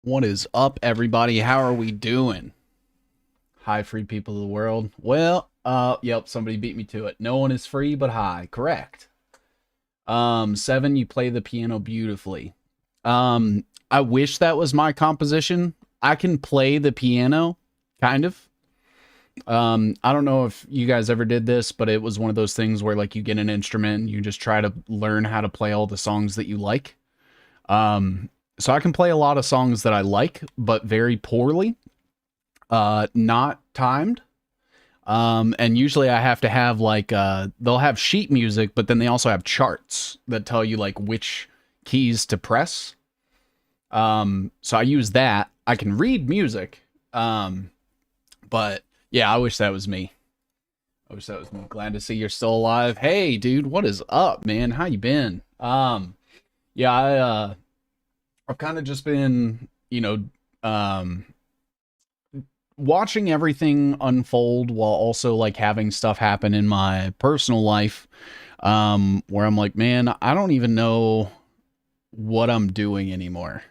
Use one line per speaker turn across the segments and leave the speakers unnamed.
What is up, everybody? How are we doing? Hi, free people of the world. Well, yep, somebody beat me to it. No one is free but high. Correct. 7, you play the piano beautifully. I wish that was my composition. I can play the piano, kind of. I don't know if you guys ever did this, but it was one of those things where, like, you get an instrument and you just try to learn how to play all the songs that you like. So I can play a lot of songs that I like, but very poorly, not timed. And usually I have to have like, they'll have sheet music, but then they also have charts that tell you like which keys to press. So I use that. I can read music. But yeah, I wish that was me. I wish that was me. Glad to see you're still alive. Hey, dude, what is up, man? How you been? Yeah, I've kind of just been, watching everything unfold while also like having stuff happen in my personal life, where I'm like, man, I don't even know what I'm doing anymore.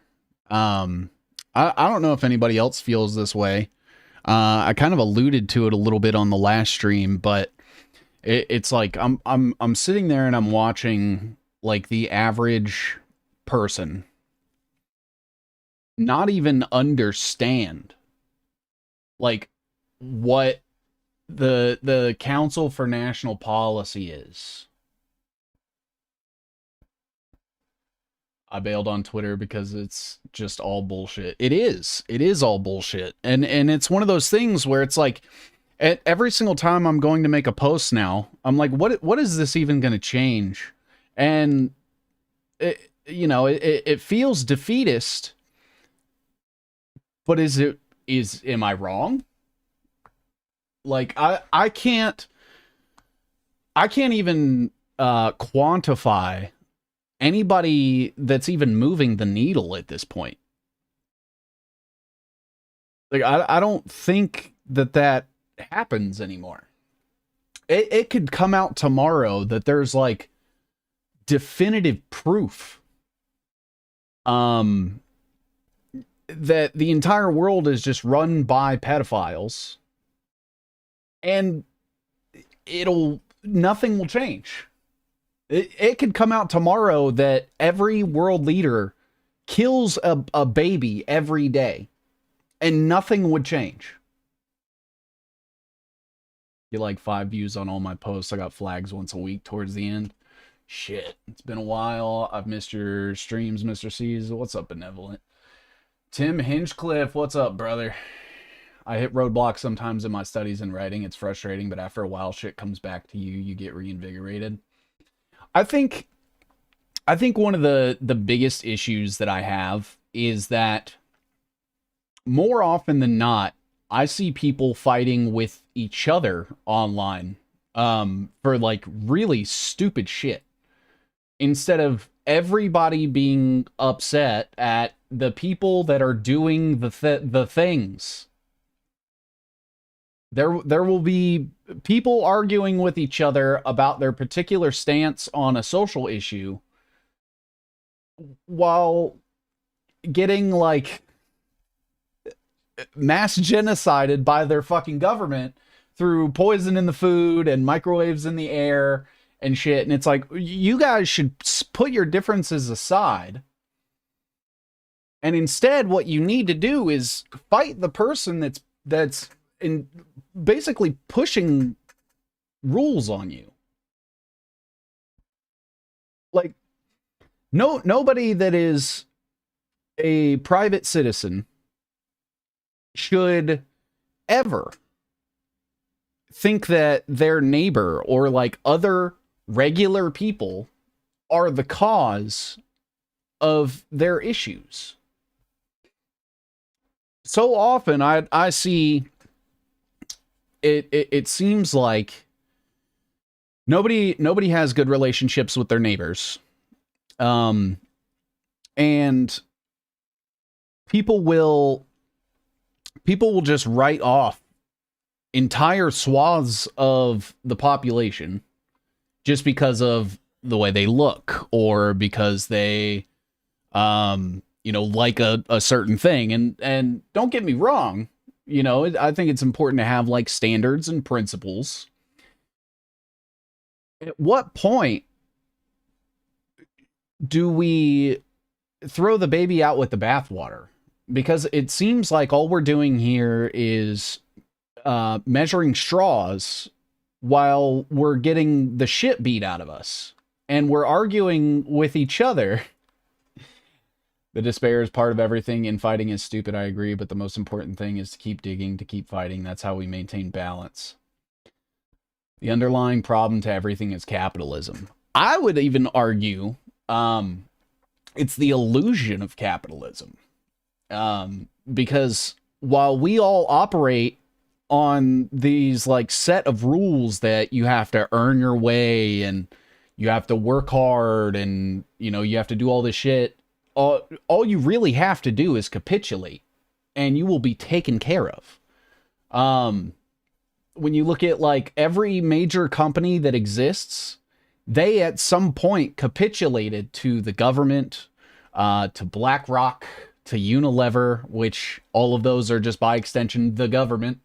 I don't know if anybody else feels this way. I kind of alluded to it a little bit on the last stream, but it's like I'm sitting there and I'm watching like the average person not even understand like what the Council for National Policy is. I bailed on Twitter because it's just all bullshit. It is. It is all bullshit. And it's one of those things where it's like every single time I'm going to make a post now, I'm like, what is this even going to change? And it feels defeatist. But am I wrong? Like I can't even quantify anybody that's even moving the needle at this point. Like I don't think that happens anymore. It could come out tomorrow that there's like definitive proof that the entire world is just run by pedophiles, and nothing will change. It could come out tomorrow that every world leader kills a baby every day, and nothing would change. Get like 5 views on all my posts. I got flags once a week towards the end. Shit, it's been a while. I've missed your streams, Mr. C's. What's up, Benevolent? Tim Hinchcliffe, what's up, brother? I hit roadblocks sometimes in my studies and writing. It's frustrating, but after a while, shit comes back to you. You get reinvigorated. I think one of the biggest issues that I have is that more often than not, I see people fighting with each other online for like really stupid shit, instead of everybody being upset at the people that are doing the things. There will be people arguing with each other about their particular stance on a social issue while getting like mass genocided by their fucking government through poison in the food and microwaves in the air and shit. And it's like, you guys should put your differences aside. And instead, what you need to do is fight the person that's in basically pushing rules on you. Like, nobody that is a private citizen should ever think that their neighbor or like other regular people are the cause of their issues. So often I see it seems like nobody has good relationships with their neighbors. And people will just write off entire swaths of the population just because of the way they look, or because they like a certain thing. And don't get me wrong, I think it's important to have like standards and principles. At what point do we throw the baby out with the bathwater? Because it seems like all we're doing here is measuring straws while we're getting the shit beat out of us. And we're arguing with each other. The despair is part of everything. Infighting is stupid, I agree. But the most important thing is to keep digging, to keep fighting. That's how we maintain balance. The underlying problem to everything is capitalism. I would even argue it's the illusion of capitalism. Because while we all operate on these like set of rules that you have to earn your way and you have to work hard and you have to do all this shit, all you really have to do is capitulate and you will be taken care of. When you look at like every major company that exists, they at some point capitulated to the government, to BlackRock, to Unilever, which all of those are just by extension the government.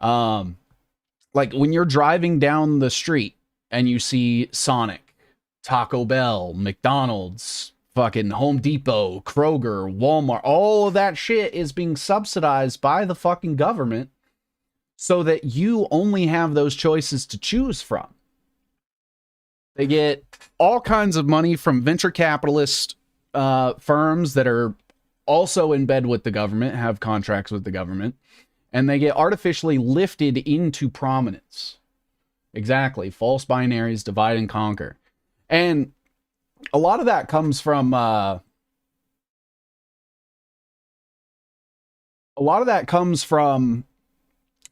Like when you're driving down the street and you see Sonic, Taco Bell, McDonald's, fucking Home Depot, Kroger, Walmart, all of that shit is being subsidized by the fucking government so that you only have those choices to choose from. They get all kinds of money from venture capitalist firms that are also in bed with the government, have contracts with the government, and they get artificially lifted into prominence. Exactly. False binaries, divide and conquer. And a lot of that comes from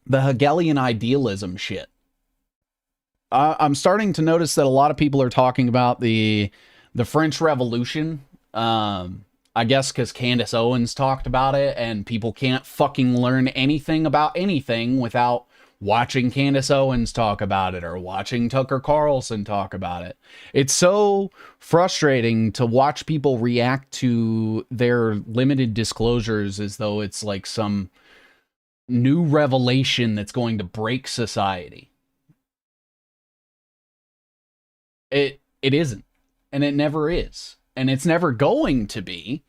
the Hegelian idealism shit. I'm starting to notice that a lot of people are talking about the French Revolution. I guess because Candace Owens talked about it, and people can't fucking learn anything about anything without watching Candace Owens talk about it or watching Tucker Carlson talk about it. It's so frustrating to watch people react to their limited disclosures as though it's like some new revelation that's going to break society. It isn't, and it never is. And it's never going to be,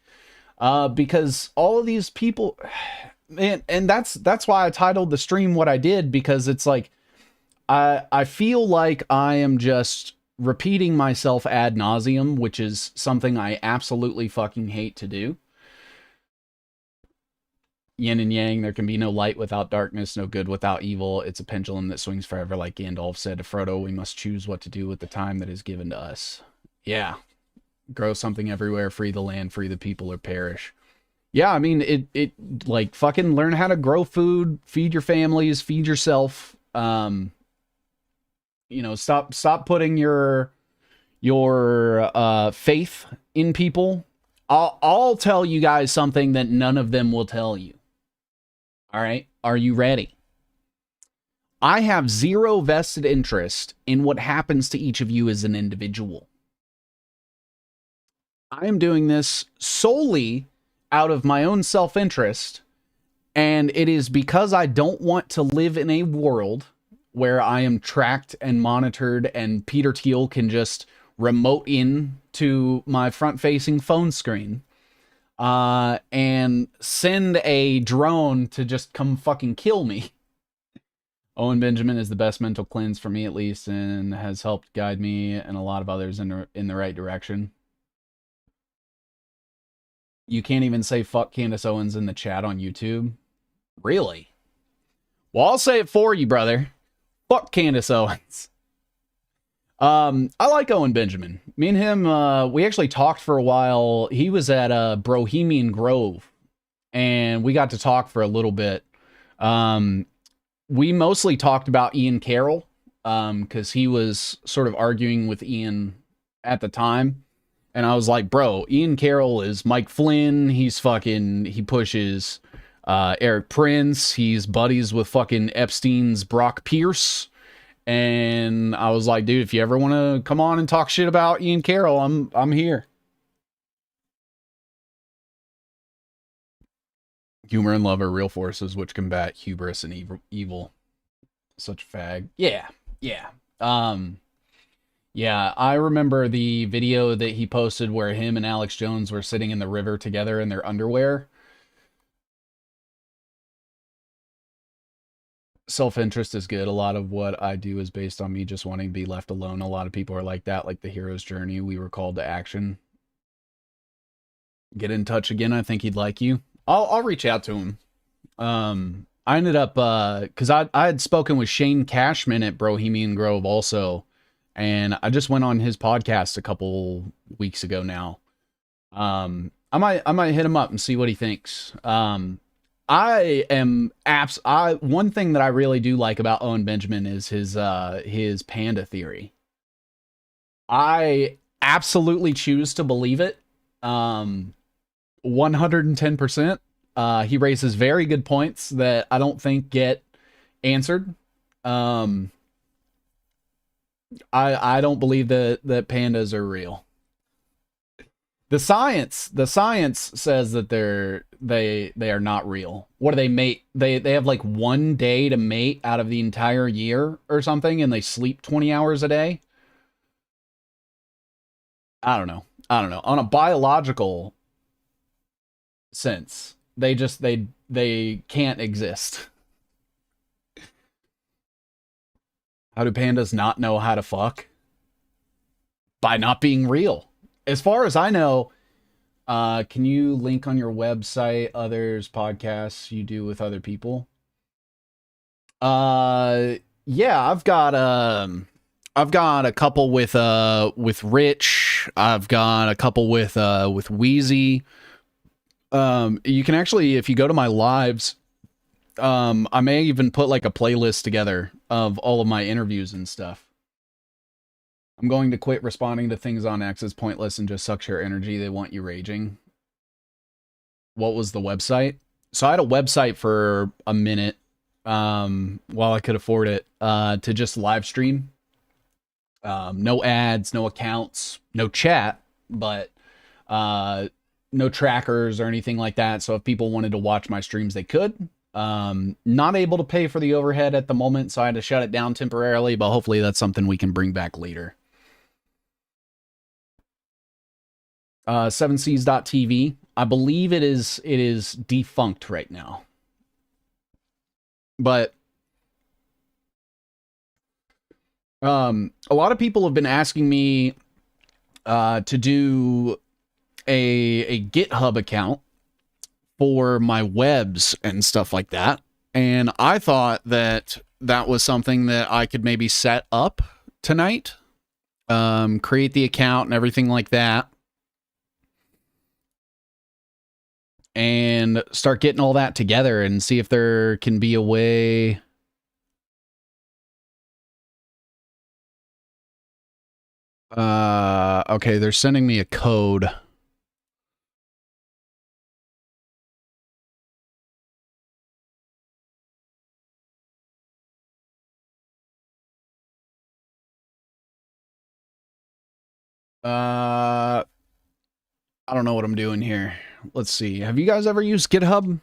because all of these people, man, and that's why I titled the stream what I did, because it's like, I feel like I am just repeating myself ad nauseum, which is something I absolutely fucking hate to do. Yin and yang, there can be no light without darkness, no good without evil. It's a pendulum that swings forever, like Gandalf said to Frodo. We must choose what to do with the time that is given to us. Yeah. Grow something everywhere, free the land, free the people, or perish. Yeah, I mean, it like, fucking learn how to grow food, feed your families, feed yourself. You know, stop putting your faith in people. I'll tell you guys something that none of them will tell you. All right, are you ready? I have zero vested interest in what happens to each of you as an individual. I am doing this solely out of my own self-interest, and it is because I don't want to live in a world where I am tracked and monitored and Peter Thiel can just remote in to my front-facing phone screen and send a drone to just come fucking kill me. Owen Benjamin is the best mental cleanse for me, at least, and has helped guide me and a lot of others in the right direction. You can't even say fuck Candace Owens in the chat on YouTube? Really? Well, I'll say it for you, brother. Fuck Candace Owens. I like Owen Benjamin. Me and him, we actually talked for a while. He was at Bohemian Grove, and we got to talk for a little bit. We mostly talked about Ian Carroll, because he was sort of arguing with Ian at the time. And I was like, bro, Ian Carroll is Mike Flynn. He's fucking, he pushes Eric Prince. He's buddies with fucking Epstein's Brock Pierce. And I was like, dude, if you ever want to come on and talk shit about Ian Carroll, I'm here. Humor and love are real forces which combat hubris and evil. Such a fag. Yeah. Yeah, I remember the video that he posted where him and Alex Jones were sitting in the river together in their underwear. Self-interest is good. A lot of what I do is based on me just wanting to be left alone. A lot of people are like that, like the hero's journey. We were called to action. Get in touch again. I think he'd like you. I'll reach out to him. I ended up, because I had spoken with Shane Cashman at Bohemian Grove also. And I just went on his podcast a couple weeks ago now. I might hit him up and see what he thinks. One thing that I really do like about Owen Benjamin is his panda theory. I absolutely choose to believe it. 110%. He raises very good points that I don't think get answered. I don't believe that pandas are real. The science says that they are not real. What do they mate? They have like 1 day to mate out of the entire year or something, and they sleep 20 hours a day. I don't know. On a biological sense, they can't exist. How do pandas not know how to fuck? By not being real. As far as I know, can you link on your website others podcasts you do with other people? Yeah, I've got a couple with Rich. I've got a couple with Wheezy. You can actually, if you go to my lives, I may even put like a playlist together of all of my interviews and stuff. I'm going to quit responding to things on X as pointless and just sucks your energy. They want you raging. What was the website? So I had a website for a minute, while I could afford it, to just live stream. No ads, no accounts, no chat, but no trackers or anything like that. So if people wanted to watch my streams, they could. Not able to pay for the overhead at the moment, so I had to shut it down temporarily, but hopefully that's something we can bring back later. 7seas.tv. I believe it is defunct right now. But A lot of people have been asking me to do a GitHub account for my webs and stuff like that. And I thought that that was something that I could maybe set up tonight, create the account and everything like that, and start getting all that together and see if there can be a way. Okay, they're sending me a code. I don't know what I'm doing here. Let's see. Have you guys ever used GitHub?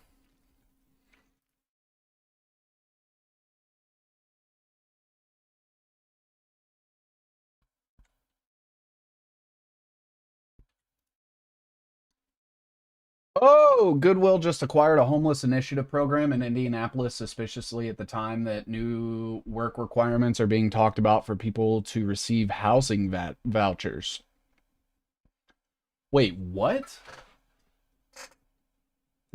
Oh, Goodwill just acquired a homeless initiative program in Indianapolis suspiciously at the time that new work requirements are being talked about for people to receive housing vouchers. Wait, what?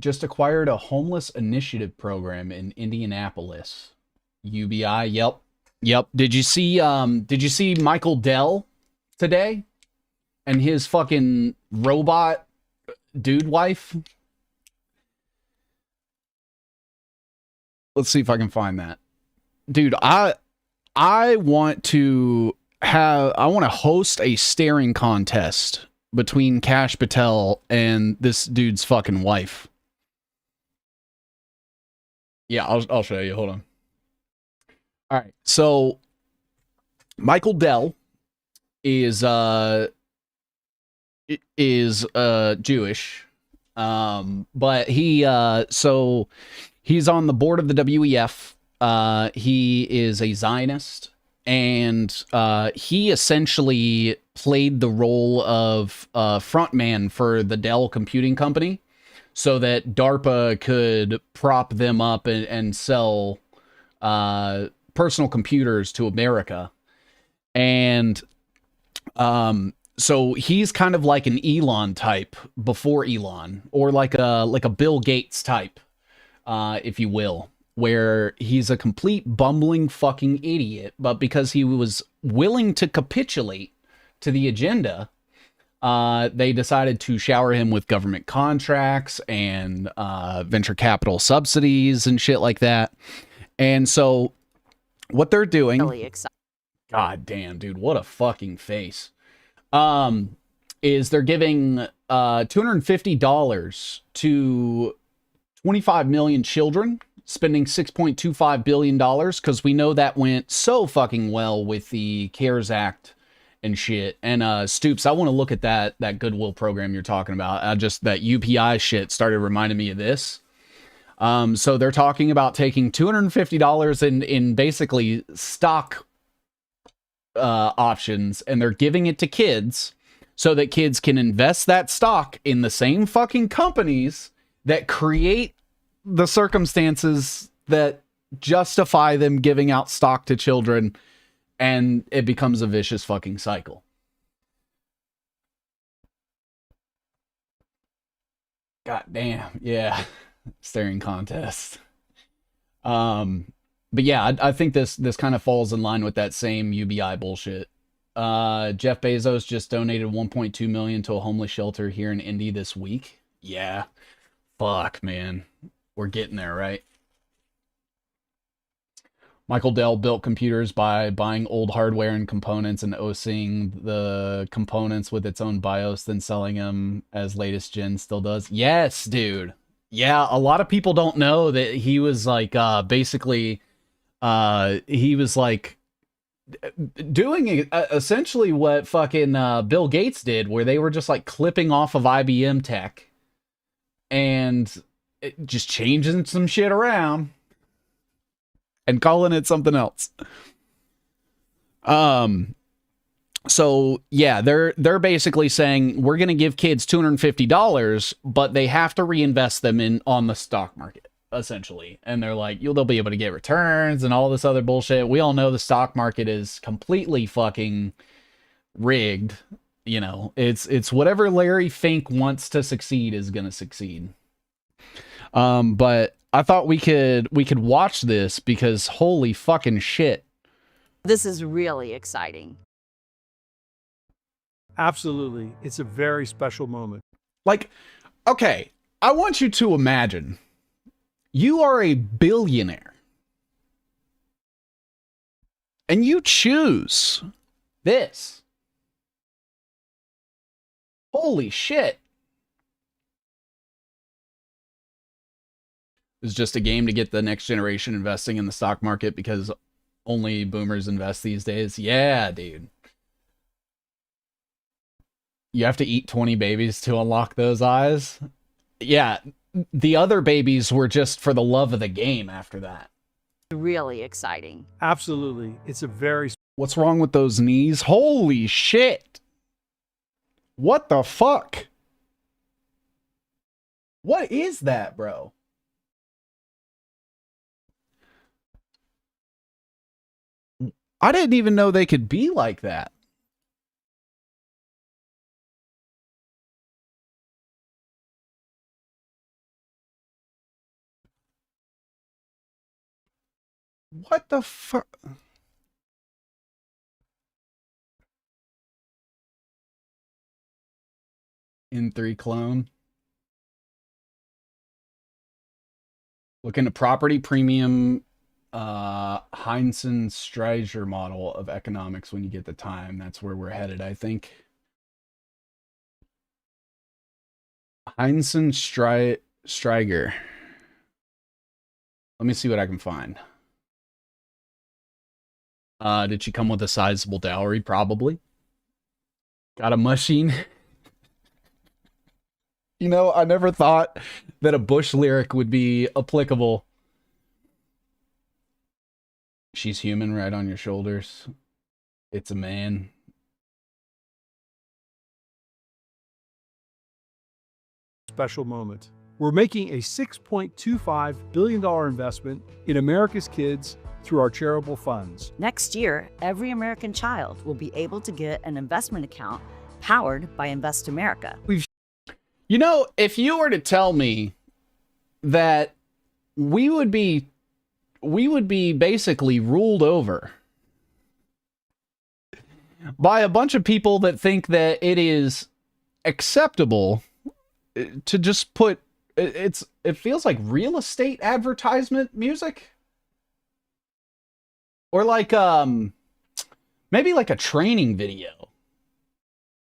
Just acquired a homeless initiative program in Indianapolis. UBI, yep. Yep. Did you see Michael Dell today? And his fucking robot dude wife? Let's see if I can find that. Dude, I want to host a staring contest between Kash Patel and this dude's fucking wife. Yeah, I'll show you. Hold on. All right. So Michael Dell is Jewish. But so he's on the board of the WEF. He is a Zionist, and he essentially played the role of frontman for the Dell Computing Company so that DARPA could prop them up and sell personal computers to America. And so he's kind of like an Elon type before Elon, or like a Bill Gates type, if you will, where he's a complete bumbling fucking idiot, but because he was willing to capitulate to the agenda, they decided to shower him with government contracts and venture capital subsidies and shit like that. And so what they're doing, God damn, dude, what a fucking face. Is they're giving $250 to 25 million children, spending $6.25 billion, because we know that went so fucking well with the CARES Act and shit. And Stoops, I want to look at that Goodwill program you're talking about. Just that UPI shit started reminding me of this. So they're talking about taking $250 in basically stock options, and they're giving it to kids so that kids can invest that stock in the same fucking companies that create the circumstances that justify them giving out stock to children, and it becomes a vicious fucking cycle. God damn, yeah. Staring contest. But yeah, I think this kind of falls in line with that same UBI bullshit. Jeff Bezos just donated 1.2 million to a homeless shelter here in Indy this week. Yeah. Fuck, man. We're getting there, right? Michael Dell built computers by buying old hardware and components and OSing the components with its own BIOS, then selling them as latest gen still does. Yes, dude. Yeah, a lot of people don't know that he was like basically he was like doing essentially what fucking Bill Gates did, where they were just like clipping off of IBM tech and just changing some shit around and calling it something else. So yeah, they're basically saying we're going to give kids $250, but they have to reinvest them on the stock market. essentially. And they're like, they'll be able to get returns and all this other bullshit. We all know the stock market is completely fucking rigged. You know, it's whatever Larry Fink wants to succeed is gonna succeed. But I thought we could watch this because holy fucking shit.
This is really exciting.
Absolutely. It's a very special moment.
Like, okay, I want you to imagine you are a billionaire and you choose this. Holy shit. It's just a game to get the next generation investing in the stock market because only boomers invest these days. Yeah, dude. You have to eat 20 babies to unlock those eyes. Yeah, the other babies were just for the love of the game after that.
Really exciting.
Absolutely. It's a very...
What's wrong with those knees? Holy shit. What the fuck? What is that, bro? I didn't even know they could be like that. What the fuck? N3 clone. Looking at property premium Heinzen Streicher model of economics when you get the time. That's where we're headed, I think. Heinzen Streicher. Let me see what I can find. Did she come with a sizable dowry? Probably. Got a machine. You know, I never thought that a Bush lyric would be applicable. She's human right on your shoulders. It's a man.
Special moment. We're making a $6.25 billion investment in America's kids through our charitable funds.
Next year, every American child will be able to get an investment account powered by Invest America.
You know, if you were to tell me that we would be basically ruled over by a bunch of people that think that it is acceptable to just put it feels like real estate advertisement music, or like maybe like a training video.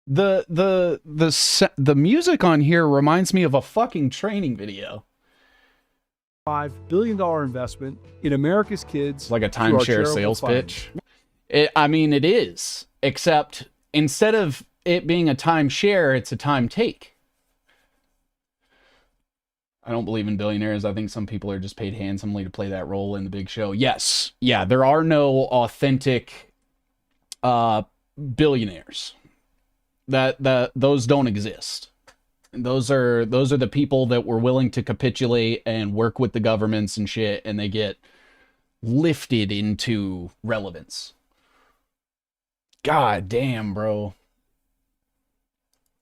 The music on here reminds me of a fucking training video.
$5 billion investment in America's kids.
It's like a timeshare sales pitch. I mean, it is, except instead of it being a timeshare, it's a time take. I don't believe in billionaires. I think some people are just paid handsomely to play that role in the big show. Yes. Yeah, there are no authentic billionaires. Those don't exist. Those are the people that were willing to capitulate and work with the governments and shit, and they get lifted into relevance. God damn, bro.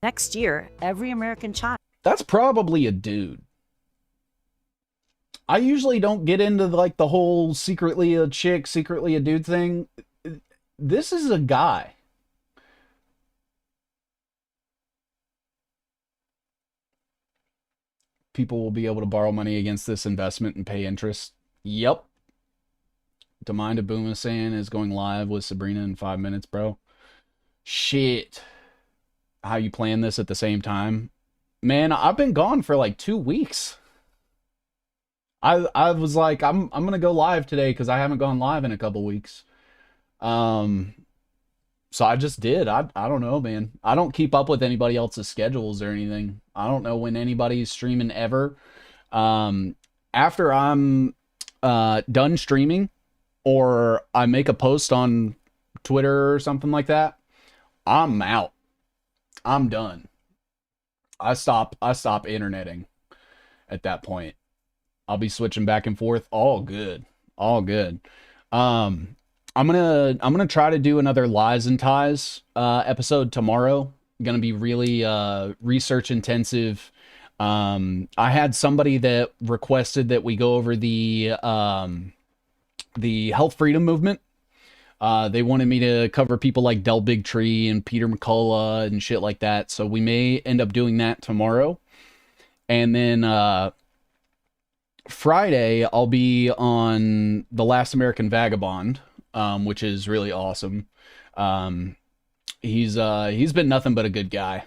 Next year, every American child.
That's probably a dude. I usually don't get into like the whole secretly a chick, secretly a dude thing. This is a guy. People will be able to borrow money against this investment and pay interest. Yep. Deminda Boomasan is going live with Sabrina in 5 minutes, bro. Shit. How you plan this at the same time? Man, I've been gone for like 2 weeks. I was like, I'm gonna go live today because I haven't gone live in a couple weeks. So I just did. I don't know, man. I don't keep up with anybody else's schedules or anything. I don't know when anybody's streaming ever. After I'm done streaming, or I make a post on Twitter or something like that, I'm out. I'm done. I stop interneting at that point. I'll be switching back and forth. All good. All good. I'm gonna try to do another Lies and Ties episode tomorrow. Gonna be really research intensive. I had somebody that requested that we go over the health freedom movement. They wanted me to cover people like Del Bigtree and Peter McCullough and shit like that. So we may end up doing that tomorrow. And then Friday, I'll be on The Last American Vagabond, which is really awesome. He's been nothing but a good guy.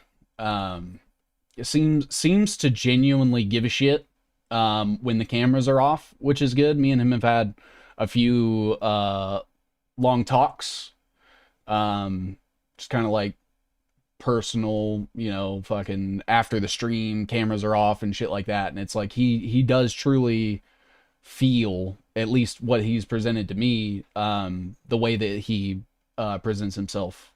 It seems to genuinely give a shit when the cameras are off, which is good. Me and him have had a few long talks, just kind of like personal, you know, fucking after the stream, cameras are off and shit like that. And it's like he does truly feel, at least what he's presented to me, the way that he presents himself.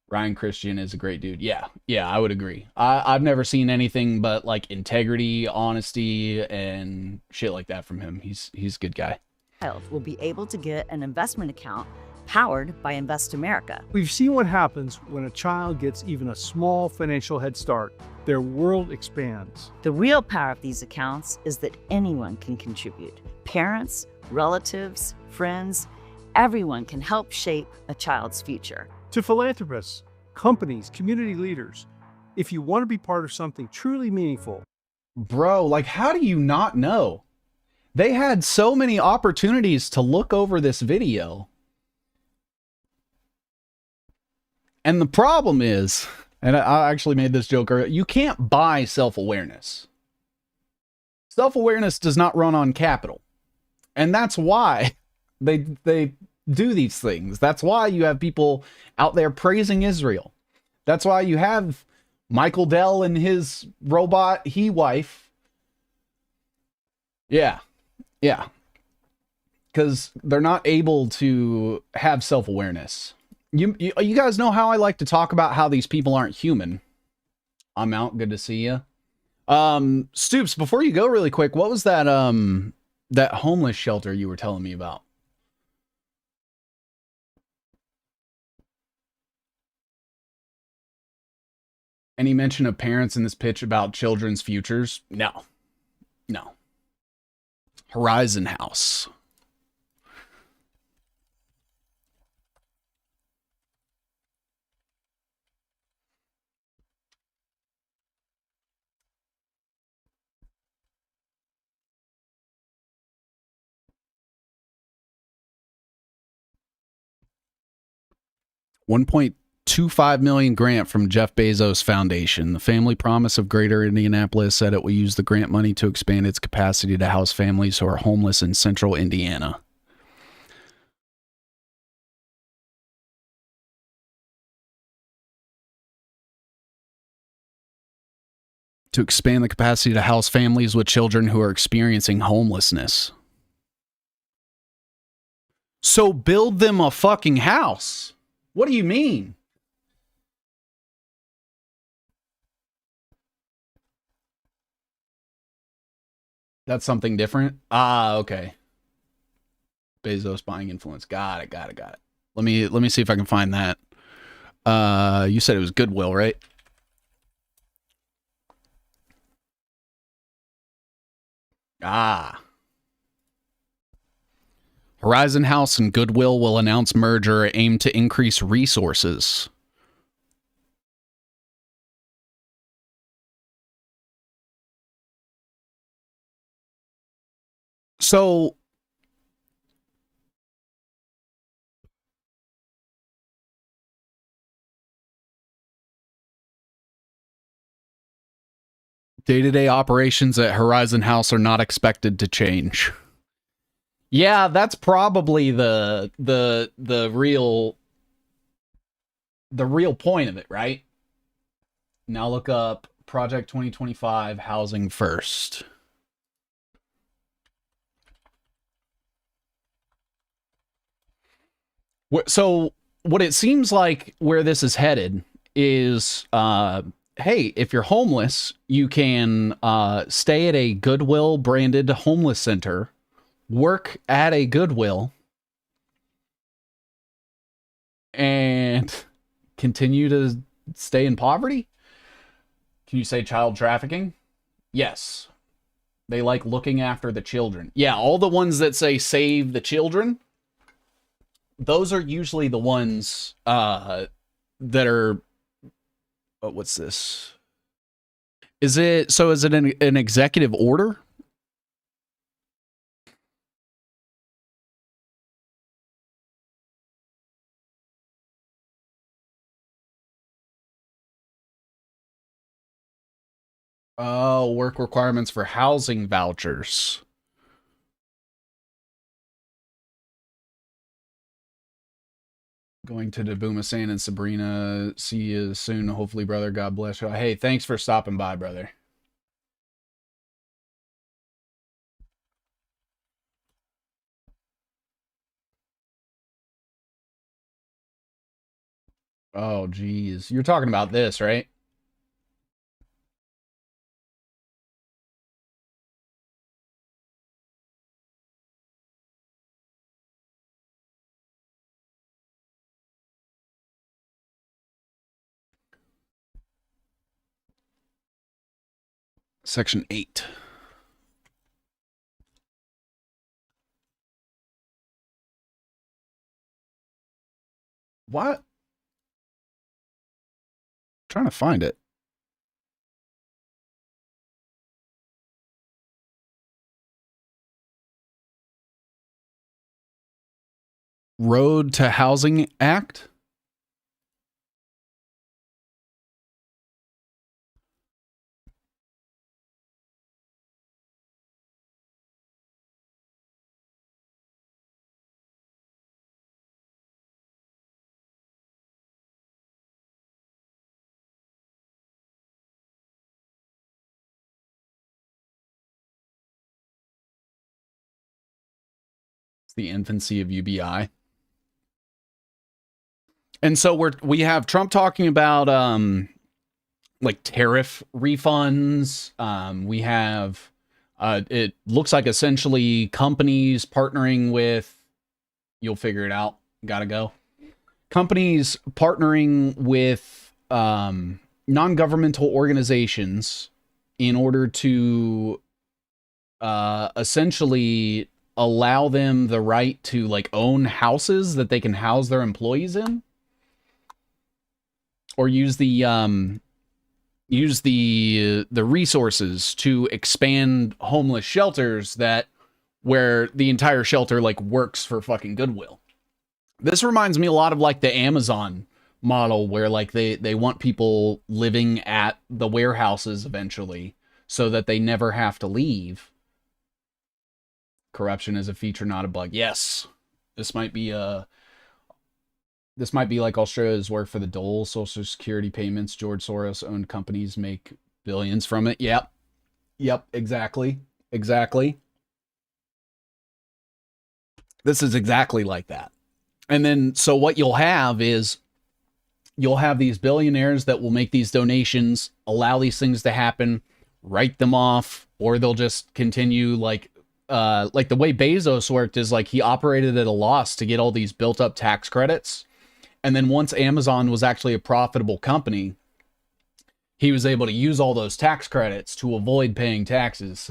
Ryan Christian is a great dude. Yeah, I would agree. I've never seen anything but like integrity, honesty, and shit like that from him. He's a good guy.
Will be able to get an investment account powered by Invest America.
We've seen what happens when a child gets even a small financial head start. Their world expands.
The real power of these accounts is that anyone can contribute. Parents, relatives, friends, everyone can help shape a child's future.
To philanthropists, companies, community leaders, if you want to be part of something truly meaningful.
Bro, like, how do you not know? They had so many opportunities to look over this video. And the problem is, and I actually made this joke earlier, you can't buy self-awareness. Self-awareness does not run on capital. And that's why they do these things. That's why you have people out there praising Israel. That's why you have Michael Dell and his robot he-wife. Yeah. Because they're not able to have self-awareness. You guys know how I like to talk about how these people aren't human. I'm out. Good to see you. Stoops, before you go really quick, what was that that homeless shelter you were telling me about? Any mention of parents in this pitch about children's futures? No. Horizon House. $1.25 million grant from Jeff Bezos Foundation. The Family Promise of Greater Indianapolis said it will use the grant money to expand its capacity to house families who are homeless in central Indiana. To expand the capacity to house families with children who are experiencing homelessness. So build them a fucking house. What do you mean? That's something different? Ah, okay. Bezos buying influence. Got it. Let me see if I can find that. You said it was Goodwill, right? Ah. Horizon House and Goodwill will announce merger aimed to increase resources. So day-to-day operations at Horizon House are not expected to change. Yeah, that's probably the real point of it, right? Now look up Project 2025 Housing First. So what it seems like where this is headed is hey, if you're homeless, you can stay at a Goodwill branded homeless center, work at a Goodwill, and continue to stay in poverty? Can you say child trafficking? Yes. They like looking after the children. Yeah, all the ones that say save the children, those are usually the ones that are... what's this? Is it an executive order? Oh, work requirements for housing vouchers. Going to Dabumasan and Sabrina. See you soon, hopefully, brother. God bless you. Hey, thanks for stopping by, brother. Oh, geez. You're talking about this, right? Section 8. What? Trying to find it. Road to Housing Act? It's the infancy of UBI. And so we have Trump talking about like tariff refunds. We have it looks like essentially companies partnering with, you'll figure it out, gotta go. Companies partnering with non-governmental organizations in order to essentially allow them the right to like own houses that they can house their employees in, or use the resources to expand homeless shelters that where the entire shelter like works for fucking Goodwill. This reminds me a lot of like the Amazon model, where like they want people living at the warehouses eventually so that they never have to leave. Corruption is a feature, not a bug. Yes. This might be like Australia's work for the dole, social security payments. George Soros owned companies make billions from it. Yep. Exactly. This is exactly like that. And then, so what you'll have is you'll have these billionaires that will make these donations, allow these things to happen, write them off, or they'll just continue like the way Bezos worked is like he operated at a loss to get all these built up tax credits. And then once Amazon was actually a profitable company, he was able to use all those tax credits to avoid paying taxes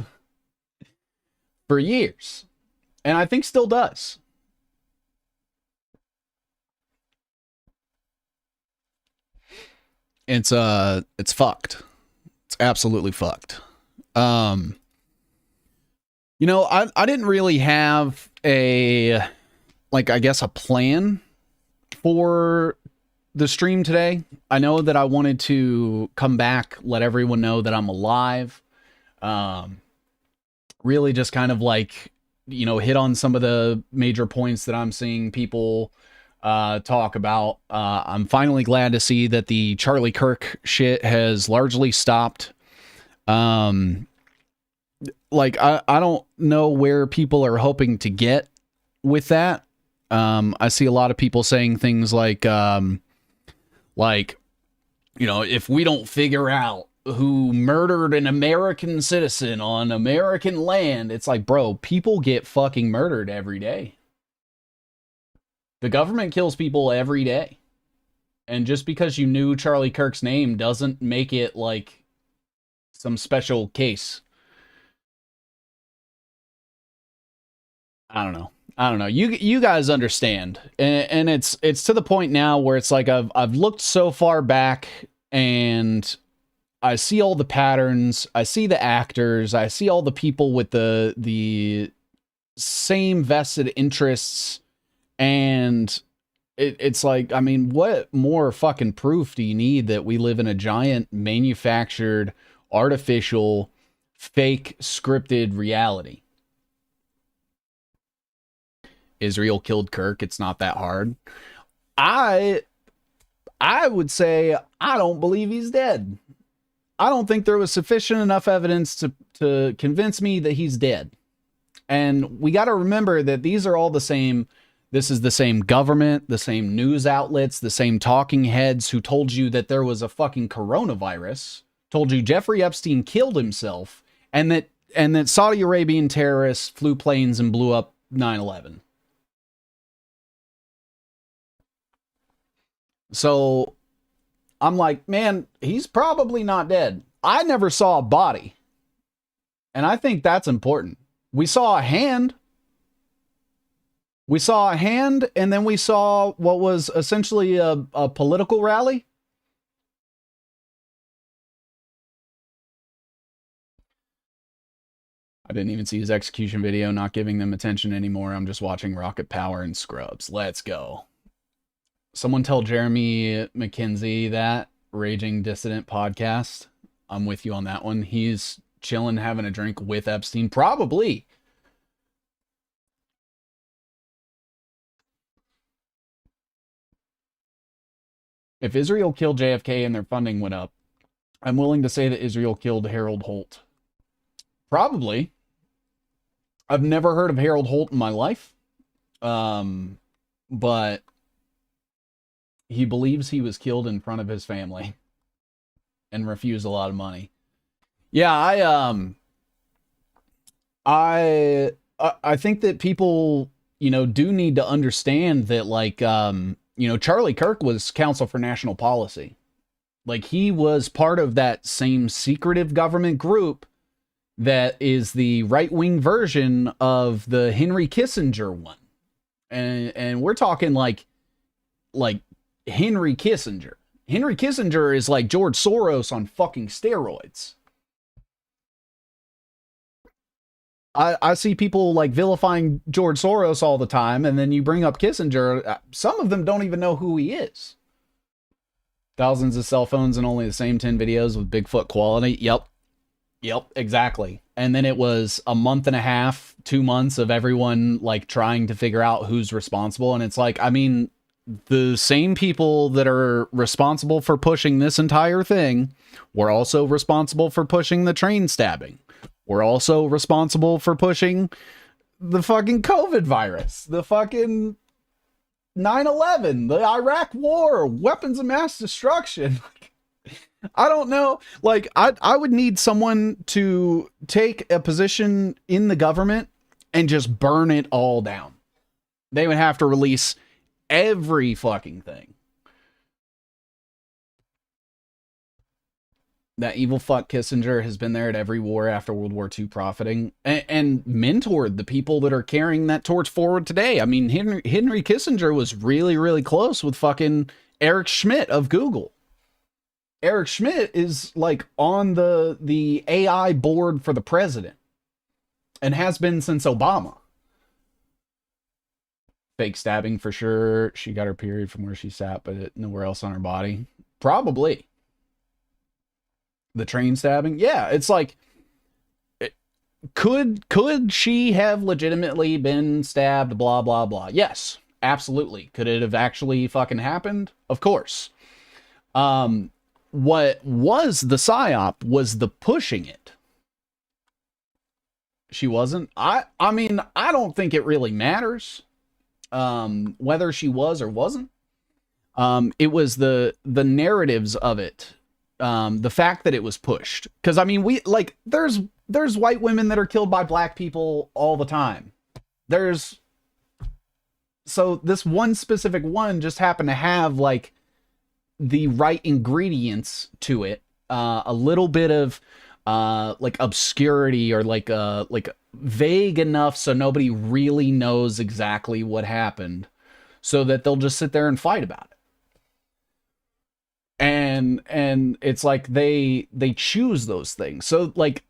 for years. And I think still does. It's fucked. It's absolutely fucked. You know, I didn't really have a plan for the stream today. I know that I wanted to come back, let everyone know that I'm alive. Really just kind of like, you know, hit on some of the major points that I'm seeing people talk about. I'm finally glad to see that the Charlie Kirk shit has largely stopped. Like, I don't know where people are hoping to get with that. I see a lot of people saying things like You know, if we don't figure out who murdered an American citizen on American land, it's like, bro, people get fucking murdered every day. The government kills people every day. And just because you knew Charlie Kirk's name doesn't make it like some special case. I don't know. You guys understand, and it's to the point now where it's like I've looked so far back, and I see all the patterns. I see the actors. I see all the people with the same vested interests, and it's like, I mean, what more fucking proof do you need that we live in a giant manufactured, artificial, fake, scripted reality? Israel killed Kirk. It's not that hard. I would say I don't believe he's dead. I don't think there was sufficient enough evidence to convince me that he's dead. And we got to remember that these are all the same. This is the same government, the same news outlets, the same talking heads who told you that there was a fucking coronavirus, told you Jeffrey Epstein killed himself, and that Saudi Arabian terrorists flew planes and blew up 9/11. So I'm like, man, he's probably not dead. I never saw a body. And I think that's important. We saw a hand. We saw a hand, and then we saw what was essentially a political rally. I didn't even see his execution video, not giving them attention anymore. I'm just watching Rocket Power and Scrubs. Let's go. Someone tell Jeremy McKenzie that, Raging Dissident podcast. I'm with you on that one. He's chilling, having a drink with Epstein. Probably. If Israel killed JFK and their funding went up, I'm willing to say that Israel killed Harold Holt. Probably. I've never heard of Harold Holt in my life. But he believes he was killed in front of his family and refused a lot of money. Yeah, I think that people, do need to understand that, like, Charlie Kirk was counsel for national policy. Like, he was part of that same secretive government group that is the right-wing version of the Henry Kissinger one. And we're talking like Henry Kissinger. Henry Kissinger is like George Soros on fucking steroids. I see people like vilifying George Soros all the time, and then you bring up Kissinger. Some of them don't even know who he is. Thousands of cell phones and only the same 10 videos with Bigfoot quality. Yep, exactly. And then it was a month and a half, 2 months of everyone like trying to figure out who's responsible. And it's like, I mean, the same people that are responsible for pushing this entire thing were also responsible for pushing the train stabbing. We're also responsible for pushing the fucking COVID virus, the fucking 9/11, the Iraq war, weapons of mass destruction. I don't know. Like, I would need someone to take a position in the government and just burn it all down. They would have to release every fucking thing. That evil fuck Kissinger has been there at every war after World War II, profiting and mentored the people that are carrying that torch forward today. I mean, Henry Kissinger was really, really close with fucking Eric Schmidt of Google. Eric Schmidt is like on the AI board for the president and has been since Obama. Fake stabbing for sure. She got her period from where she sat, but nowhere else on her body. Probably. The train stabbing? Yeah, it's like, could she have legitimately been stabbed, blah, blah, blah? Yes, absolutely. Could it have actually fucking happened? Of course. What was the psyop was the pushing it. She wasn't. I mean, I don't think it really matters whether she was or wasn't. It was the narratives of it, the fact that it was pushed. Because I mean, there's white women that are killed by black people all the time. So this one specific one just happened to have like the right ingredients to it, a little bit of like obscurity, or like vague enough so nobody really knows exactly what happened, so that they'll just sit there and fight about it. And it's like they choose those things. So like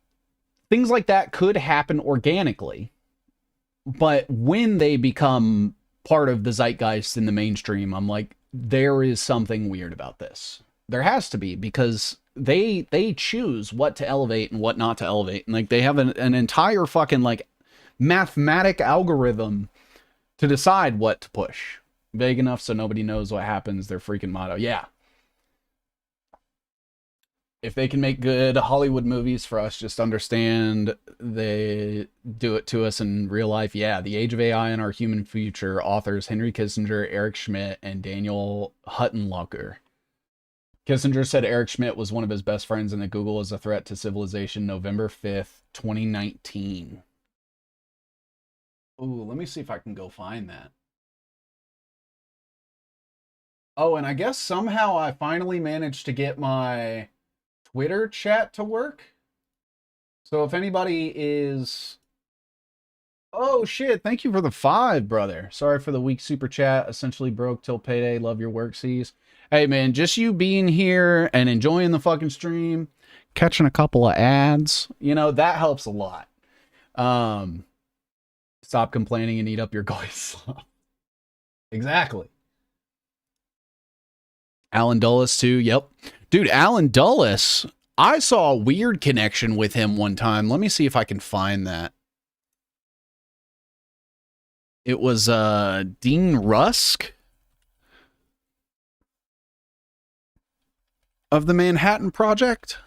things like that could happen organically, but when they become part of the zeitgeist in the mainstream, I'm like, there is something weird about this. There has to be, because they choose what to elevate and what not to elevate. And like they have an entire fucking like mathematic algorithm to decide what to push. Vague enough so nobody knows what happens, their freaking motto. Yeah. If they can make good Hollywood movies for us, just understand they do it to us in real life. Yeah, The Age of AI and Our Human Future, authors Henry Kissinger, Eric Schmidt, and Daniel Huttenlocher. Kissinger said Eric Schmidt was one of his best friends and that Google is a threat to civilization, November 5th, 2019. Ooh, let me see if I can go find that. Oh, and I guess somehow I finally managed to get my Twitter chat to work. So if anybody is... Oh shit, thank you for the 5, brother. Sorry for the weak super chat. Essentially broke till payday. Love your work, sees. Hey man, just you being here and enjoying the fucking stream, catching a couple of ads, you know, that helps a lot. Stop complaining and eat up your guys. Exactly. Alan Dulles too. Yep. Dude, Alan Dulles, I saw a weird connection with him one time. Let me see if I can find that. It was Dean Rusk of the Manhattan Project.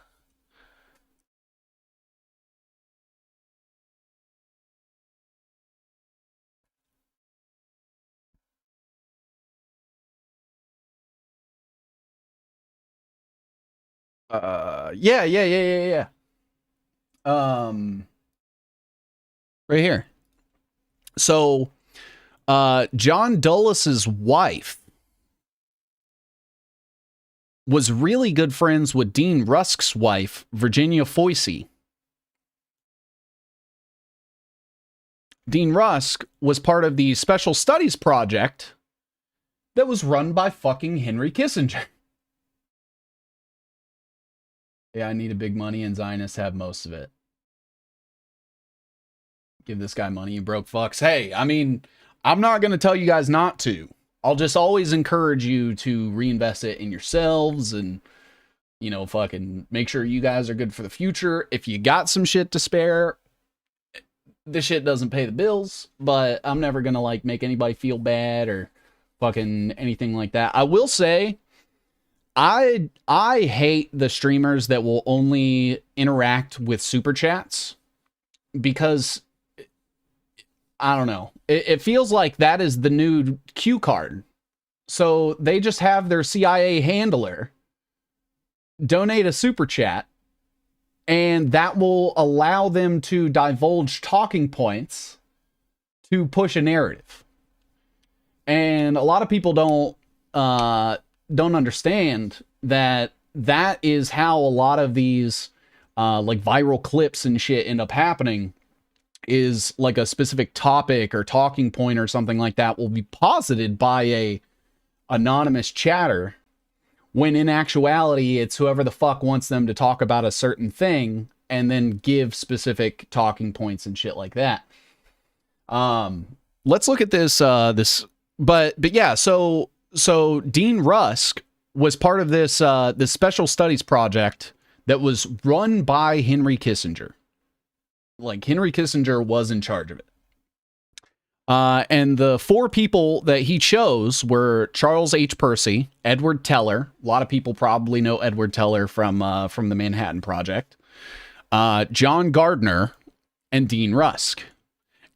Yeah. Right here. So, John Dulles's wife was really good friends with Dean Rusk's wife, Virginia Foisey. Dean Rusk was part of the Special Studies Project that was run by fucking Henry Kissinger. Yeah, I needed big money, and Zionists have most of it. Give this guy money, you broke fucks. Hey, I mean, I'm not going to tell you guys not to. I'll just always encourage you to reinvest it in yourselves and, you know, fucking make sure you guys are good for the future. If you got some shit to spare, this shit doesn't pay the bills, but I'm never going to, like, make anybody feel bad or fucking anything like that. I will say, I hate the streamers that will only interact with super chats, because I don't know. It feels like that is the new cue card. So they just have their CIA handler donate a super chat, and that will allow them to divulge talking points to push a narrative. And a lot of people don't understand that that is how a lot of these like viral clips and shit end up happening, is like a specific topic or talking point or something like that will be posited by a anonymous chatter, when in actuality it's whoever the fuck wants them to talk about a certain thing and then give specific talking points and shit like that. Let's look at this but yeah, so Dean Rusk was part of this this Special Studies Project that was run by Henry Kissinger. Like, Henry Kissinger was in charge of it. And the 4 people that he chose were Charles H. Percy, Edward Teller. A lot of people probably know Edward Teller from the Manhattan Project. John Gardner, and Dean Rusk.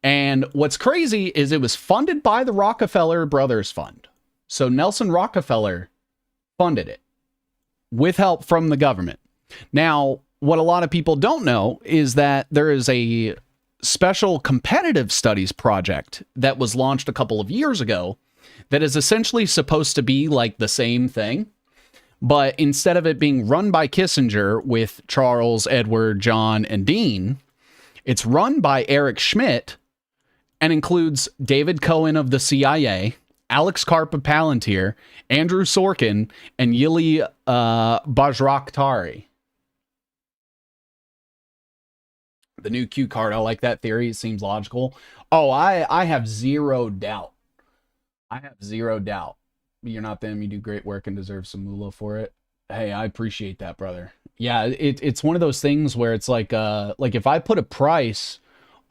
And what's crazy is it was funded by the Rockefeller Brothers Fund. So Nelson Rockefeller funded it with help from the government. Now, what a lot of people don't know is that there is a special competitive studies project that was launched a couple of years ago that is essentially supposed to be like the same thing. But instead of it being run by Kissinger with Charles, Edward, John, and Dean, it's run by Eric Schmidt and includes David Cohen of the CIA, Alex Karp of Palantir, Andrew Sorkin, and Yili Bajrakdari. The new Q card, I like that theory. It seems logical. Oh, I have zero doubt. I have zero doubt. You're not them. You do great work and deserve some moolah for it. Hey, I appreciate that, brother. Yeah, it's one of those things where it's like if I put a price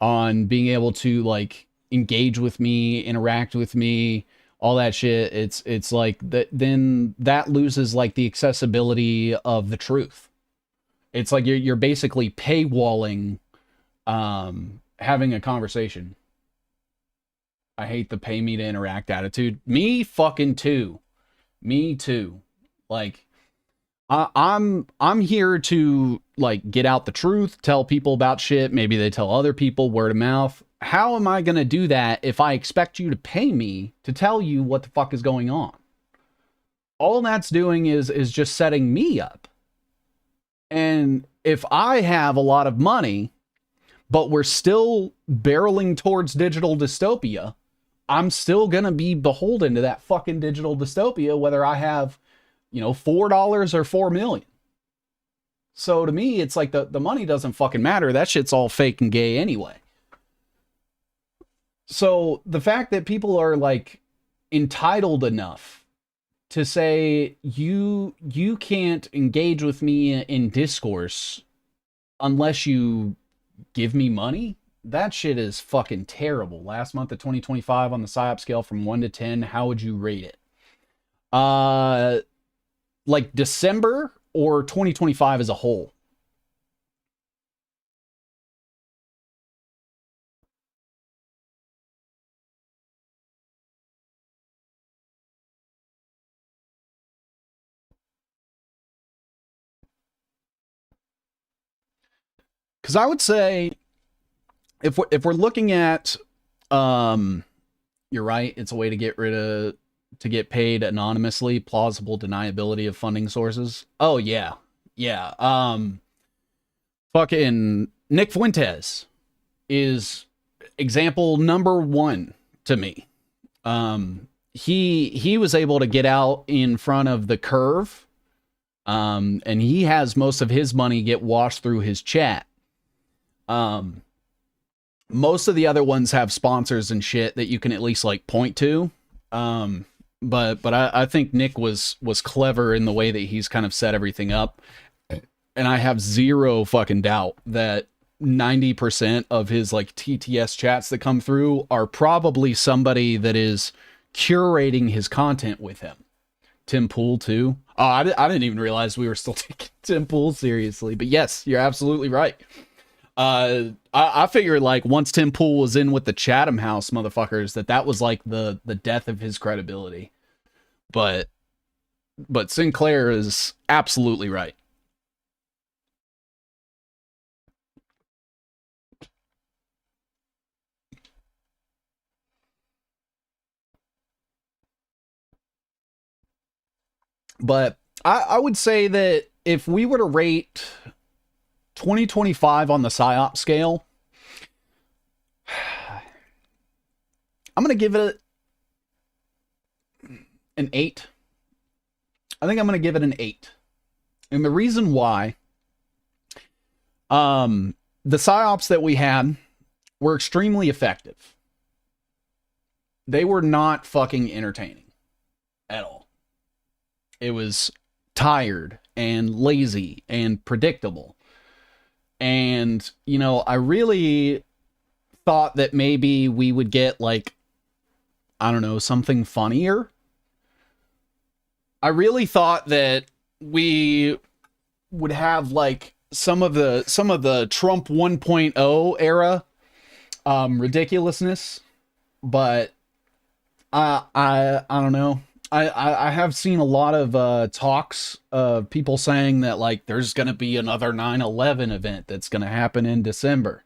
on being able to like engage with me, interact with me, all that shit, it's like that. Then that loses like the accessibility of the truth. It's like you're basically paywalling having a conversation. I hate the pay me to interact attitude. Me fucking too. Me too. Like I'm here to like get out the truth, tell people about shit. Maybe they tell other people, word of mouth. How am I going to do that if I expect you to pay me to tell you what the fuck is going on? All that's doing is just setting me up. And if I have a lot of money, but we're still barreling towards digital dystopia, I'm still going to be beholden to that fucking digital dystopia, whether I have, $4 or 4 million. So to me, it's like the money doesn't fucking matter. That shit's all fake and gay anyway. So the fact that people are like entitled enough to say you can't engage with me in discourse unless you give me money, that shit is fucking terrible. Last month of 2025 on the PSYOP scale from 1 to 10, how would you rate it? Like December or 2025 as a whole? Because I would say if we're looking at, you're right, it's a way to get paid anonymously, plausible deniability of funding sources. Oh yeah. Fucking Nick Fuentes is example number 1 to me. He was able to get out in front of the curve, and he has most of his money get washed through his chat. Most of the other ones have sponsors and shit that you can at least like point to. But I think Nick was clever in the way that he's kind of set everything up. And I have zero fucking doubt that 90% of his like TTS chats that come through are probably somebody that is curating his content with him. Tim Pool too. Oh, I didn't even realize we were still taking Tim Pool seriously, but yes, you're absolutely right. I figured like once Tim Pool was in with the Chatham House motherfuckers, that was like the death of his credibility. But Sinclair is absolutely right. But I would say that if we were to rate 2025 on the PSYOP scale, I'm going to give it an 8. I think I'm going to give it an 8. And the reason why, the PSYOPs that we had were extremely effective. They were not fucking entertaining at all. It was tired and lazy and predictable. And, I really thought that maybe we would get like, I don't know, something funnier. I really thought that we would have like some of the Trump 1.0 era ridiculousness, but I don't know. I have seen a lot of talks of people saying that like there's going to be another 9/11 event that's going to happen in December.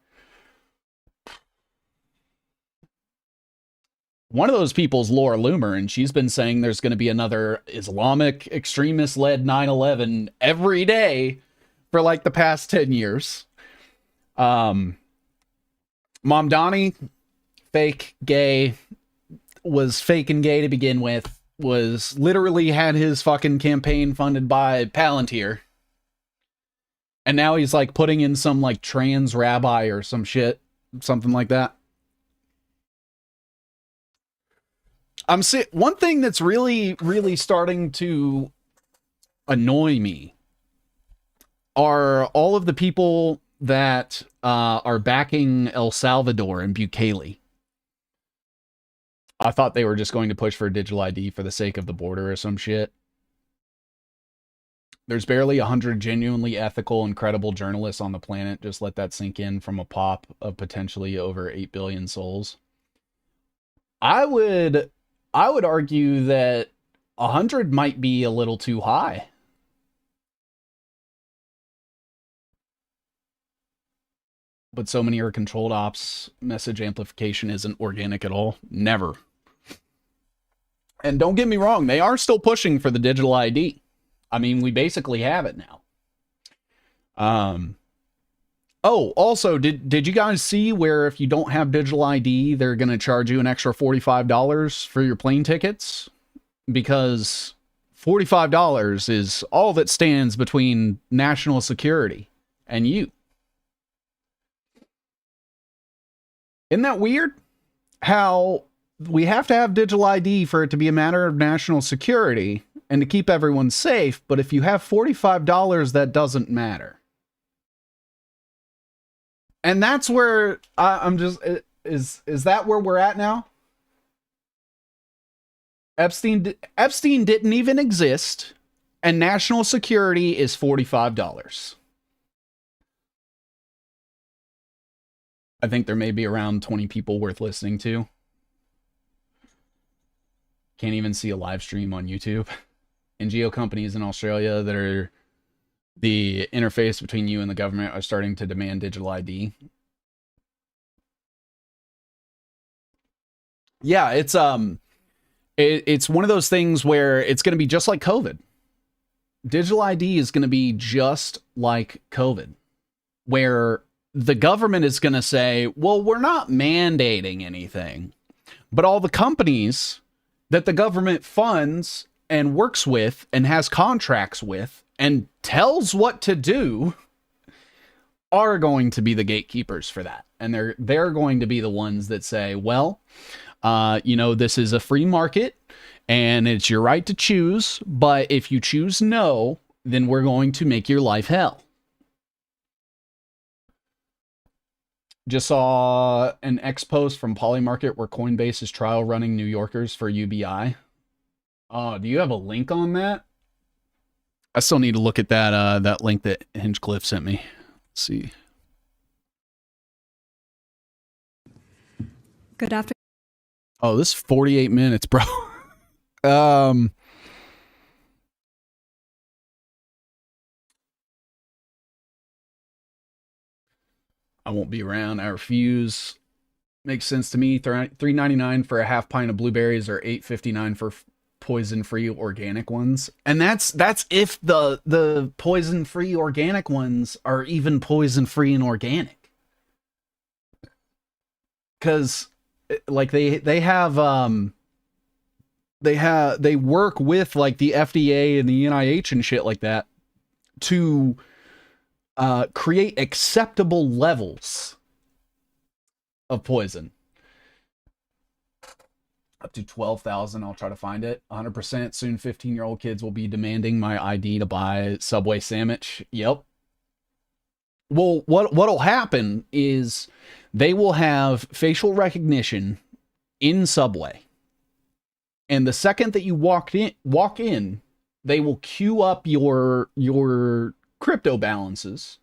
One of those people is Laura Loomer, and she's been saying there's going to be another Islamic extremist-led 9/11 every day for like the past 10 years. Mamdani, fake gay, was fake and gay to begin with, was literally had his fucking campaign funded by Palantir. And now he's like putting in some like trans rabbi or some shit, something like that. One thing that's really starting to annoy me are all of the people that are backing El Salvador and Bukele. I thought they were just going to push for a digital ID for the sake of the border or some shit. There's barely 100 genuinely ethical and credible journalists on the planet. Just let that sink in from a pop of potentially over 8 billion souls. I would argue that 100 might be a little too high. But so many are controlled ops. Message amplification isn't organic at all. Never. And don't get me wrong, they are still pushing for the digital ID. I mean, we basically have it now. Oh, also, did you guys see where if you don't have digital ID, they're going to charge you an extra $45 for your plane tickets? Because $45 is all that stands between national security and you. Isn't that weird? How we have to have digital ID for it to be a matter of national security and to keep everyone safe, but if you have $45, that doesn't matter. And that's where I'm just, is that where we're at now? Epstein didn't even exist, and national security is $45. I think there may be around 20 people worth listening to. Can't even see a live stream on YouTube. NGO companies in Australia that are the interface between you and the government are starting to demand digital ID. Yeah, it's one of those things where it's going to be just like COVID. Digital ID is going to be just like COVID, where the government is going to say, well, we're not mandating anything, but all the companies that the government funds and works with and has contracts with and tells what to do are going to be the gatekeepers for that. And they're going to be the ones that say, well, this is a free market and it's your right to choose, but if you choose no, then we're going to make your life hell. Just saw an X post from Polymarket where Coinbase is trial running New Yorkers for UBI. Do you have a link on that? I still need to look at that link that Hinchcliffe sent me. Let's see.
Good afternoon.
Oh, this is 48 minutes, bro. I won't be around. I refuse. Makes sense to me. $3.99 for a half pint of blueberries or $8.59 for poison-free organic ones. And that's if the poison-free organic ones are even poison-free and organic. Because like they work with like the FDA and the NIH and shit like that to create acceptable levels of poison. Up to 12,000. I'll try to find it. 100%. Soon 15-year-old kids will be demanding my ID to buy Subway sandwich. Yep. Well, what'll happen is they will have facial recognition in Subway. And the second that you walk in, they will queue up your crypto balances,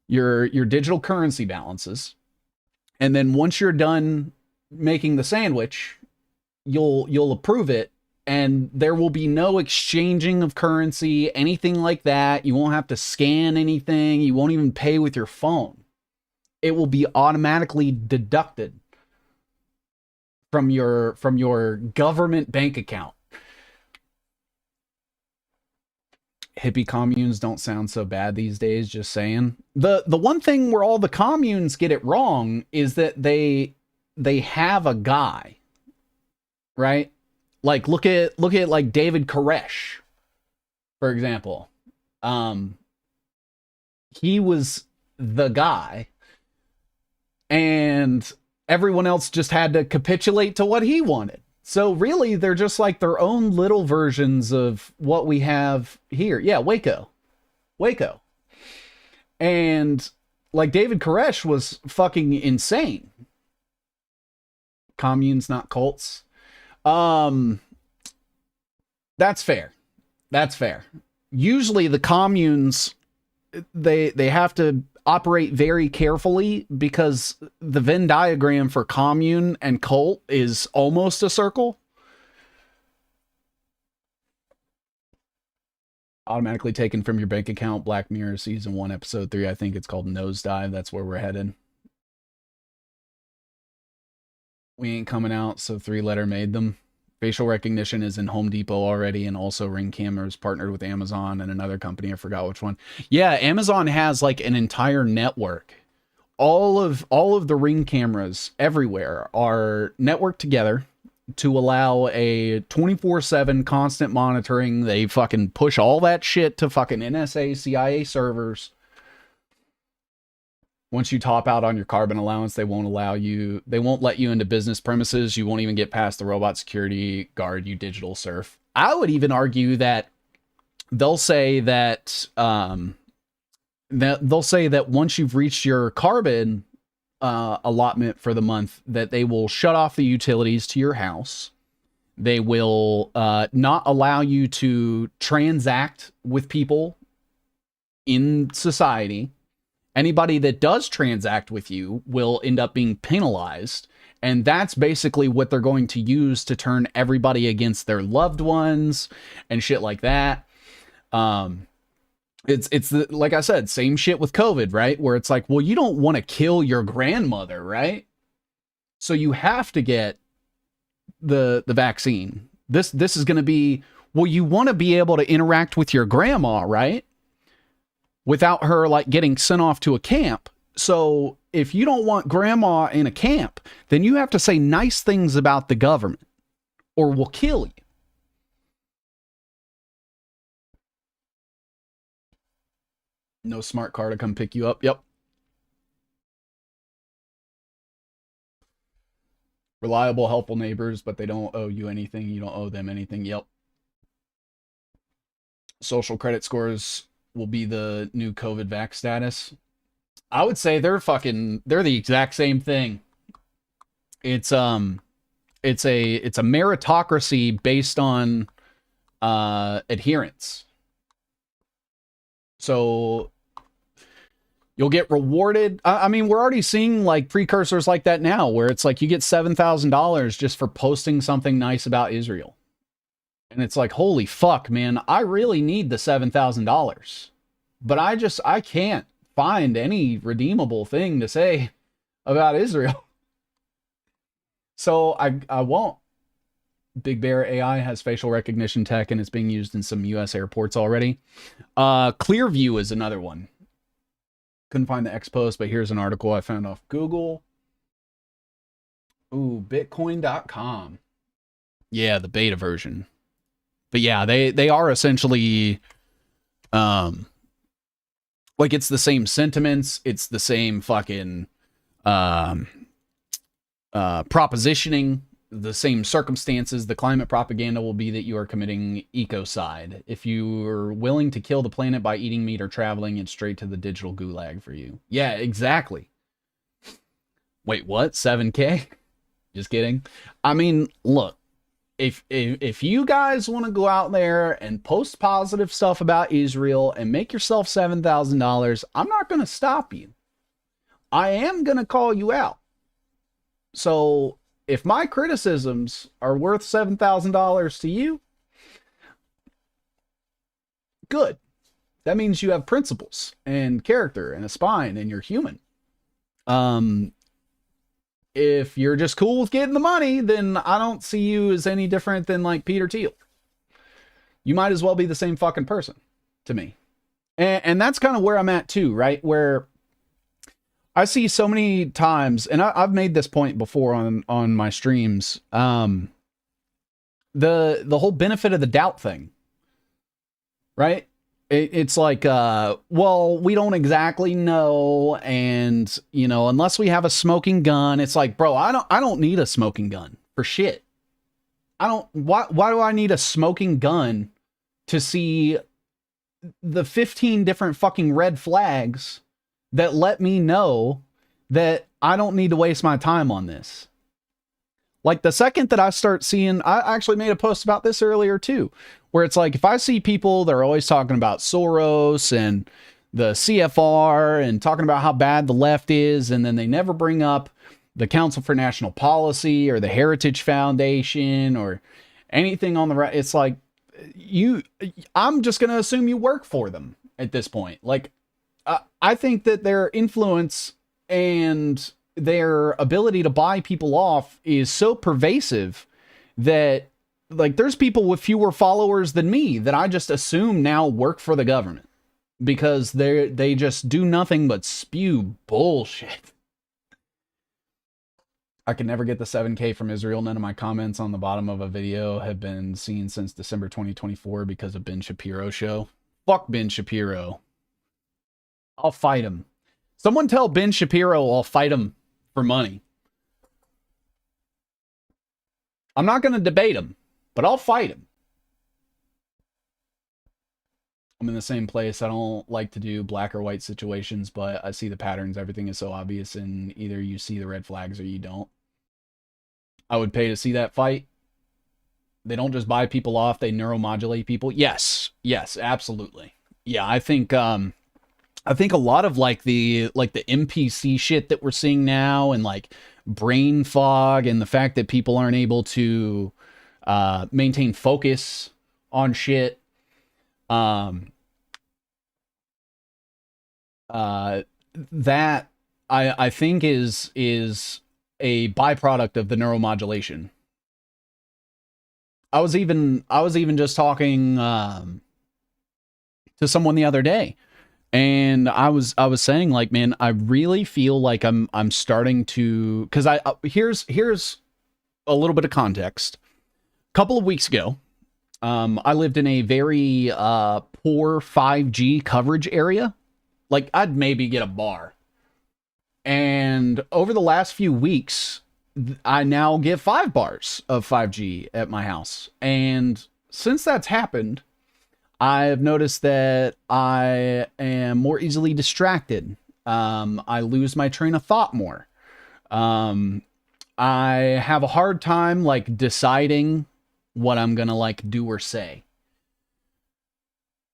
your digital currency balances. And then once you're done making the sandwich, you'll approve it and there will be no exchanging of currency, anything like that. You won't have to scan anything. You won't even pay with your phone. It will be automatically deducted from your government bank account. Hippie communes don't sound so bad these days, just saying. The one thing where all the communes get it wrong is that they have a guy, right? Like look at like David Koresh, for example. He was the guy, and everyone else just had to capitulate to what he wanted. So really, they're just like their own little versions of what we have here. Yeah, Waco. And like David Koresh was fucking insane. Communes, not cults. That's fair. Usually the communes, they have to operate very carefully because the Venn diagram for commune and cult is almost a circle. Automatically taken from your bank account. Black Mirror season 1 episode 3. I think it's called Nosedive. That's where we're headed. We ain't coming out, so 3-letter made them. Facial recognition is in Home Depot already, and also Ring cameras partnered with Amazon and another company. I forgot which one. Yeah, Amazon has like an entire network. All of the Ring cameras everywhere are networked together to allow a 24/7 constant monitoring. They fucking push all that shit to fucking NSA, CIA servers. Once you top out on your carbon allowance, they won't let you into business premises. You won't even get past the robot security guard, you digital serf. I would even argue that they'll say that once you've reached your carbon allotment for the month, that they will shut off the utilities to your house. They will not allow you to transact with people in society. Anybody that does transact with you will end up being penalized. And that's basically what they're going to use to turn everybody against their loved ones and shit like that. It's like I said, same shit with COVID, right? Where it's like, well, you don't want to kill your grandmother, right? So you have to get the vaccine. This is going to be, well, you want to be able to interact with your grandma, right? Without her like getting sent off to a camp. So if you don't want grandma in a camp, then you have to say nice things about the government or we'll kill you. No smart car to come pick you up. Yep. Reliable, helpful neighbors, but they don't owe you anything. You don't owe them anything. Yep. Social credit scores will be the new COVID vax status. I would say they're the exact same thing. It's a meritocracy based on adherence. So you'll get rewarded. I mean, we're already seeing like precursors like that now, where it's like you get $7,000 just for posting something nice about Israel. And it's like, holy fuck, man, I really need the $7,000. But I can't find any redeemable thing to say about Israel. So I won't. Big Bear AI has facial recognition tech and it's being used in some US airports already. Clearview is another one. Couldn't find the X post, but here's an article I found off Google. Ooh, Bitcoin.com. Yeah, the beta version. But yeah, they are essentially like it's the same sentiments, it's the same fucking propositioning, the same circumstances. The climate propaganda will be that you are committing ecocide. If you are willing to kill the planet by eating meat or traveling, it's straight to the digital gulag for you. Yeah, exactly. Wait, what? 7K? Just kidding. I mean, look, if you guys want to go out there and post positive stuff about Israel and make yourself $7,000, I'm not going to stop you. I am going to call you out. So if my criticisms are worth $7,000 to you, good. That means you have principles and character and a spine and you're human. If you're just cool with getting the money, then I don't see you as any different than like Peter Thiel. You might as well be the same fucking person to me. And that's kind of where I'm at too, right? Where I see so many times, and I've made this point before on my streams, the whole benefit of the doubt thing, right? It's like, well, we don't exactly know, and you know, unless we have a smoking gun, it's like, bro, I don't need a smoking gun for shit. Why do I need a smoking gun to see the 15 different fucking red flags that let me know that I don't need to waste my time on this? Like the second that I start seeing, I actually made a post about this earlier too, where it's like, if I see people that are always talking about Soros and the CFR and talking about how bad the left is, and then they never bring up the Council for National Policy or the Heritage Foundation or anything on the right, it's like, I'm just going to assume you work for them at this point. Like, I think that their influence and their ability to buy people off is so pervasive that, like, there's people with fewer followers than me that I just assume now work for the government because they just do nothing but spew bullshit. I can never get the 7K from Israel. None of my comments on the bottom of a video have been seen since December 2024 because of Ben Shapiro show. Fuck Ben Shapiro. I'll fight him. Someone tell Ben Shapiro I'll fight him for money. I'm not going to debate him, but I'll fight him. I'm in the same place. I don't like to do black or white situations, but I see the patterns. Everything is so obvious, and either you see the red flags or you don't. I would pay to see that fight. They don't just buy people off, they neuromodulate people. Yes, absolutely. Yeah, I think a lot of like the NPC shit that we're seeing now, and like brain fog, and the fact that people aren't able to maintain focus on shit. That I think is a byproduct of the neuromodulation. I was even just talking to someone the other day, and I was saying, like, man, I really feel like I'm starting to, because here's a little bit of context. A couple of weeks ago, I lived in a very poor 5G coverage area. Like, I'd maybe get a bar. And over the last few weeks, I now get 5 bars of 5G at my house. And since that's happened, I've noticed that I am more easily distracted. I lose my train of thought more. I have a hard time, like, deciding what I'm gonna, like, do or say.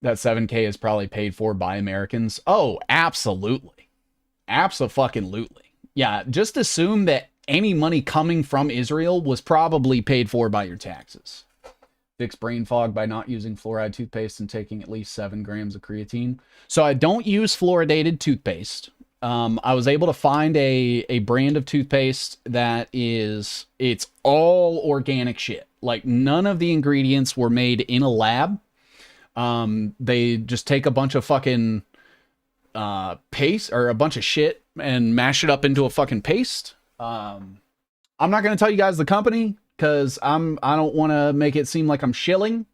That 7K is probably paid for by Americans. Oh, absolutely. Abso-fucking-lutely. Yeah, just assume that any money coming from Israel was probably paid for by your taxes. Fix brain fog by not using fluoride toothpaste and taking at least 7 grams of creatine. So I don't use fluoridated toothpaste. I was able to find a brand of toothpaste that it's all organic shit. Like, none of the ingredients were made in a lab. They just take a bunch of fucking paste or a bunch of shit and mash it up into a fucking paste. I'm not going to tell you guys the company because I don't want to make it seem like I'm shilling.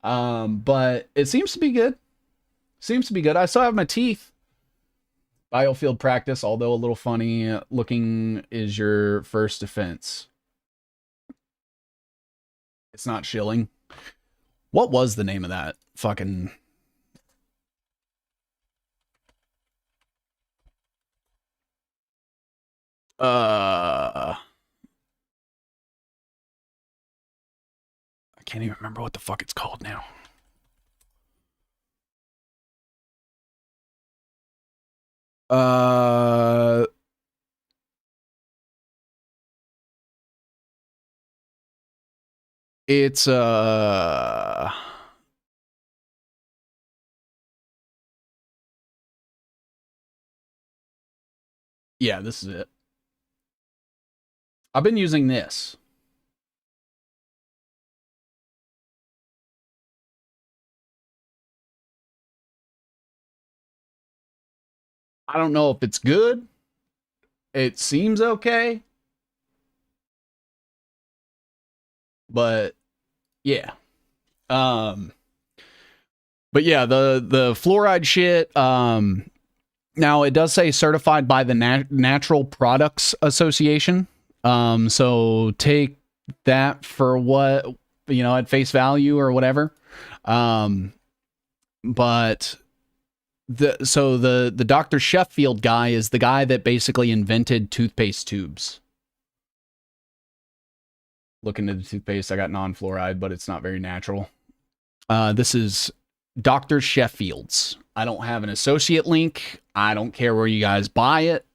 But it seems to be good. I still have my teeth. Biofield practice, although a little funny looking, is your first offense. It's not shilling. What was the name of that fucking... I can't even remember what the fuck it's called now. It's yeah, this is it. I've been using this. I don't know if it's good. It seems okay. But yeah. But yeah, the fluoride shit, now it does say certified by the Natural Products Association. So take that for what, you know, at face value or whatever. But the Dr. Sheffield guy is the guy that basically invented toothpaste tubes. Looking at the toothpaste, I got non-fluoride, but it's not very natural. This is Dr. Sheffield's. I don't have an associate link. I don't care where you guys buy it.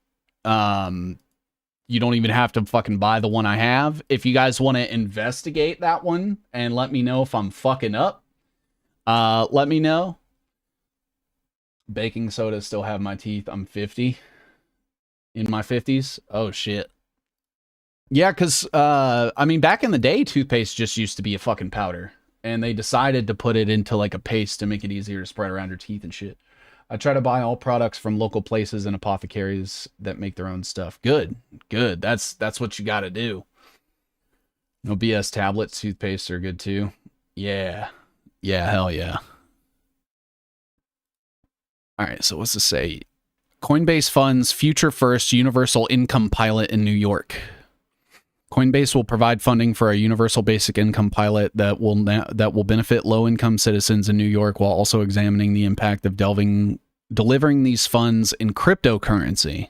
You don't even have to fucking buy the one I have. If you guys want to investigate that one and let me know if I'm fucking up, let me know. Baking soda still have my teeth. I'm 50. In my 50s. Oh, shit. Yeah, because, I mean, back in the day, toothpaste just used to be a fucking powder. And they decided to put it into, like, a paste to make it easier to spread around your teeth and shit. I try to buy all products from local places and apothecaries that make their own stuff. Good. Good. That's what you gotta do. No BS tablets, toothpaste are good, too. Yeah. Yeah, hell yeah. Alright, so what's this say? Coinbase funds Future First Universal Income Pilot in New York. Coinbase will provide funding for a universal basic income pilot that will benefit low-income citizens in New York while also examining the impact of delivering these funds in cryptocurrency.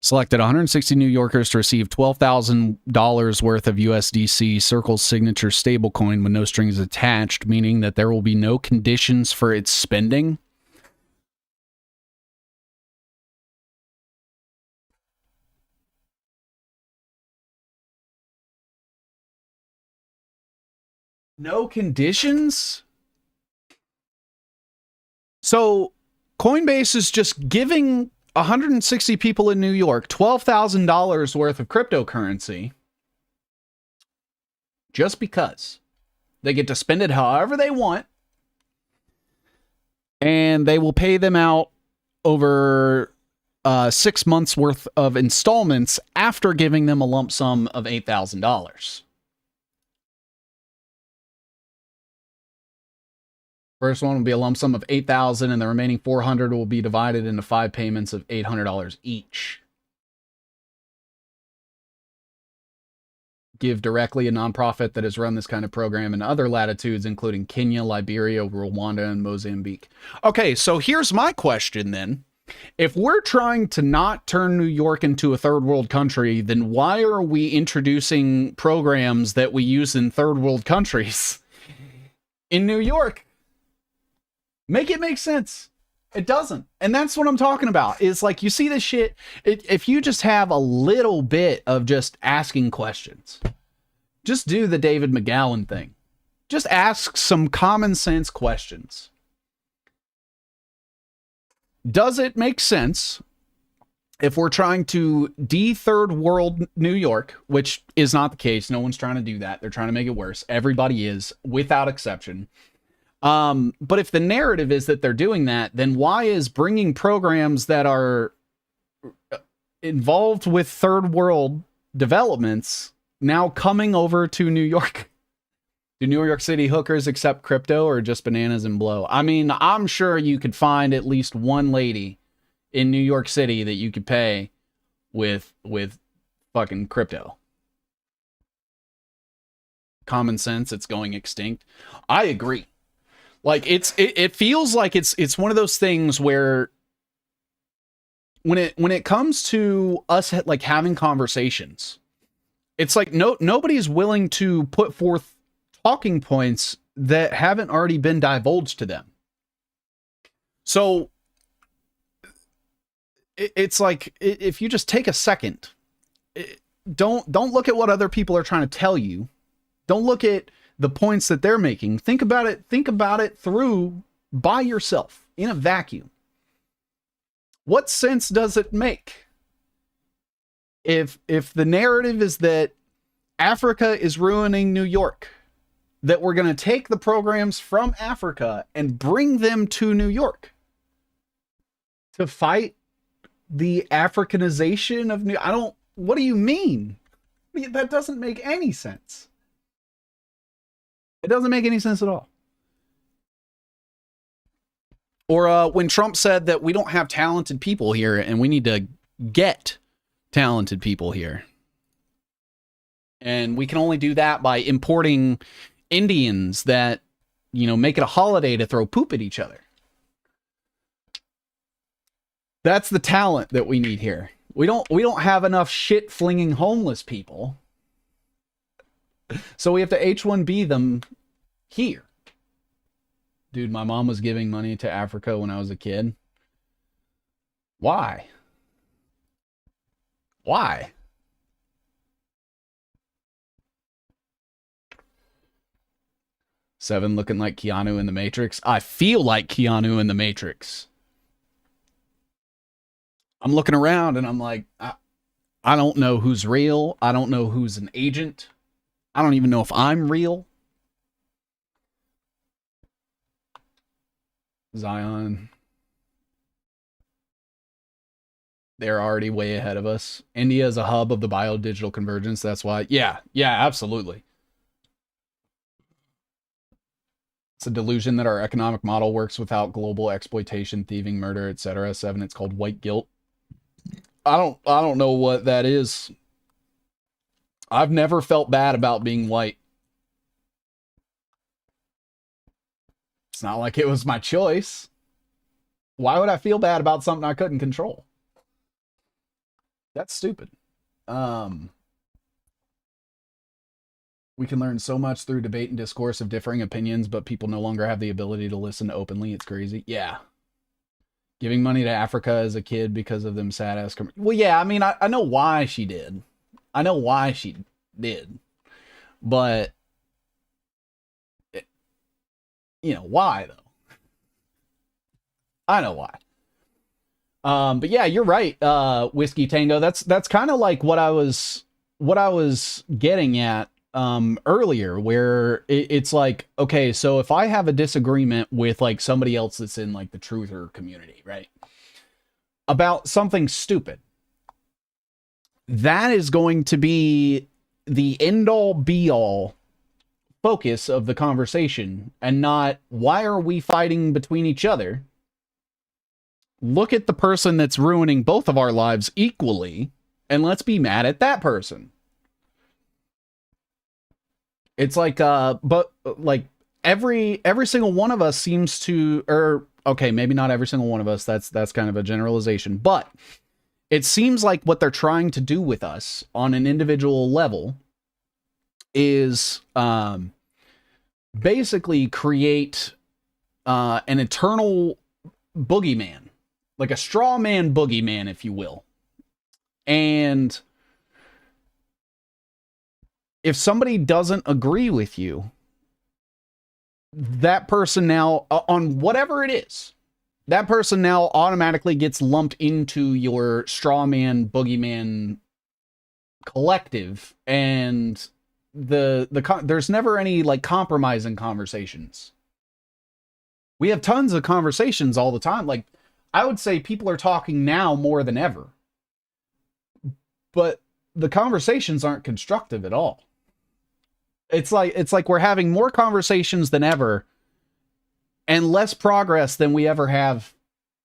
Selected 160 New Yorkers to receive $12,000 worth of USDC Circle's signature stablecoin with no strings attached, meaning that there will be no conditions for its spending. No conditions? So Coinbase is just giving 160 people in New York $12,000 worth of cryptocurrency just because they get to spend it however they want, and they will pay them out over 6 months worth of installments after giving them a lump sum of $8,000. First one will be a lump sum of $8,000, and the remaining $400 will be divided into 5 payments of $800 each. Give directly a nonprofit that has run this kind of program in other latitudes, including Kenya, Liberia, Rwanda, and Mozambique. Okay, so here's my question then. If we're trying to not turn New York into a third world country, then why are we introducing programs that we use in third world countries in New York? Make it make sense. It doesn't. And that's what I'm talking about. Is like, you see this shit, if you just have a little bit of just asking questions, just do the David McGowan thing. Just ask some common sense questions. Does it make sense if we're trying to de-third world New York, which is not the case. No one's trying to do that. They're trying to make it worse. Everybody is, without exception. But if the narrative is that they're doing that, then why is bringing programs that are involved with third world developments now coming over to New York? Do New York City hookers accept crypto or just bananas and blow? I mean, I'm sure you could find at least one lady in New York City that you could pay with fucking crypto. Common sense, it's going extinct. I agree. Like, it feels like it's one of those things where when it comes to us like having conversations, it's like nobody's willing to put forth talking points that haven't already been divulged to them. So it's like, if you just take a second, don't look at what other people are trying to tell you. Don't look at the points that they're making. Think about it through by yourself in a vacuum. What sense does it make? If the narrative is that Africa is ruining New York, that we're going to take the programs from Africa and bring them to New York to fight the Africanization of what do you mean? That doesn't make any sense. It doesn't make any sense at all. Or when Trump said that we don't have talented people here and we need to get talented people here. And we can only do that by importing Indians that, make it a holiday to throw poop at each other. That's the talent that we need here. We don't have enough shit flinging homeless people. So we have to H-1B them here. Dude, my mom was giving money to Africa when I was a kid. Why? Why? Seven looking like Keanu in the Matrix. I feel like Keanu in the Matrix. I'm looking around and I'm like, I don't know who's real. I don't know who's an agent. I don't even know if I'm real. Zion. They're already way ahead of us. India is a hub of the bio-digital convergence. That's why. Yeah, absolutely. It's a delusion that our economic model works without global exploitation, thieving, murder, etc. 7, it's called white guilt. I don't know what that is. I've never felt bad about being white. It's not like it was my choice. Why would I feel bad about something I couldn't control? That's stupid. We can learn so much through debate and discourse of differing opinions, but people no longer have the ability to listen openly. It's crazy. Yeah. Giving money to Africa as a kid because of them sad ass. Well, yeah, I mean, I know why she did. I know why she did. But, why though? I know why. But yeah, you're right, Whiskey Tango. That's kind of like what I was getting at earlier, where it's like, okay, so if I have a disagreement with like somebody else that's in like the truther community, right, about something stupid, that is going to be the end all be all focus of the conversation, and not why are we fighting between each other. Look at the person that's ruining both of our lives equally, and let's be mad at that person. It's like, but like every single one of us seems to, or okay, maybe not every single one of us. That's kind of a generalization, but it seems like what they're trying to do with us on an individual level is basically create an eternal boogeyman, like a straw man boogeyman, if you will. And if somebody doesn't agree with you, that person now, on whatever it is, that person now automatically gets lumped into your straw man boogeyman collective, and there's never any like compromising conversations. We have tons of conversations all the time. Like, I would say people are talking now more than ever, but the conversations aren't constructive at all. It's like we're having more conversations than ever and less progress than we ever have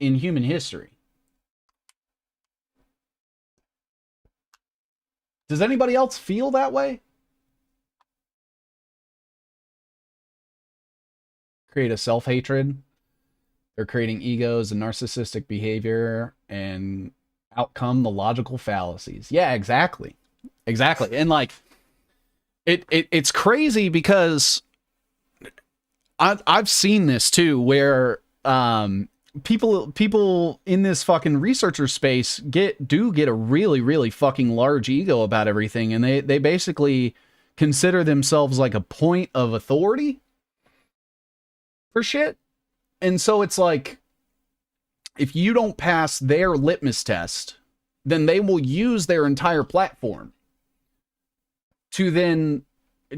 in human history. Does anybody else feel that way? Create a self-hatred. They're creating egos and narcissistic behavior, and outcome the logical fallacies. Yeah, exactly. Exactly. And like, it's crazy because I've seen this too, where people in this fucking researcher space get a really, really fucking large ego about everything, and they basically consider themselves like a point of authority for shit. And so it's like, if you don't pass their litmus test, then they will use their entire platform to then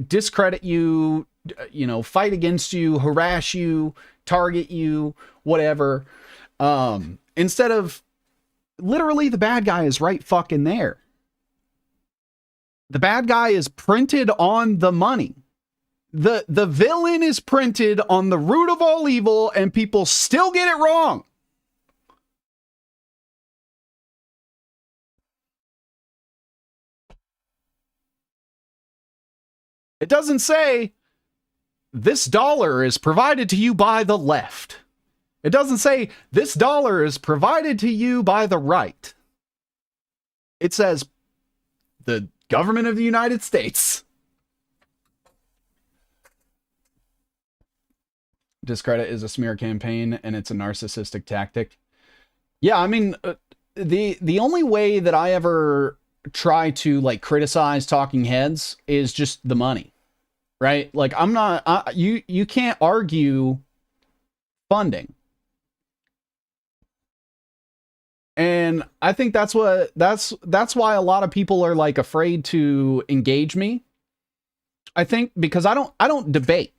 discredit you, you know, fight against you, harass you, target you, whatever. Instead of literally the bad guy is right fucking there. The bad guy is printed on the money. The villain is printed on the root of all evil, and people still get it wrong. It doesn't say this dollar is provided to you by the left. It doesn't say this dollar is provided to you by the right. It says the government of the United States. Discredit is a smear campaign, and it's a narcissistic tactic. Yeah, I mean, the only way that I ever try to like criticize talking heads is just the money, right? Like, I'm not, you can't argue funding. And I think that's why a lot of people are like afraid to engage me. I think because I don't debate.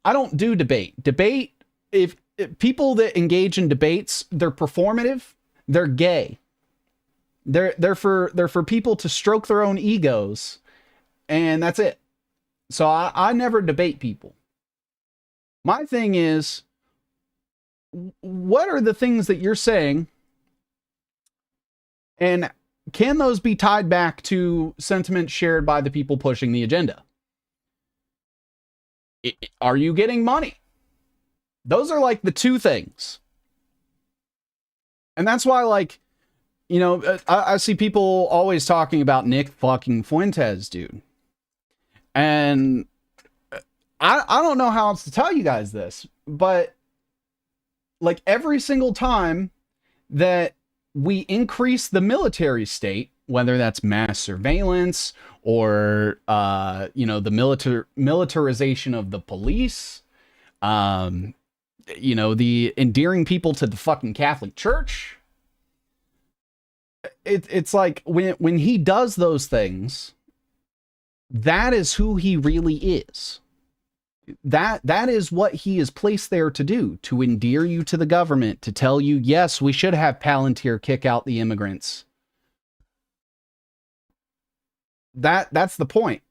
I don't do debate. Debate, if people that engage in debates, they're performative, they're gay. They're for people to stroke their own egos, and that's it. So I never debate people. My thing is, what are the things that you're saying, and can those be tied back to sentiments shared by the people pushing the agenda? Are you getting money? Those are like the two things. And that's why, like, you know, I see people always talking about Nick fucking Fuentes, dude. And I don't know how else to tell you guys this, but like every single time that we increase the military state, whether that's mass surveillance or, you know, the militarization of the police, you know, the endearing people to the fucking Catholic Church. It's like when he does those things, that is who he really is. That is what he is placed there to do, to endear you to the government, to tell you, yes, we should have Palantir kick out the immigrants. That's the point.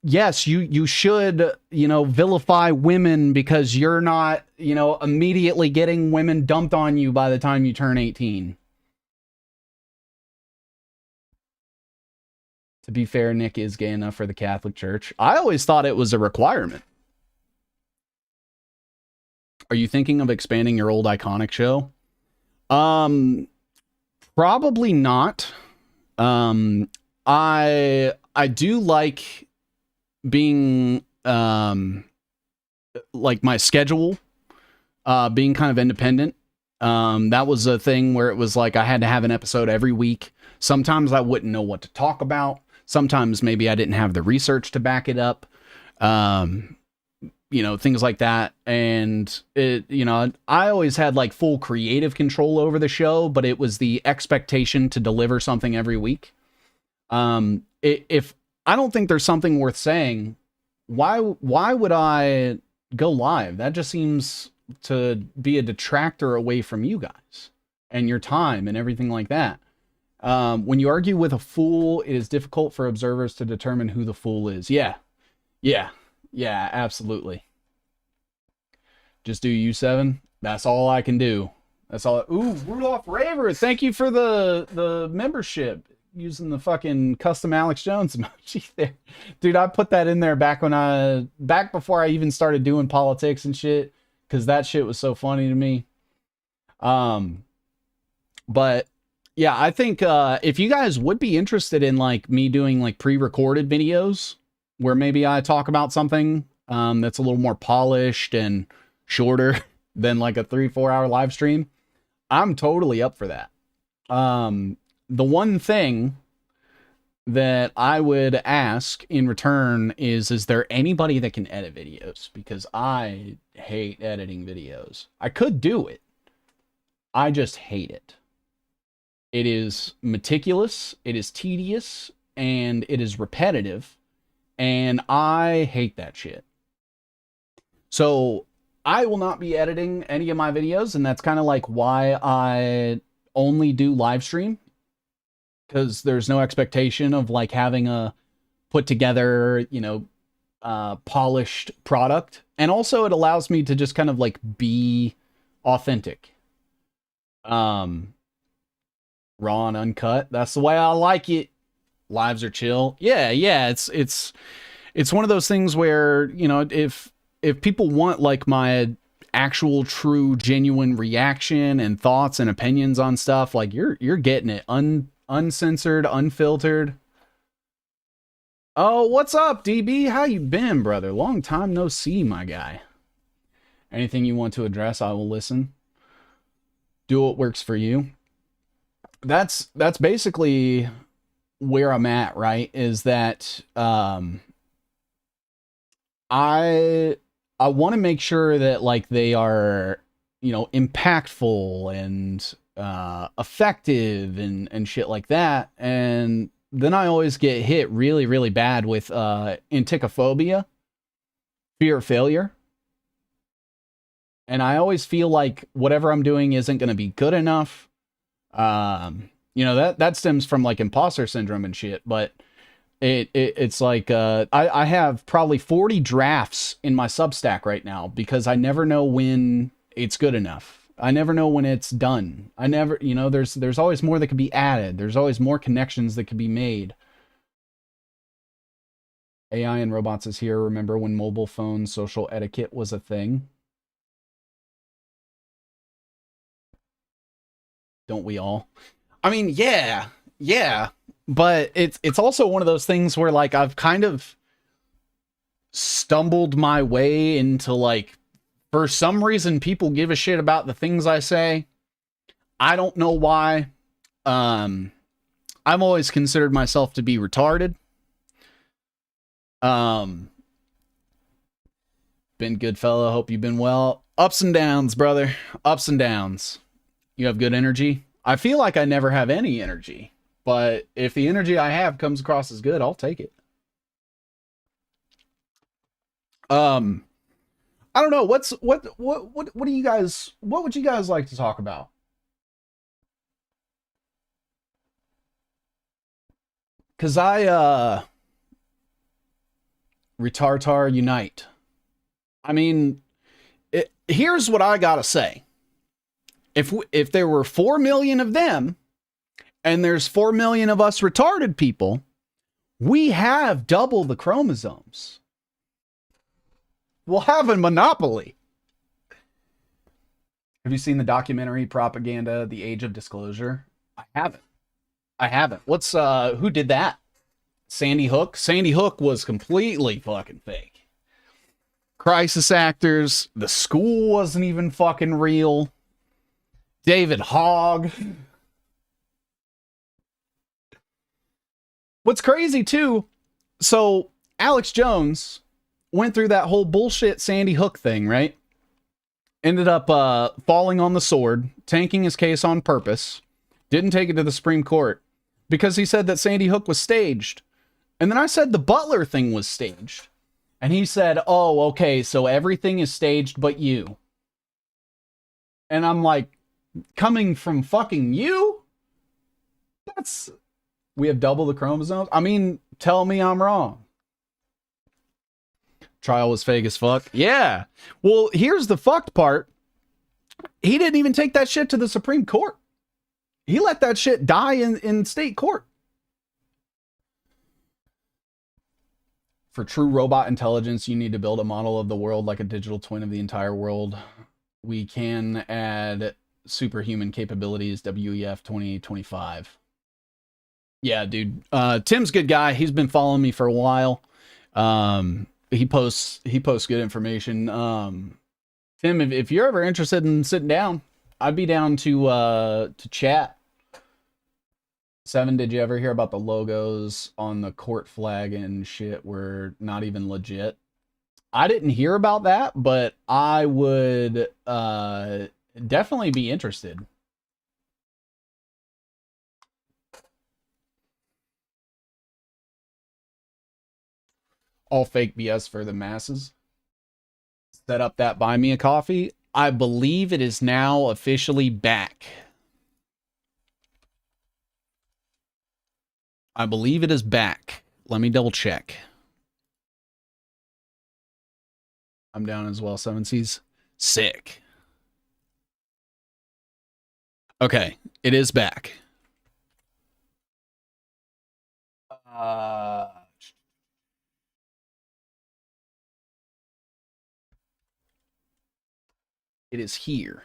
Yes, you should, you know, vilify women because you're not, you know, immediately getting women dumped on you by the time you turn 18. To be fair, Nick is gay enough for the Catholic Church. I always thought it was a requirement. Are you thinking of expanding your old iconic show? Probably not. I do like being like my schedule being kind of independent. That was a thing where it was like I had to have an episode every week. Sometimes I wouldn't know what to talk about. Sometimes maybe I didn't have the research to back it up. You know, things like that. And it, you know, I always had like full creative control over the show, but it was the expectation to deliver something every week. If I don't think there's something worth saying, why would I go live? That just seems to be a detractor away from you guys and your time and everything like that. When you argue with a fool, it is difficult for observers to determine who the fool is. Yeah, absolutely. Just do U7. That's all I can do. That's all. Ooh, Rudolph Raver, thank you for the membership. Using the fucking custom Alex Jones emoji there. Dude, I put that in there back before I even started doing politics and shit, because that shit was so funny to me. But yeah, I think if you guys would be interested in like me doing like pre-recorded videos where maybe I talk about something that's a little more polished and shorter than like a 3-4 hour live stream, I'm totally up for that. The one thing that I would ask in return is there anybody that can edit videos? Because I hate editing videos. I could do it. I just hate it. It is meticulous, it is tedious, and it is repetitive, and I hate that shit. So I will not be editing any of my videos, and that's kind of like why I only do live stream, because there's no expectation of like having a put together, you know, polished product. And also it allows me to just kind of like be authentic. Raw and uncut. That's the way I like it. Lives are chill. Yeah, it's one of those things where, you know, if people want like my actual true genuine reaction and thoughts and opinions on stuff, like you're getting it uncensored, unfiltered. Oh, what's up, DB? How you been, brother? Long time no see, my guy. Anything you want to address, I will listen. Do what works for you. That's basically where I'm at, right? Is that I want to make sure that like they are, you know, impactful and effective and shit like that. And then I always get hit really, really bad with anticophobia, fear of failure. And I always feel like whatever I'm doing isn't going to be good enough. You know, that stems from like imposter syndrome and shit, but it's like I have probably 40 drafts in my Substack right now because I never know when it's good enough. I never know when it's done. I never, you know, there's always more that could be added. There's always more connections that could be made. AI and robots is here. Remember when mobile phone social etiquette was a thing? Don't we all? I mean, yeah. But it's also one of those things where like I've kind of stumbled my way into like, for some reason people give a shit about the things I say. I don't know why. I've always considered myself to be retarded. Been good fella, hope you've been well. Ups and downs, brother. Ups and downs. You have good energy? I feel like I never have any energy, but if the energy I have comes across as good, I'll take it. I don't know. What do you guys, what would you guys like to talk about? Cause Retartar Unite. I mean, here's what I gotta say. If there were 4 million of them, and there's 4 million of us retarded people, we have double the chromosomes. We'll have a monopoly. Have you seen the documentary Propaganda, The Age of Disclosure? I haven't. What's, who did that? Sandy Hook? Sandy Hook was completely fucking fake. Crisis actors. The school wasn't even fucking real. David Hogg. What's crazy too, so Alex Jones went through that whole bullshit Sandy Hook thing, right? Ended up falling on the sword, tanking his case on purpose, didn't take it to the Supreme Court because he said that Sandy Hook was staged. And then I said the Butler thing was staged. And he said, oh, okay, so everything is staged but you. And I'm like, coming from fucking you? We have double the chromosomes? I mean, tell me I'm wrong. Trial was fake as fuck. Yeah. Well, here's the fucked part. He didn't even take that shit to the Supreme Court. He let that shit die in state court. For true robot intelligence, you need to build a model of the world like a digital twin of the entire world. We can add superhuman capabilities, WEF 2025. Yeah, dude. Tim's a good guy. He's been following me for a while. He posts good information. Tim, if you're ever interested in sitting down, I'd be down to chat. Seven, did you ever hear about the logos on the court flag and shit were not even legit? I didn't hear about that, but I would definitely be interested. All fake BS for the masses. Set up that Buy Me a Coffee. I believe it is now officially back. I believe it is back. Let me double check. I'm down as well, 7Cs. Sick. Okay, it is back. It is here.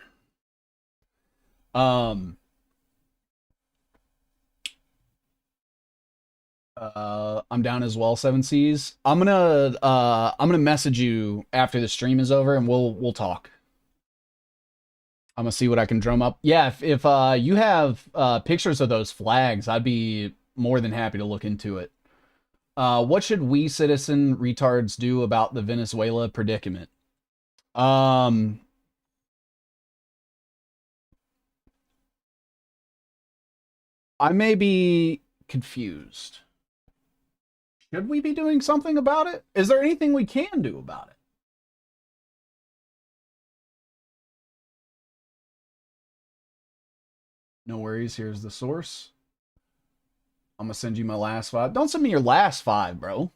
I'm down as well, 7Cs. I'm gonna message you after the stream is over and we'll talk. I'm gonna see what I can drum up. Yeah, if you have pictures of those flags, I'd be more than happy to look into it. What should we citizen retards do about the Venezuela predicament? I may be confused. Should we be doing something about it? Is there anything we can do about it? No worries. Here's the source. I'm going to send you my last 5. Don't send me your last 5, bro.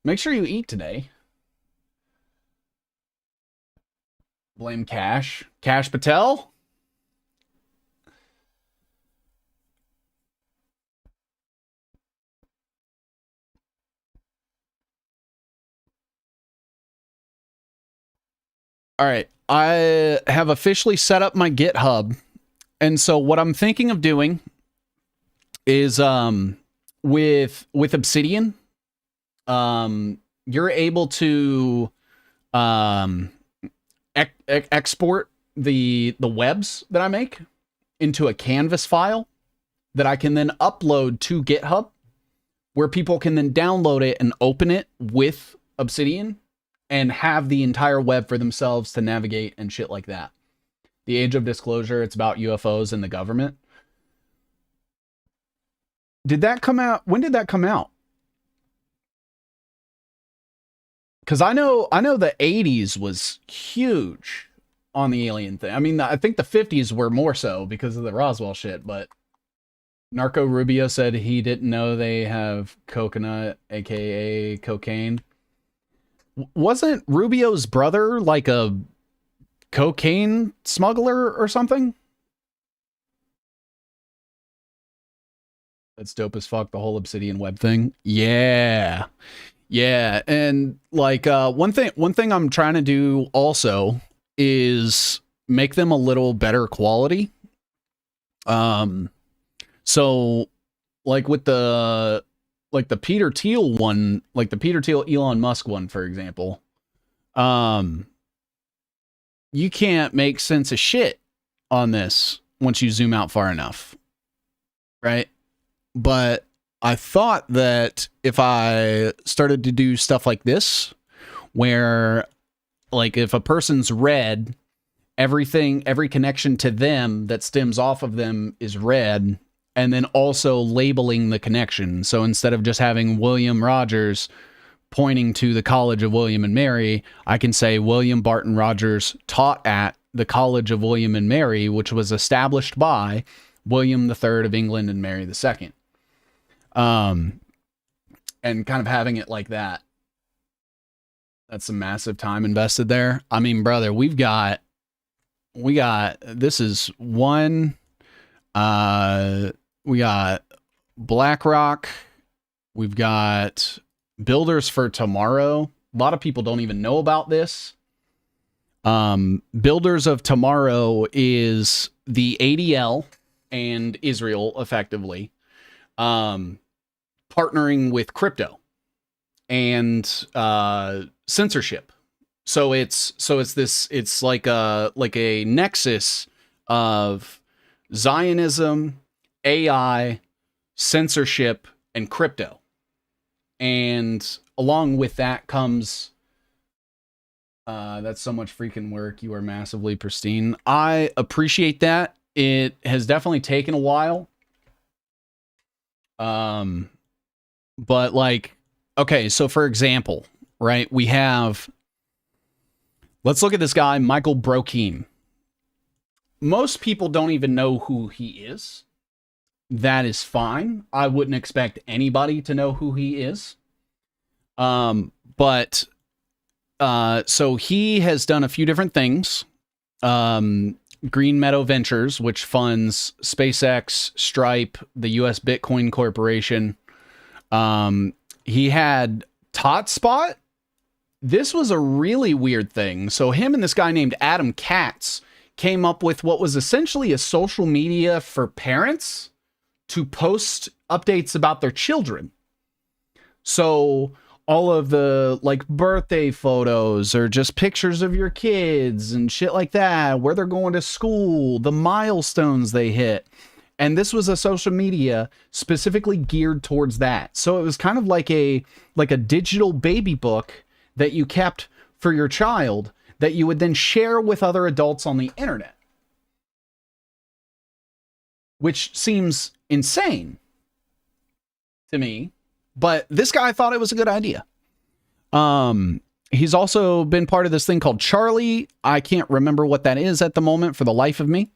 Make sure you eat today. Blame Cash. Cash Patel? All right. I have officially set up my GitHub. And so what I'm thinking of doing is with Obsidian, you're able to export the webs that I make into a Canvas file that I can then upload to GitHub, where people can then download it and open it with Obsidian and have the entire web for themselves to navigate and shit like that. The Age of Disclosure, it's about UFOs and the government. Did that come out? When did that come out? Because I know the 80s was huge on the alien thing. I mean, I think the 50s were more so because of the Roswell shit, but Narco Rubio said he didn't know they have coconut, aka cocaine. Wasn't Rubio's brother like a cocaine smuggler or something? That's dope as fuck, the whole Obsidian web thing. Yeah. Yeah, and like one thing I'm trying to do also is make them a little better quality. So like with the Peter Thiel one, like the Peter Thiel Elon Musk one, for example, you can't make sense of shit on this once you zoom out far enough, right? But I thought that if I started to do stuff like this, where like if a person's red, every connection to them that stems off of them is red, and then also labeling the connection. So instead of just having William Rogers pointing to the College of William and Mary, I can say William Barton Rogers taught at the College of William and Mary, which was established by William III of England and Mary II. And kind of having it like that. That's some massive time invested there. I mean, brother, we got, this is one, we got BlackRock. We've got Builders for Tomorrow. A lot of people don't even know about this. Builders of Tomorrow is the ADL and Israel effectively, partnering with crypto and censorship. So it's like a nexus of Zionism, AI, censorship, and crypto. And along with that comes, that's so much freaking work. You are massively pristine. I appreciate that. It has definitely taken a while. But like, okay, so for example, right, we have, let's look at this guy, Michael Brokeem. Most people don't even know who he is. That is fine. I wouldn't expect anybody to know who he is. But so he has done a few different things. Green Meadow Ventures, which funds SpaceX, Stripe, the US Bitcoin Corporation. He had TotSpot. This was a really weird thing. So him and this guy named Adam Katz came up with what was essentially a social media for parents to post updates about their children. So all of the like birthday photos or just pictures of your kids and shit like that, where they're going to school, the milestones they hit. And this was a social media specifically geared towards that. So it was kind of like a digital baby book that you kept for your child that you would then share with other adults on the internet. Which seems insane to me, but this guy thought it was a good idea. He's also been part of this thing called Charlie. I can't remember what that is at the moment for the life of me.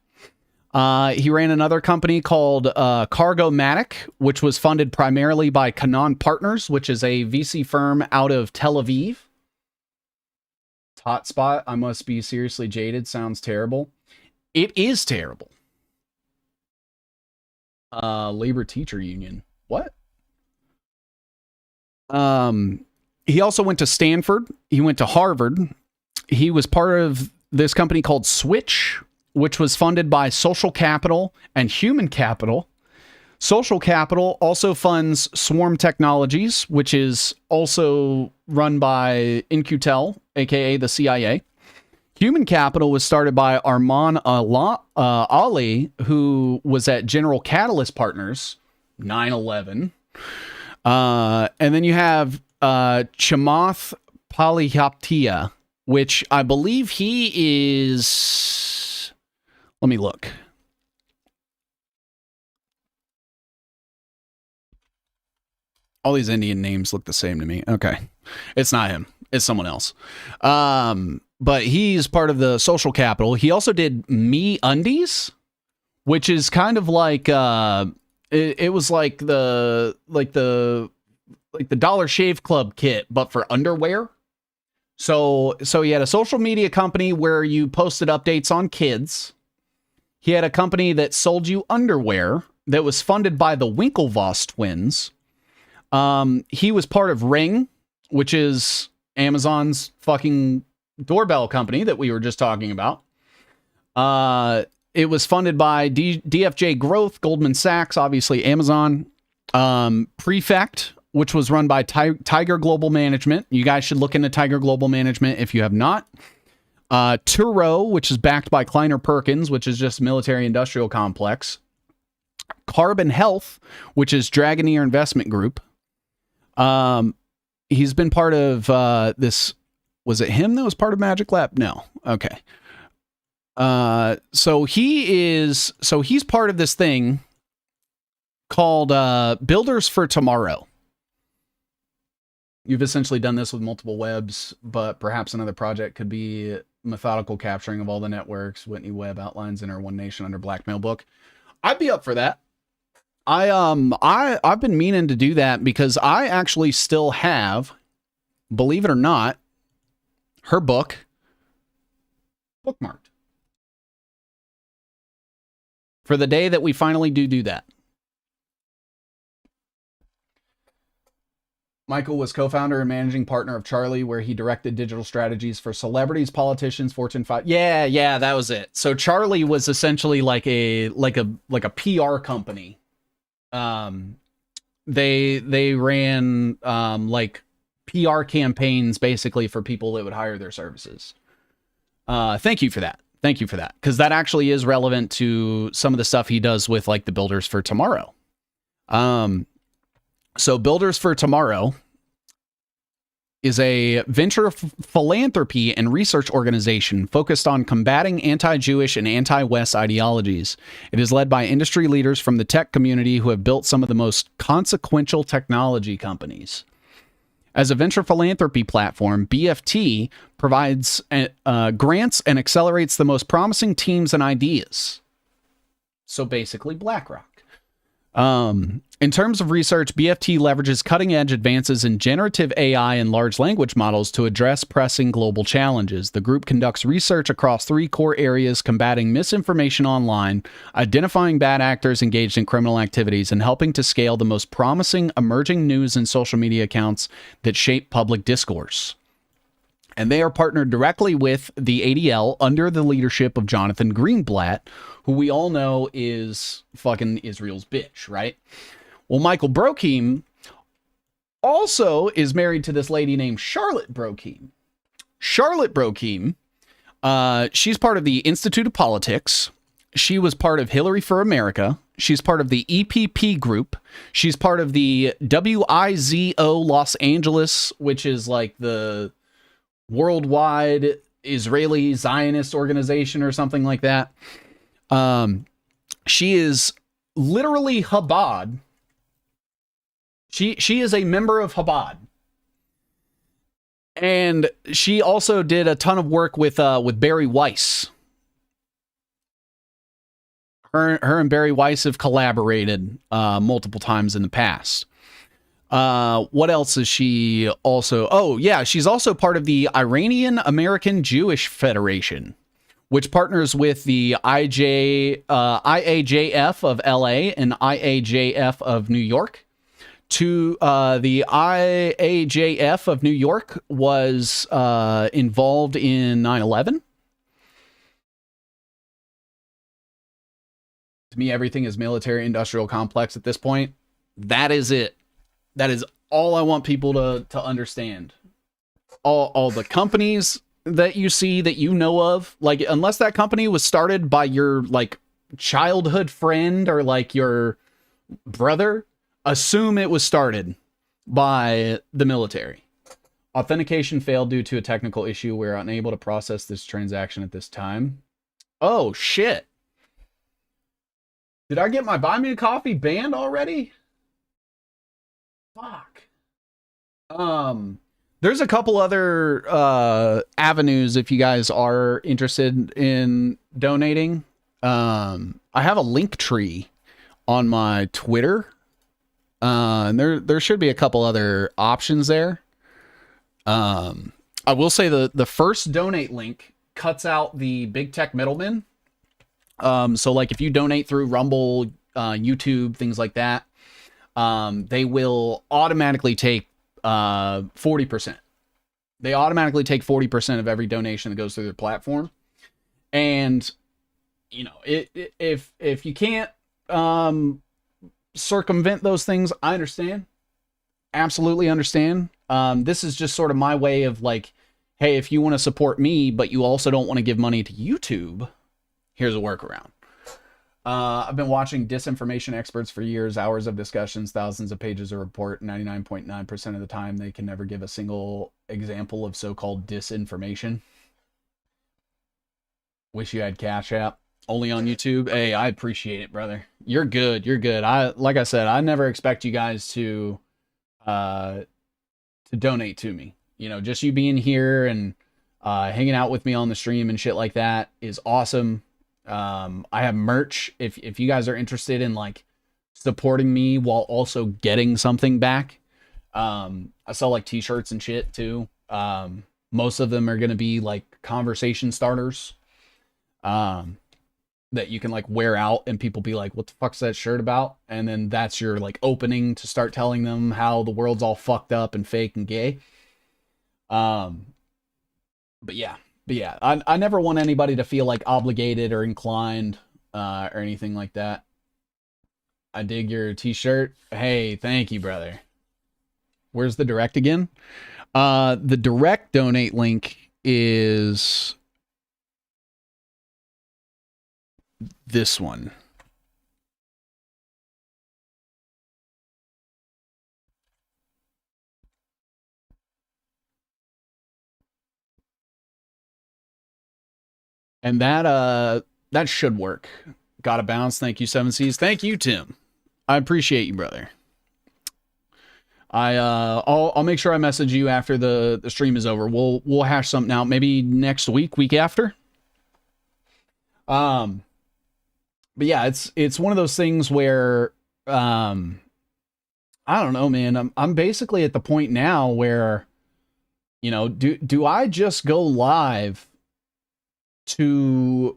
He ran another company called Cargomatic, which was funded primarily by Canaan Partners, which is a VC firm out of Tel Aviv. TotSpot, I must be seriously jaded, sounds terrible. It is terrible. Labor Teacher Union. What? He also went to Stanford. He went to Harvard. He was part of this company called Switch, which was funded by Social Capital and Human Capital. Social Capital also funds Swarm Technologies, which is also run by In-Q-Tel, aka the CIA. Human Capital was started by Arman Ali, who was at General Catalyst Partners, 9/11. And then you have Chamath Palihapitiya, which I believe he is... Let me look. All these Indian names look the same to me. Okay. It's not him. It's someone else. But he's part of the Social Capital. He also did Me Undies, which is kind of like it was like the Dollar Shave Club kit, but for underwear. So he had a social media company where you posted updates on kids. He had a company that sold you underwear that was funded by the Winklevoss twins. He was part of Ring, which is Amazon's fucking doorbell company that we were just talking about. It was funded by DFJ Growth, Goldman Sachs, obviously Amazon. Prefect, which was run by Tiger Global Management. You guys should look into Tiger Global Management if you have not. Turo, which is backed by Kleiner Perkins, which is just military industrial complex. Carbon Health, which is Dragoneer Investment Group. He's been part of this. Was it him that was part of Magic Lab? No. Okay. So he's part of this thing called Builders for Tomorrow. You've essentially done this with multiple webs, but perhaps another project could be methodical capturing of all the networks. Whitney Webb outlines in our One Nation under Blackmail book. I'd be up for that. I've been meaning to do that because I actually still have, believe it or not, her book bookmarked for the day that we finally do that. Michael was co-founder and managing partner of Charlie, where he directed digital strategies for celebrities, politicians, Fortune 5. Yeah, that was it. So Charlie was essentially like a PR company. They ran like PR campaigns basically for people that would hire their services. Thank you for that. Because that actually is relevant to some of the stuff he does with like the Builders for Tomorrow. So Builders for Tomorrow is a venture philanthropy and research organization focused on combating anti-Jewish and anti-West ideologies. It is led by industry leaders from the tech community who have built some of the most consequential technology companies. As a venture philanthropy platform, BFT provides grants and accelerates the most promising teams and ideas. So basically BlackRock. In terms of research, BFT leverages cutting-edge advances in generative AI and large language models to address pressing global challenges. The group conducts research across 3 core areas: combating misinformation online, identifying bad actors engaged in criminal activities, and helping to scale the most promising emerging news and social media accounts that shape public discourse. And they are partnered directly with the ADL under the leadership of Jonathan Greenblatt, who we all know is fucking Israel's bitch, right? Well, Michael Brokeem also is married to this lady named Charlotte Brokeem. Charlotte Brokeem, she's part of the Institute of Politics. She was part of Hillary for America. She's part of the EPP group. She's part of the WIZO Los Angeles, which is like the worldwide Israeli Zionist organization or something like that. She is literally Chabad. She is a member of Chabad. And she also did a ton of work with Barry Weiss. Her and Barry Weiss have collaborated multiple times in the past. What else is she also? Oh, yeah, she's also part of the Iranian American Jewish Federation, which partners with the IAJF of LA and IAJF of New York. The IAJF of New York was involved in 9/11. To me, everything is military-industrial complex at this point. That is it. That is all I want people to understand. All the companies that you see that you know of, like, unless that company was started by your like childhood friend or like your brother, assume it was started by the military. Authentication failed due to a technical issue. We're unable to process this transaction at this time. Oh shit. Did I get my Buy Me a Coffee banned already? Fuck. There's a couple other avenues if you guys are interested in donating. I have a link tree on my Twitter. And there should be a couple other options there. I will say the first donate link cuts out the big tech middlemen. So like if you donate through Rumble, YouTube, things like that, they will automatically take 40%. They automatically take 40% of every donation that goes through their platform. And you know, if you can't circumvent those things, I understand. Absolutely understand. This is just sort of my way of like, hey, if you want to support me, but you also don't want to give money to YouTube, here's a workaround. I've been watching disinformation experts for years, hours of discussions, thousands of pages of report. 99.9% of the time, they can never give a single example of so-called disinformation. Wish you had Cash App. Only on YouTube. Hey, I appreciate it, brother. You're good. You're good. Like I said, I never expect you guys to donate to me. You know, just you being here and hanging out with me on the stream and shit like that is awesome. I have merch if you guys are interested in like supporting me while also getting something back. I sell like t-shirts and shit too. Most of them are going to be like conversation starters. That you can like wear out and people be like, what the fuck's that shirt about? And then that's your like opening to start telling them how the world's all fucked up and fake and gay. But yeah, I never want anybody to feel like obligated or inclined, or anything like that. I dig your t-shirt. Hey, thank you, brother. Where's the direct again? The direct donate link is this one. And that should work. Gotta bounce. Thank you, 7Cs. Thank you, Tim. I appreciate you, brother. I'll make sure I message you after the stream is over. We'll hash something out maybe next week after. But yeah, it's one of those things where I don't know, man. I'm basically at the point now where, you know, do I just go live to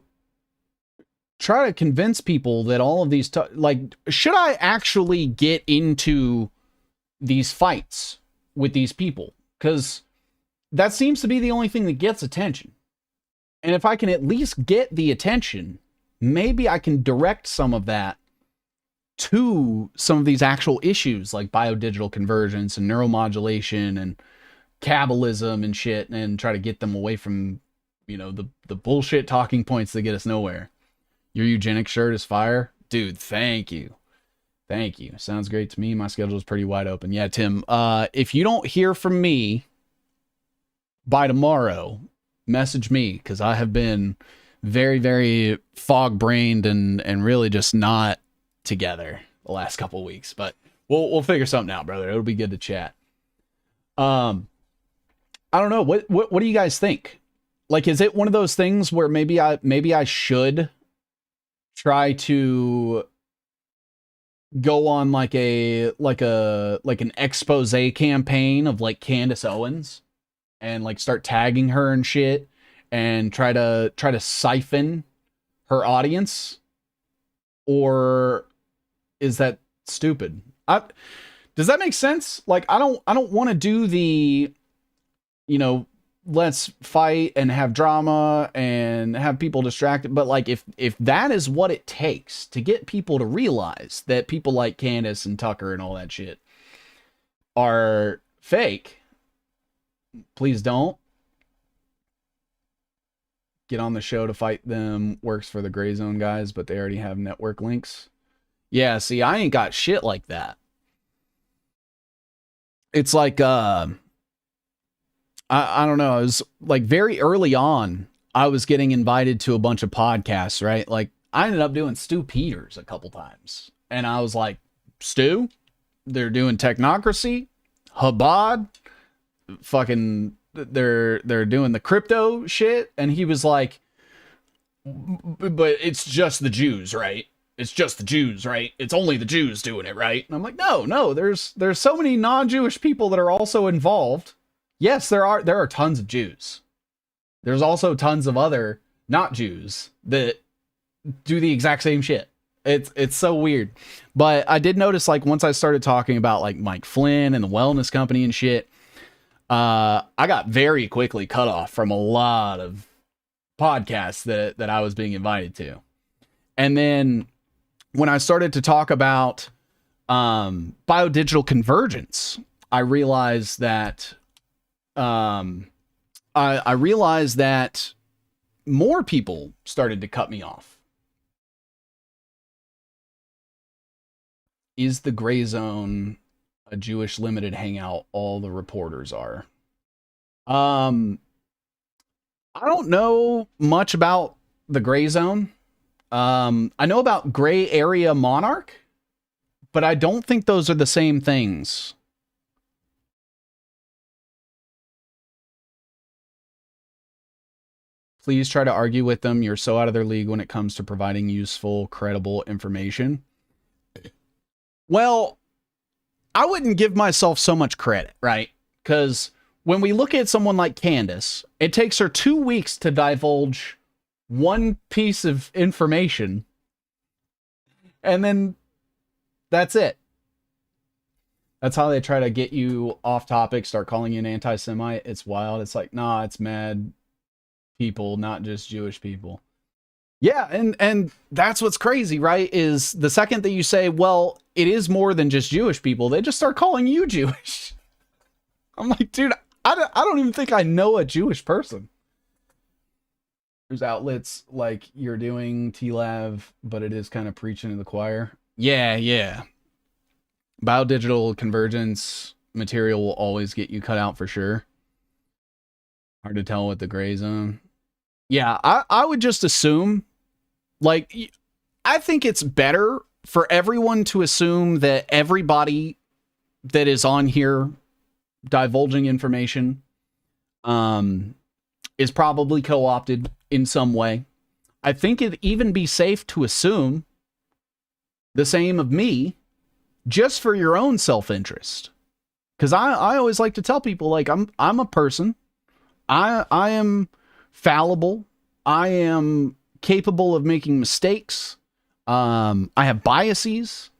try to convince people that all of these like, should I actually get into these fights with these people? Because that seems to be the only thing that gets attention. And if I can at least get the attention, maybe I can direct some of that to some of these actual issues like biodigital convergence and neuromodulation and Kabbalism and shit, and try to get them away from, you know, the bullshit talking points that get us nowhere. Your eugenic shirt is fire. Dude, thank you. Thank you. Sounds great to me. My schedule is pretty wide open. Yeah, Tim, if you don't hear from me by tomorrow, message me, because I have been very, very fog-brained and really just not together the last couple of weeks. But we'll figure something out, brother. It'll be good to chat. I don't know. What do you guys think? Like, is it one of those things where maybe I should try to go on like an expose campaign of like Candace Owens and like start tagging her and shit and try to siphon her audience? Or is that stupid? Does that make sense? Like, I don't want to do the, you know, let's fight and have drama and have people distracted. But like, if that is what it takes to get people to realize that people like Candace and Tucker and all that shit are fake, please don't. Get on the show to fight them works for the Gray Zone guys, but they already have network links. Yeah, see, I ain't got shit like that. It's like, I don't know. It was like very early on, I was getting invited to a bunch of podcasts, right? Like, I ended up doing Stu Peters a couple times. And I was like, Stu? They're doing Technocracy? Chabad? Fucking, they're doing the crypto shit? And he was like, but it's just the Jews, right? It's just the Jews, right? It's only the Jews doing it, right? And I'm like, no, there's so many non-Jewish people that are also involved. Yes, there are tons of Jews. There's also tons of other not Jews that do the exact same shit. It's so weird. But I did notice, like, once I started talking about like Mike Flynn and the wellness company and shit, I got very quickly cut off from a lot of podcasts that I was being invited to. And then when I started to talk about biodigital convergence, I realized that I realized that more people started to cut me off. Is the Gray Zone a Jewish limited hangout? All the reporters are. I don't know much about the Gray Zone. I know about Gray Area Monarch, but I don't think those are the same things. Please try to argue with them. You're so out of their league when it comes to providing useful, credible information. Well, I wouldn't give myself so much credit, right? Because when we look at someone like Candace, it takes her 2 weeks to divulge one piece of information, and then that's it. That's how they try to get you off topic, start calling you an anti-Semite. It's wild. It's like, nah, it's mad people, not just Jewish people. Yeah, and that's what's crazy, right? Is the second that you say, well, it is more than just Jewish people, they just start calling you Jewish. I'm like, dude, I don't even think I know a Jewish person. There's outlets like you're doing, TLAV, but it is kind of preaching to the choir. Yeah. Biodigital convergence material will always get you cut out for sure. Hard to tell with the Gray Zone. Yeah, I would just assume, like, I think it's better for everyone to assume that everybody that is on here divulging information is probably co-opted in some way. I think it'd even be safe to assume the same of me, just for your own self-interest. Because I always like to tell people, like, I'm a person. I am fallible. I am capable of making mistakes. I have biases,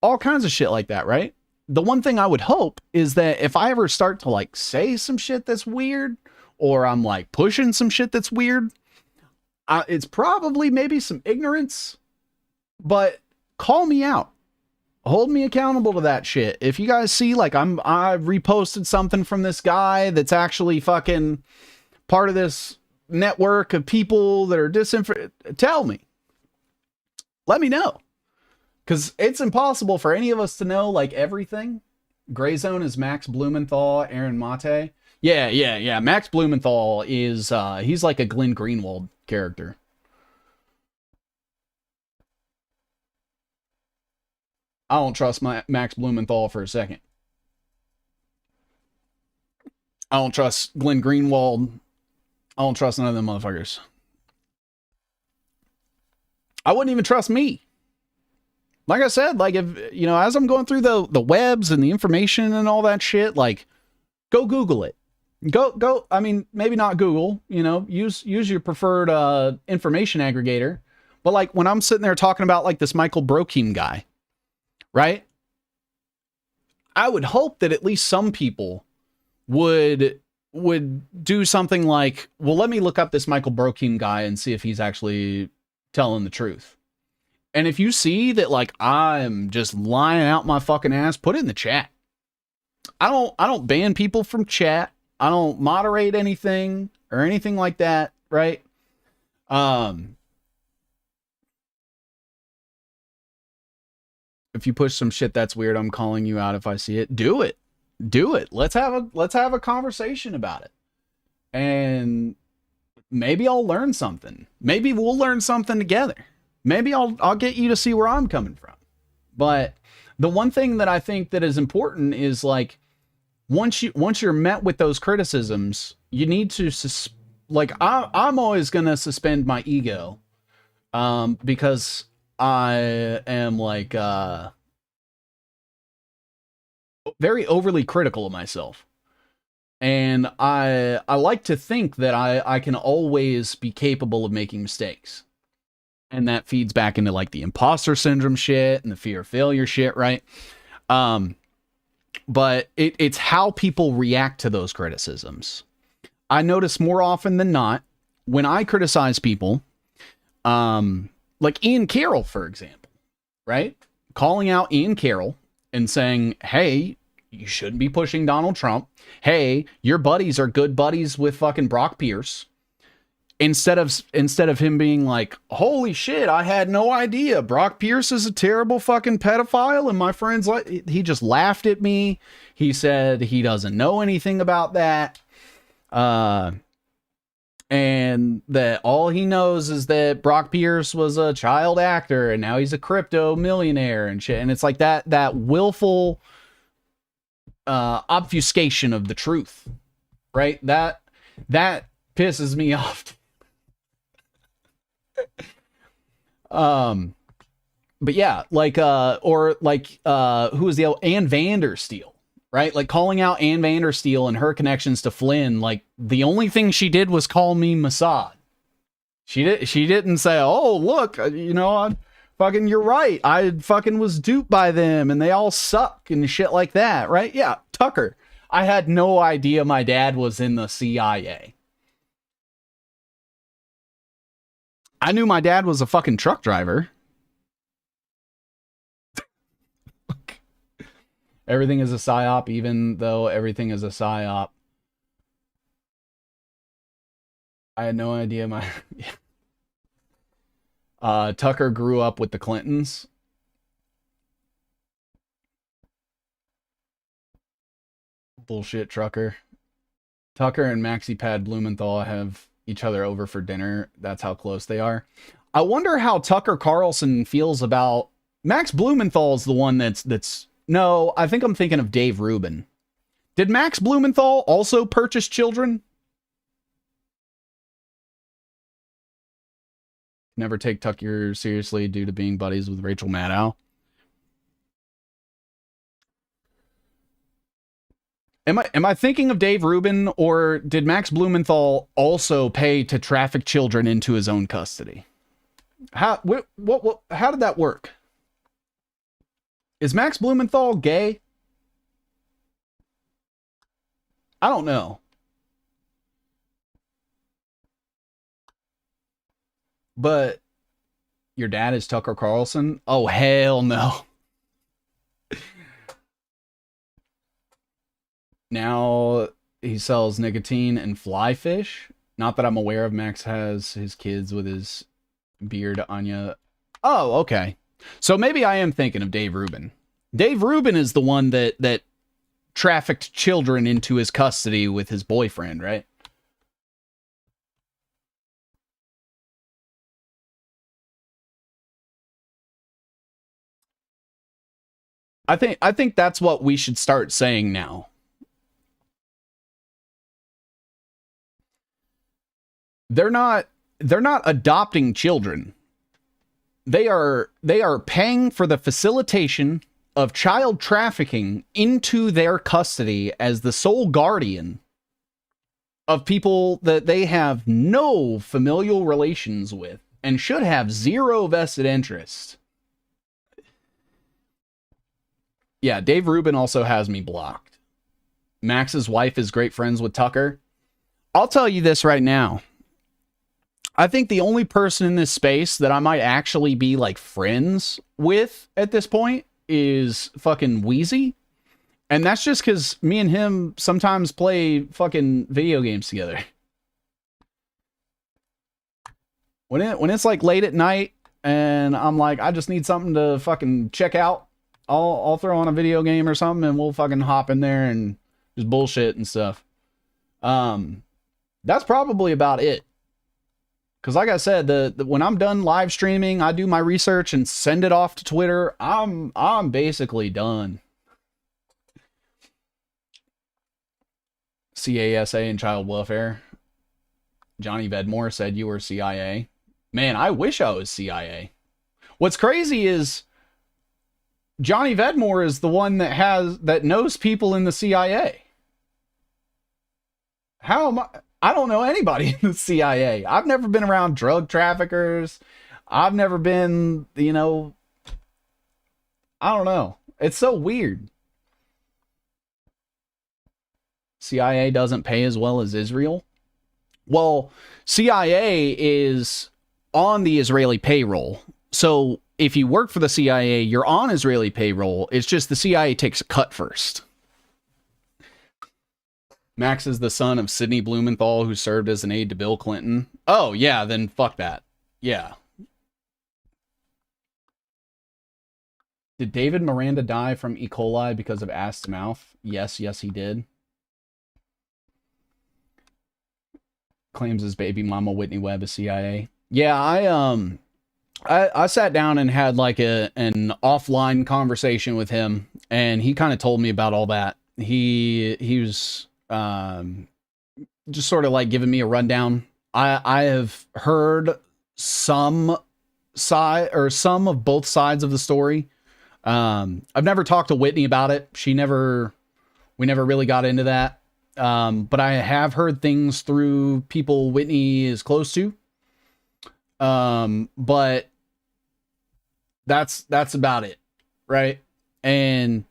all kinds of shit like that, right? The one thing I would hope is that if I ever start to like say some shit that's weird, or I'm like pushing some shit that's weird, it's probably maybe some ignorance, but call me out. Hold me accountable to that shit. If you guys see like I reposted something from this guy that's actually fucking part of this network of people that are tell me. Let me know. Because it's impossible for any of us to know like everything. Gray Zone is Max Blumenthal, Aaron Mate. Yeah. Max Blumenthal is he's like a Glenn Greenwald character. I don't trust Max Blumenthal for a second. I don't trust Glenn Greenwald. I don't trust none of them motherfuckers. I wouldn't even trust me. Like I said, like if, you know, as I'm going through the webs and the information and all that shit, like go Google it. Go. I mean, maybe not Google, you know, use your preferred information aggregator. But like when I'm sitting there talking about like this Michael Brokeem guy, right? I would hope that at least some people would do something like, well, let me look up this Michael Brokeem guy and see if he's actually telling the truth. And if you see that like I'm just lying out my fucking ass, put it in the chat. I don't ban people from chat. I don't moderate anything or anything like that, right? If you push some shit that's weird, I'm calling you out if I see it. Do it. Let's have a conversation about it. And maybe I'll learn something. Maybe we'll learn something together. Maybe I'll get you to see where I'm coming from. But the one thing that I think that is important is like once you're met with those criticisms, you need to I'm always gonna suspend my ego, because I am like very overly critical of myself. And I like to think that I can always be capable of making mistakes. And that feeds back into like the imposter syndrome shit and the fear of failure shit, right? But it's how people react to those criticisms. I notice more often than not, when I criticize people, like Ian Carroll, for example, right? Calling out Ian Carroll and saying, hey, you shouldn't be pushing Donald Trump. Hey, your buddies are good buddies with fucking Brock Pierce. Instead of him being like, holy shit, I had no idea Brock Pierce is a terrible fucking pedophile and my friends like, he just laughed at me. He said he doesn't know anything about that. And that all he knows is that Brock Pierce was a child actor and now he's a crypto millionaire and shit. And it's like that willful obfuscation of the truth, right? That pisses me off. But yeah, like or like who was the Ann Vandersteel, right? Like calling out Ann Vandersteel and her connections to Flynn. Like the only thing she did was call me Mossad. She didn't say, oh look, you know, you're right, I fucking was duped by them and they all suck and shit like that, right? Yeah, Tucker, I had no idea my dad was in the CIA. I knew my dad was a fucking truck driver. Everything is a psyop, even though everything is a psyop. I had no idea my... Tucker grew up with the Clintons. Bullshit, Tucker and Maxi Pad Blumenthal have each other over for dinner. That's how close they are. I wonder how Tucker Carlson feels about Max Blumenthal is the one that's no, I think I'm thinking of Dave Rubin. Did Max Blumenthal also purchase children? Never take Tucker seriously due to being buddies with Rachel Maddow. Am I thinking of Dave Rubin, or did Max Blumenthal also pay to traffic children into his own custody? How how did that work? Is Max Blumenthal gay? I don't know. But your dad is Tucker Carlson? Oh, hell no. Now he sells nicotine and fly fish. Not that I'm aware of. Max has his kids with his beard, Anya. Oh, okay. So maybe I am thinking of Dave Rubin. Dave Rubin is the one that trafficked children into his custody with his boyfriend, right? I think that's what we should start saying now. They're not adopting children. They are paying for the facilitation of child trafficking into their custody as the sole guardian of people that they have no familial relations with and should have zero vested interest. Yeah, Dave Rubin also has me blocked. Max's wife is great friends with Tucker. I'll tell you this right now. I think the only person in this space that I might actually be like friends with at this point is fucking Wheezy. And that's just because me and him sometimes play fucking video games together. When it's like late at night and I'm like, I just need something to fucking check out, I'll throw on a video game or something and we'll fucking hop in there and just bullshit and stuff. That's probably about it. Because like I said, when I'm done live streaming, I do my research and send it off to Twitter. I'm basically done. CASA and child welfare. Johnny Vedmore said you were CIA. Man, I wish I was CIA. What's crazy is Johnny Vedmore is the one that knows people in the CIA. How am I don't know anybody in the CIA. I've never been around drug traffickers. I've never been, I don't know. It's so weird. CIA doesn't pay as well as Israel. Well, CIA is on the Israeli payroll. So if you work for the CIA, you're on Israeli payroll. It's just the CIA takes a cut first. Max is the son of Sidney Blumenthal, who served as an aide to Bill Clinton. Oh, yeah, then fuck that. Yeah. Did David Miranda die from E. coli because of ass to mouth? Yes, he did. Claims his baby mama Whitney Webb is CIA. Yeah, I sat down and had like an offline conversation with him, and he kind of told me about all that. He was just sort of like giving me a rundown. I have heard some of both sides of the story. I've never talked to Whitney about it. We never really got into that. But I have heard things through people Whitney is close to. But that's about it. Right. And,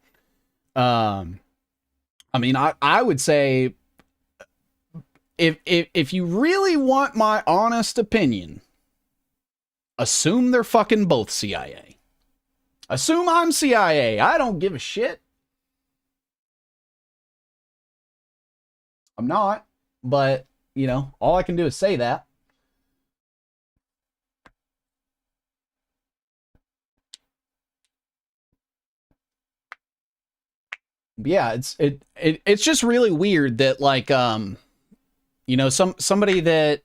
I mean, I would say if you really want my honest opinion, assume they're fucking both CIA. Assume I'm CIA. I don't give a shit. I'm not, but all I can do is say that. Yeah, it's just really weird that like somebody that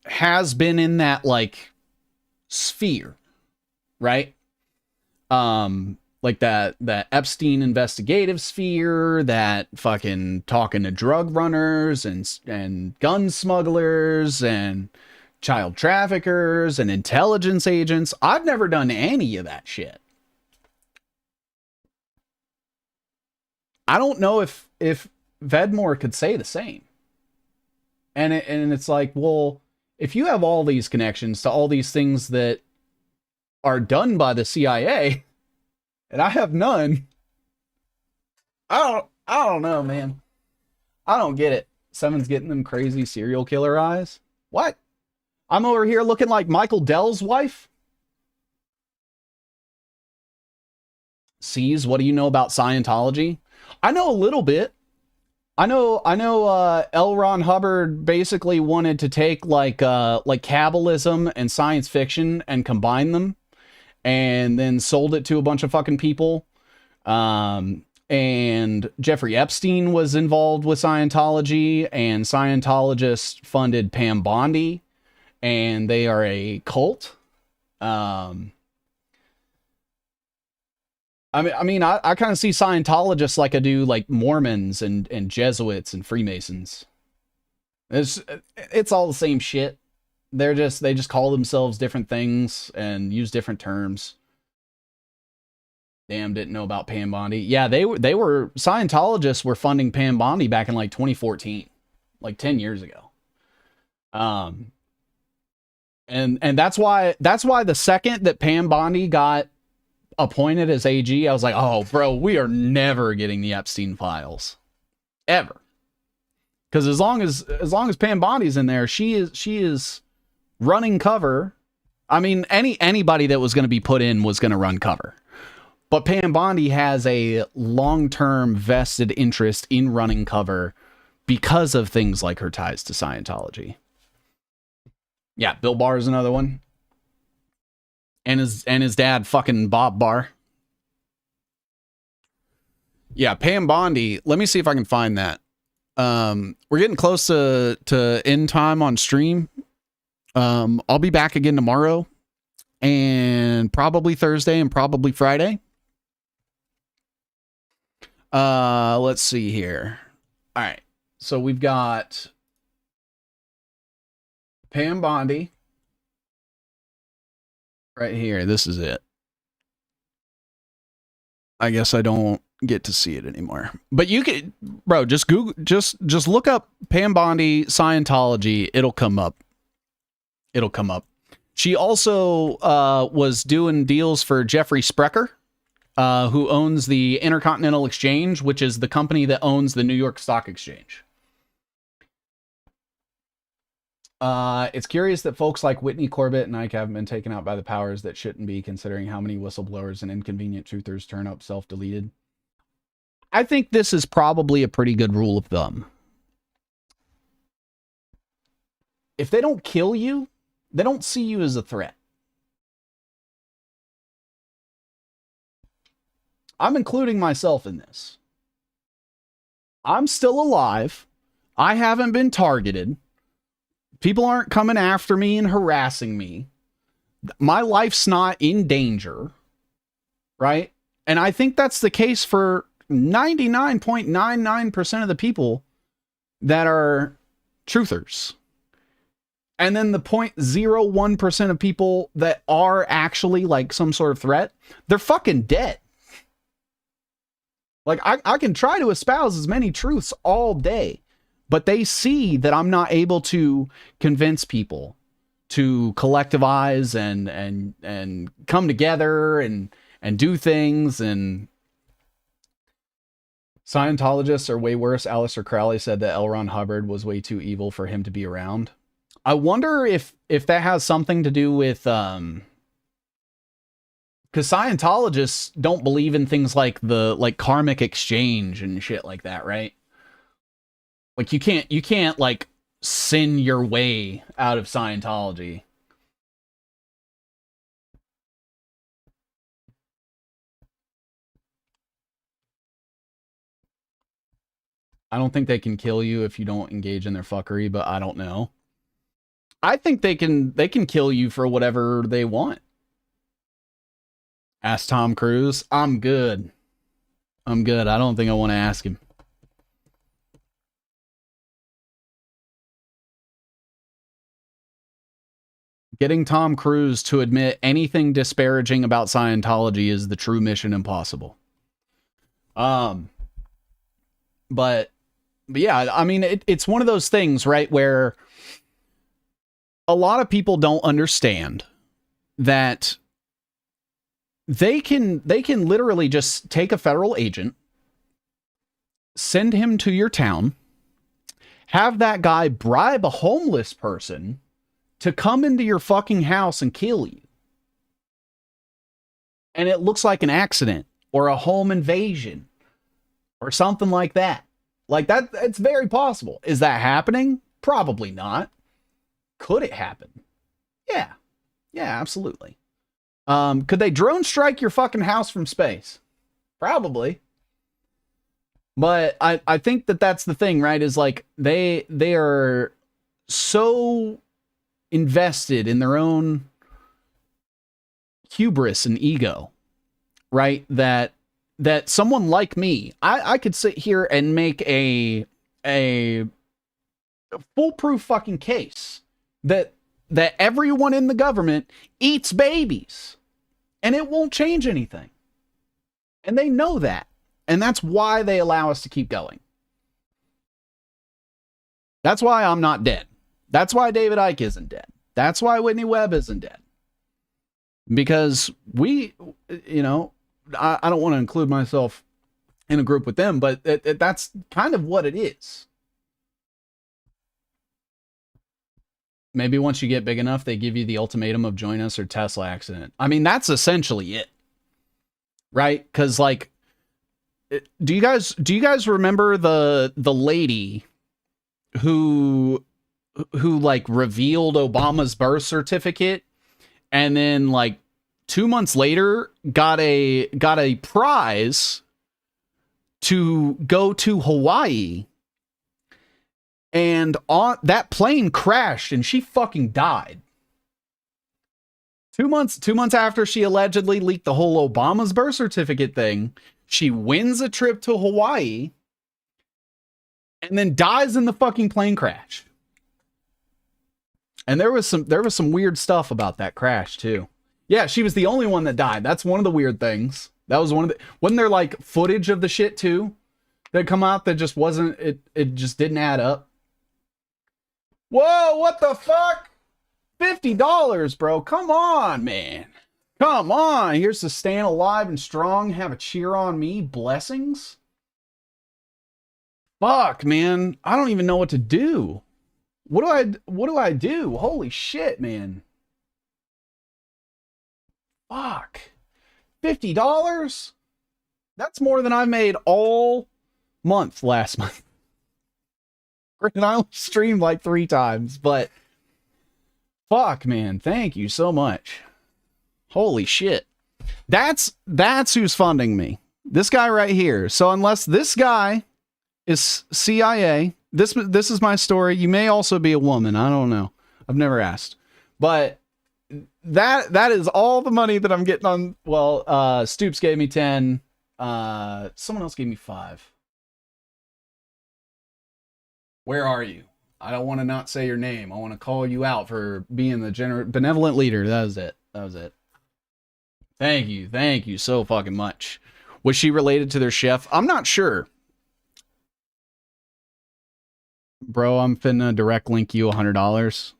has been in that like sphere, right? Like that Epstein investigative sphere, that fucking talking to drug runners and gun smugglers and child traffickers and intelligence agents. I've never done any of that shit. I don't know if Vedmore could say the same. And it's like, well, if you have all these connections to all these things that are done by the CIA, and I have none, I don't know, man. I don't get it. Someone's getting them crazy serial killer eyes. What? I'm over here looking like Michael Dell's wife? Sees, what do you know about Scientology? I know a little bit. I know L. Ron Hubbard basically wanted to take like Kabbalism and science fiction and combine them and then sold it to a bunch of fucking people. And Jeffrey Epstein was involved with Scientology, and Scientologists funded Pam Bondi, and they are a cult. I mean, I kind of see Scientologists like I do like Mormons and Jesuits and Freemasons. It's all the same shit. They just call themselves different things and use different terms. Damn, didn't know about Pam Bondi. Yeah, they were Scientologists were funding Pam Bondi back in like 2014, like 10 years ago. And that's why the second that Pam Bondi got appointed as AG, I was like, oh, bro, we are never getting the Epstein files, ever. Because as long as Pam Bondi's in there, she is running cover. I mean, anybody that was going to be put in was going to run cover, but Pam Bondi has a long-term vested interest in running cover because of things like her ties to Scientology. Yeah, Bill Barr is another one. And his dad, fucking Bob Barr. Yeah, Pam Bondi. Let me see if I can find that. We're getting close to end time on stream. I'll be back again tomorrow, and probably Thursday and probably Friday. Let's see here. All right, so we've got Pam Bondi. Right here, this is it. I guess I don't get to see it anymore. But you could, bro, just Google, just look up Pam Bondi Scientology. It'll come up. It'll come up. She also was doing deals for Jeffrey Sprecher, who owns the Intercontinental Exchange, which is the company that owns the New York Stock Exchange. It's curious that folks like Whitney Corbett and Ike haven't been taken out by the powers that shouldn't be, considering how many whistleblowers and inconvenient truthers turn up self-deleted. I think this is probably a pretty good rule of thumb. If they don't kill you, they don't see you as a threat. I'm including myself in this. I'm still alive. I haven't been targeted. People aren't coming after me and harassing me. My life's not in danger, right? And I think that's the case for 99.99% of the people that are truthers. And then the 0.01% of people that are actually like some sort of threat, they're fucking dead. Like, I can try to espouse as many truths all day, but they see that I'm not able to convince people to collectivize and come together and do things. And Scientologists are way worse. Aleister Crowley said that L. Ron Hubbard was way too evil for him to be around. I wonder if that has something to do with because Scientologists don't believe in things like karmic exchange and shit like that, right? Like you can't like sin your way out of Scientology. I don't think they can kill you if you don't engage in their fuckery, but I don't know. I think they can kill you for whatever they want. Ask Tom Cruise. I'm good. I don't think I want to ask him. Getting Tom Cruise to admit anything disparaging about Scientology is the true mission impossible. But yeah, I mean, it's one of those things, right, where a lot of people don't understand that they can literally just take a federal agent, send him to your town, have that guy bribe a homeless person to come into your fucking house and kill you. And it looks like an accident or a home invasion or something like that. Like that, it's very possible. Is that happening? Probably not. Could it happen? Yeah. Yeah, absolutely. Could they drone strike your fucking house from space? Probably. But I think that's the thing, right? Is like they are so invested in their own hubris and ego, right? That someone like me, I could sit here and make a foolproof fucking case that everyone in the government eats babies and it won't change anything. And they know that. And that's why they allow us to keep going. That's why I'm not dead. That's why David Icke isn't dead. That's why Whitney Webb isn't dead. Because we, you know, I don't want to include myself in a group with them, but that's kind of what it is. Maybe once you get big enough, they give you the ultimatum of join us or Tesla accident. I mean, that's essentially it. Right? Because, like, do you guys remember the lady who like revealed Obama's birth certificate and then like 2 months later got a prize to go to Hawaii, and on that plane crashed and she fucking died. 2 months after she allegedly leaked the whole Obama's birth certificate thing, she wins a trip to Hawaii and then dies in the fucking plane crash. And there was some weird stuff about that crash too. Yeah, she was the only one that died. That's one of the weird things. That was one of the, wasn't there like footage of the shit too that come out that just wasn't, it just didn't add up. Whoa, what the fuck? $50, bro. Come on, man. Come on. Here's to staying alive and strong. Have a cheer on me. Blessings. Fuck, man. I don't even know what to do. What do I do? Holy shit, man. Fuck. $50? That's more than I made all month last month. And I only streamed like 3 times, but fuck, man. Thank you so much. Holy shit. That's who's funding me. This guy right here. So unless this guy is CIA, this is my story. You may also be a woman. I don't know. I've never asked. But that is all the money that I'm getting on. Well, Stoops gave me 10. Someone else gave me 5. Where are you? I don't want to not say your name. I want to call you out for being the benevolent leader. That was it. Thank you so fucking much. Was she related to their chef? I'm not sure. Bro, I'm finna direct link you $100.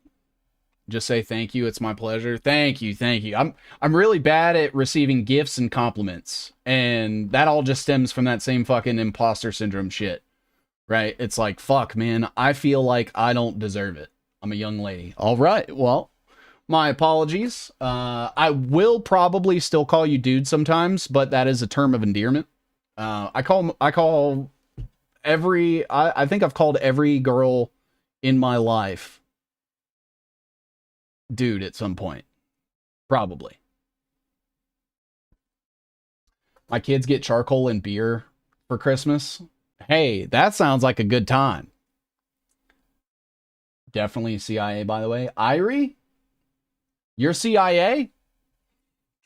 Just say thank you. It's my pleasure. Thank you. I'm really bad at receiving gifts and compliments, and that all just stems from that same fucking imposter syndrome shit. Right? It's like, fuck, man. I feel like I don't deserve it. I'm a young lady. All right. Well, my apologies. I will probably still call you dude sometimes, but that is a term of endearment. I call every, I think I've called every girl in my life dude at some point. Probably. My kids get charcoal and beer for Christmas. Hey, that sounds like a good time. definitely CIA, by the way. Irie, you're CIA?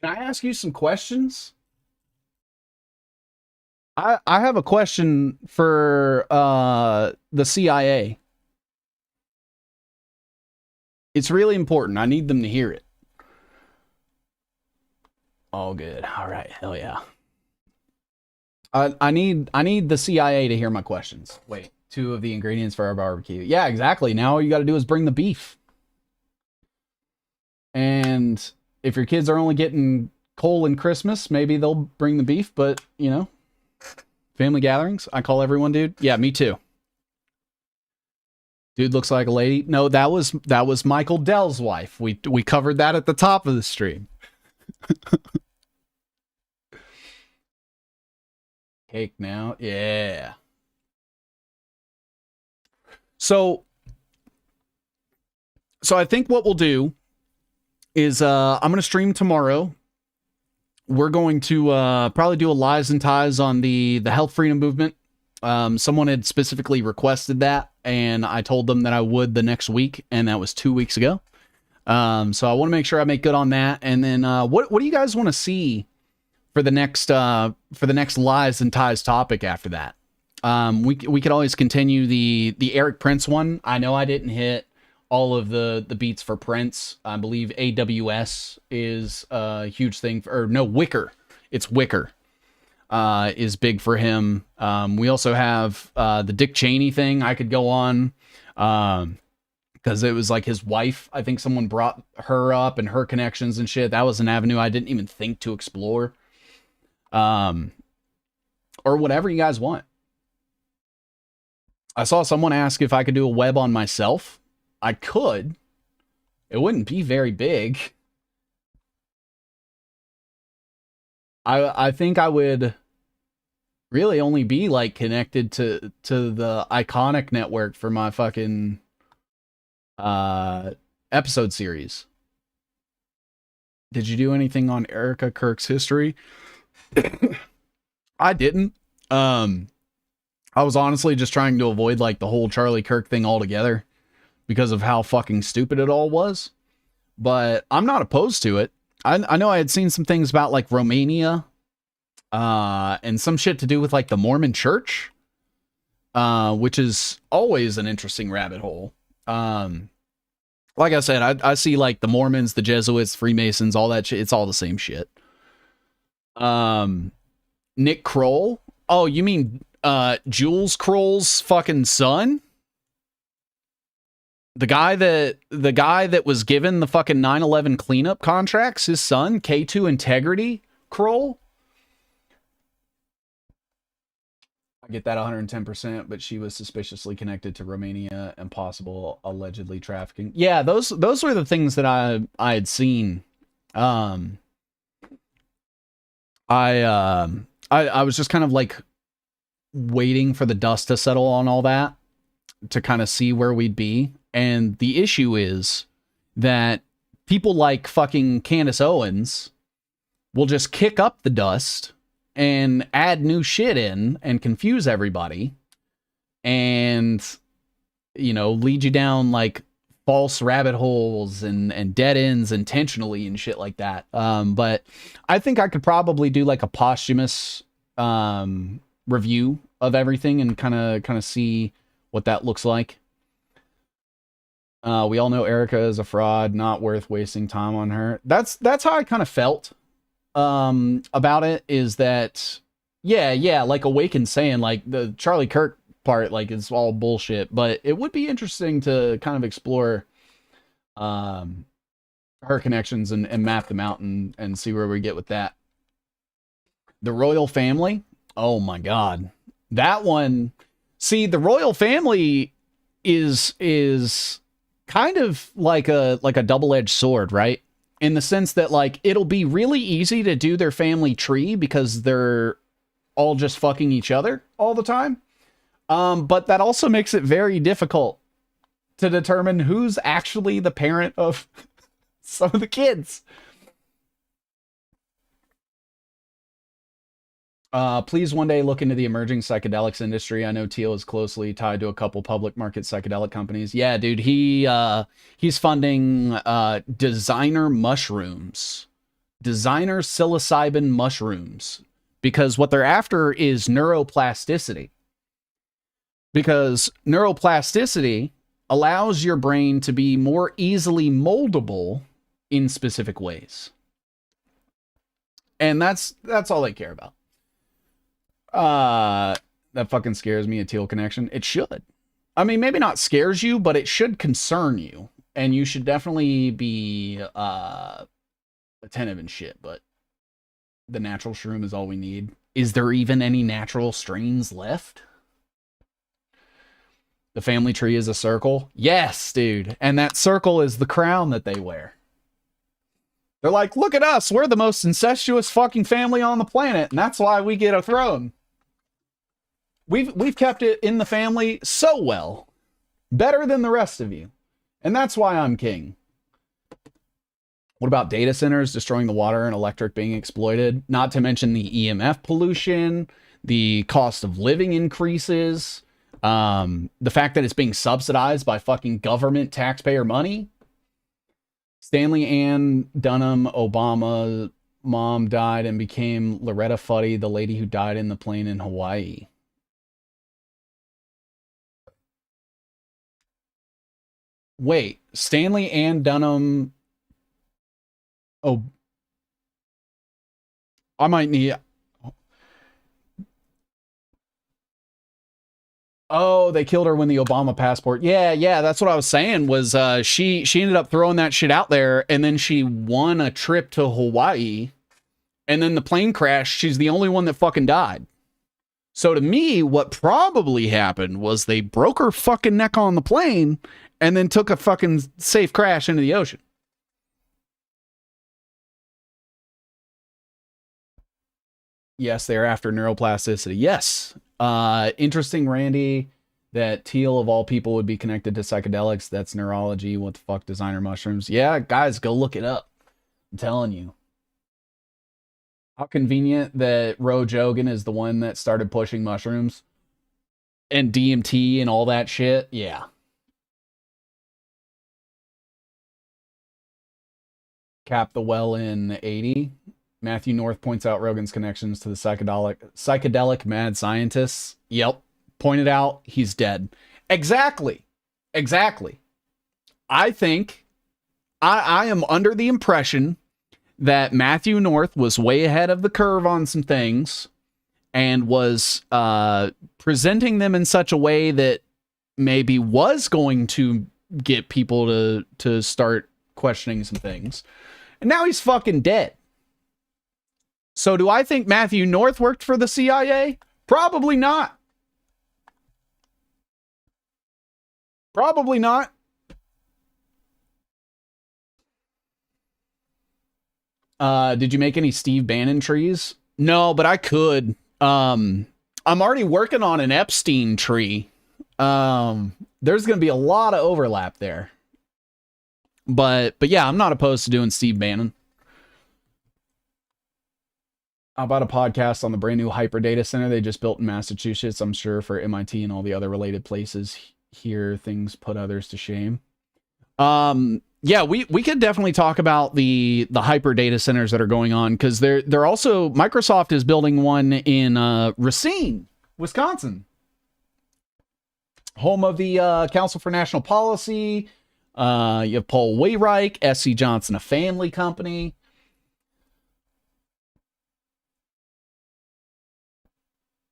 Can I ask you some questions? I have a question for the CIA. It's really important. I need them to hear it. All good. All right. Hell yeah. I need the CIA to hear my questions. Wait, 2 of the ingredients for our barbecue. Yeah, exactly. Now all you got to do is bring the beef. And if your kids are only getting coal and Christmas, maybe they'll bring the beef, but, you know, family gatherings, I call everyone dude. Yeah, me too. Dude looks like a lady. No, that was Michael Dell's wife. We covered that at the top of the stream. Cake now. Yeah. So I think what we'll do is I'm going to stream tomorrow. We're going to probably do a lies and ties on the health freedom movement. Someone had specifically requested that, and I told them that I would the next week, and that was 2 weeks ago. So I want to make sure I make good on that. And then what do you guys want to see for the next lies and ties topic after that? We could always continue the Eric Prince one. I know I didn't hit all of the beats for Prince. I believe AWS is a huge thing Wicker. It's Wicker. Is big for him. We also have the Dick Cheney thing. I could go on because it was like his wife. I think someone brought her up and her connections and shit. That was an avenue I didn't even think to explore. Or whatever you guys want. I saw someone ask if I could do a web on myself. I could. It wouldn't be very big. I think I would really only be like connected to the Iconic network for my fucking episode series. Did you do anything on Erica Kirk's history? I didn't. I was honestly just trying to avoid like the whole Charlie Kirk thing altogether because of how fucking stupid it all was. But I'm not opposed to it. I know I had seen some things about like Romania and some shit to do with like the Mormon church, which is always an interesting rabbit hole. Like I said, I see like the Mormons, the Jesuits, Freemasons, all that shit. It's all the same shit. Nick Kroll. Oh, you mean Jules Kroll's fucking son? The guy that was given the fucking 9/11 cleanup contracts, his son, K2 Integrity Kroll. I get that 110%, but she was suspiciously connected to Romania and possible allegedly trafficking. Yeah, those were the things that I had seen. I was just kind of like waiting for the dust to settle on all that to kind of see where we'd be. And the issue is that people like fucking Candace Owens will just kick up the dust and add new shit in and confuse everybody and, you know, lead you down like false rabbit holes and dead ends intentionally and shit like that. But I think I could probably do like a posthumous review of everything and kind of see what that looks like. We all know Erica is a fraud, not worth wasting time on her. That's how I kind of felt about it, is that yeah, like Awakened saying like the Charlie Kirk part, like it's all bullshit, but it would be interesting to kind of explore her connections and map them out and see where we get with that. The royal family, oh my god, that one. See, the royal family is kind of like a double-edged sword, right? In the sense that like it'll be really easy to do their family tree because they're all just fucking each other all the time. But that also makes it very difficult to determine who's actually the parent of some of the kids. Please one day look into the emerging psychedelics industry. I know Teal is closely tied to a couple public market psychedelic companies. Yeah, dude, he's funding designer mushrooms, designer psilocybin mushrooms, because what they're after is neuroplasticity. Because neuroplasticity allows your brain to be more easily moldable in specific ways. And that's all they care about. That fucking scares me, a Teal connection. It should. I mean, maybe not scares you, but it should concern you. And you should definitely be attentive and shit, but the natural shroom is all we need. Is there even any natural strains left? The family tree is a circle? Yes, dude. And that circle is the crown that they wear. They're like, look at us. We're the most incestuous fucking family on the planet, and that's why we get a throne. We've kept it in the family so well. Better than the rest of you. And that's why I'm king. What about data centers destroying the water and electric being exploited? Not to mention the EMF pollution, the cost of living increases, the fact that it's being subsidized by fucking government taxpayer money. Stanley Ann Dunham Obama mom died and became Loretta Fuddy, the lady who died in the plane in Hawaii. Wait, Stanley Ann Dunham. Oh, I might need. Oh, they killed her when the Obama passport. Yeah, that's what I was saying. Was she ended up throwing that shit out there, and then she won a trip to Hawaii, and then the plane crashed. She's the only one that fucking died. So to me, what probably happened was they broke her fucking neck on the plane, and then took a fucking safe crash into the ocean. Yes, they're after neuroplasticity. Yes. Interesting, Randy, that Teal of all people would be connected to psychedelics. That's neurology. What the fuck, designer mushrooms? Yeah, guys, go look it up. I'm telling you. How convenient that Roe-Jogan is the one that started pushing mushrooms and DMT and all that shit. Yeah. Cap the well in 80. Matthew North points out Rogan's connections to the psychedelic mad scientists. Yep. Pointed out he's dead. Exactly. I think I am under the impression that Matthew North was way ahead of the curve on some things and was presenting them in such a way that maybe was going to get people to start questioning some things. And now he's fucking dead. So do I think Matthew North worked for the CIA? Probably not. Probably not. Did you make any Steve Bannon trees? No, but I could. I'm already working on an Epstein tree. There's going to be a lot of overlap there. But yeah, I'm not opposed to doing Steve Bannon. How about a podcast on the brand new hyper data center they just built in Massachusetts? I'm sure for MIT and all the other related places here, things put others to shame. Yeah, we could definitely talk about the hyper data centers that are going on, because they're also, Microsoft is building one in Racine, Wisconsin, home of the Council for National Policy. You have Paul Wayreich, SC Johnson, a family company.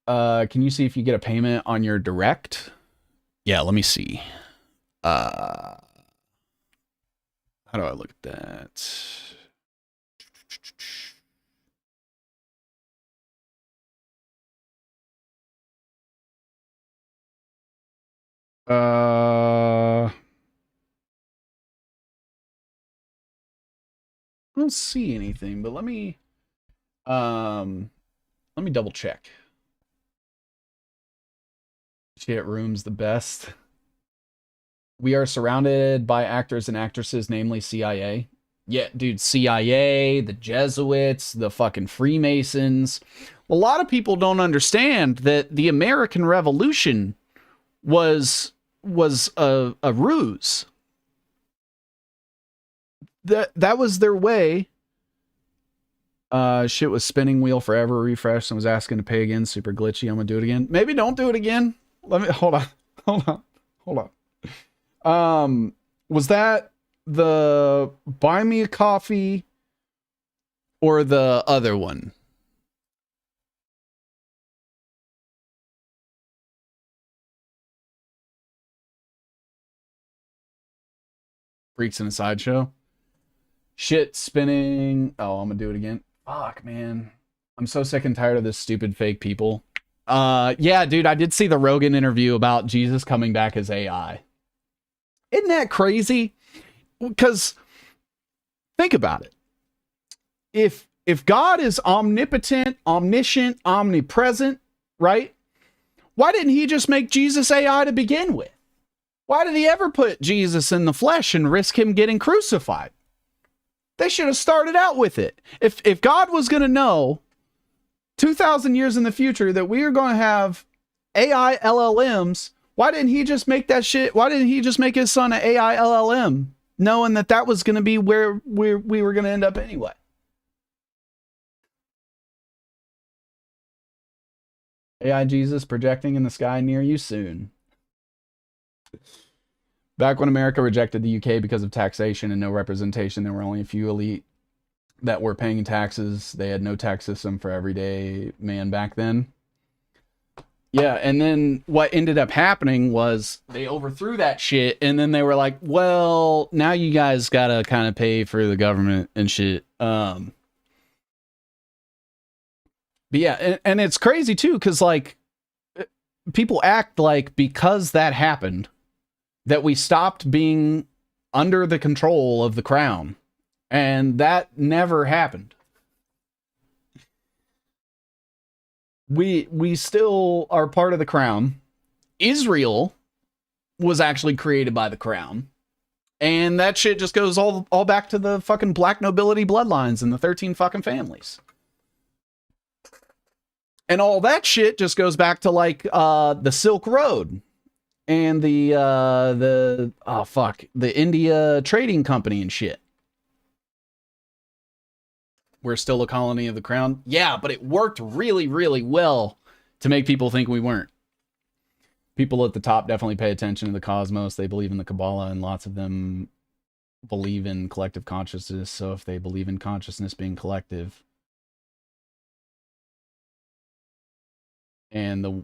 Can you see if you get a payment on your direct? Yeah, let me see. How do I look at that? I don't see anything, but let me double check. Chat room's the best. We are surrounded by actors and actresses, namely CIA. Yeah, dude, CIA, the Jesuits, the fucking Freemasons. A lot of people don't understand that the American Revolution was a ruse. That was their way. Shit was spinning wheel forever, refresh, and was asking to pay again. Super glitchy. I'm gonna do it again. Maybe don't do it again. Let me hold on. Was that the buy me a coffee or the other one? Freaks in a Sideshow. Shit spinning. Oh, I'm gonna do it again. Fuck, man. I'm so sick and tired of this stupid fake people. Yeah, dude, I did see the Rogan interview about Jesus coming back as AI. Isn't that crazy? Because think about it. If God is omnipotent, omniscient, omnipresent, right? Why didn't he just make Jesus AI to begin with? Why did he ever put Jesus in the flesh and risk him getting crucified? They should have started out with it. If God was going to know 2,000 years in the future that we are going to have AI LLMs, why didn't he just make that shit? Why didn't he just make his son an AI LLM, knowing that that was going to be where we were going to end up anyway? AI Jesus projecting in the sky near you soon. Back when America rejected the UK because of taxation and no representation, there were only a few elite that were paying taxes. They had no tax system for everyday man back then. Yeah, and then what ended up happening was they overthrew that shit, and then they were like, well, now you guys gotta kind of pay for the government and shit. But yeah, and it's crazy too, because like people act like because that happened, that we stopped being under the control of the crown. And that never happened. We still are part of the crown. Israel was actually created by the crown. And that shit just goes all back to the fucking black nobility bloodlines and the 13 fucking families. And all that shit just goes back to like the Silk Road and the India Trading Company and shit. We're still a colony of the crown. Yeah, but it worked really, really well to make people think we weren't. People at the top definitely pay attention to the cosmos. They believe in the Kabbalah, and lots of them believe in collective consciousness. So if they believe in consciousness being collective, and the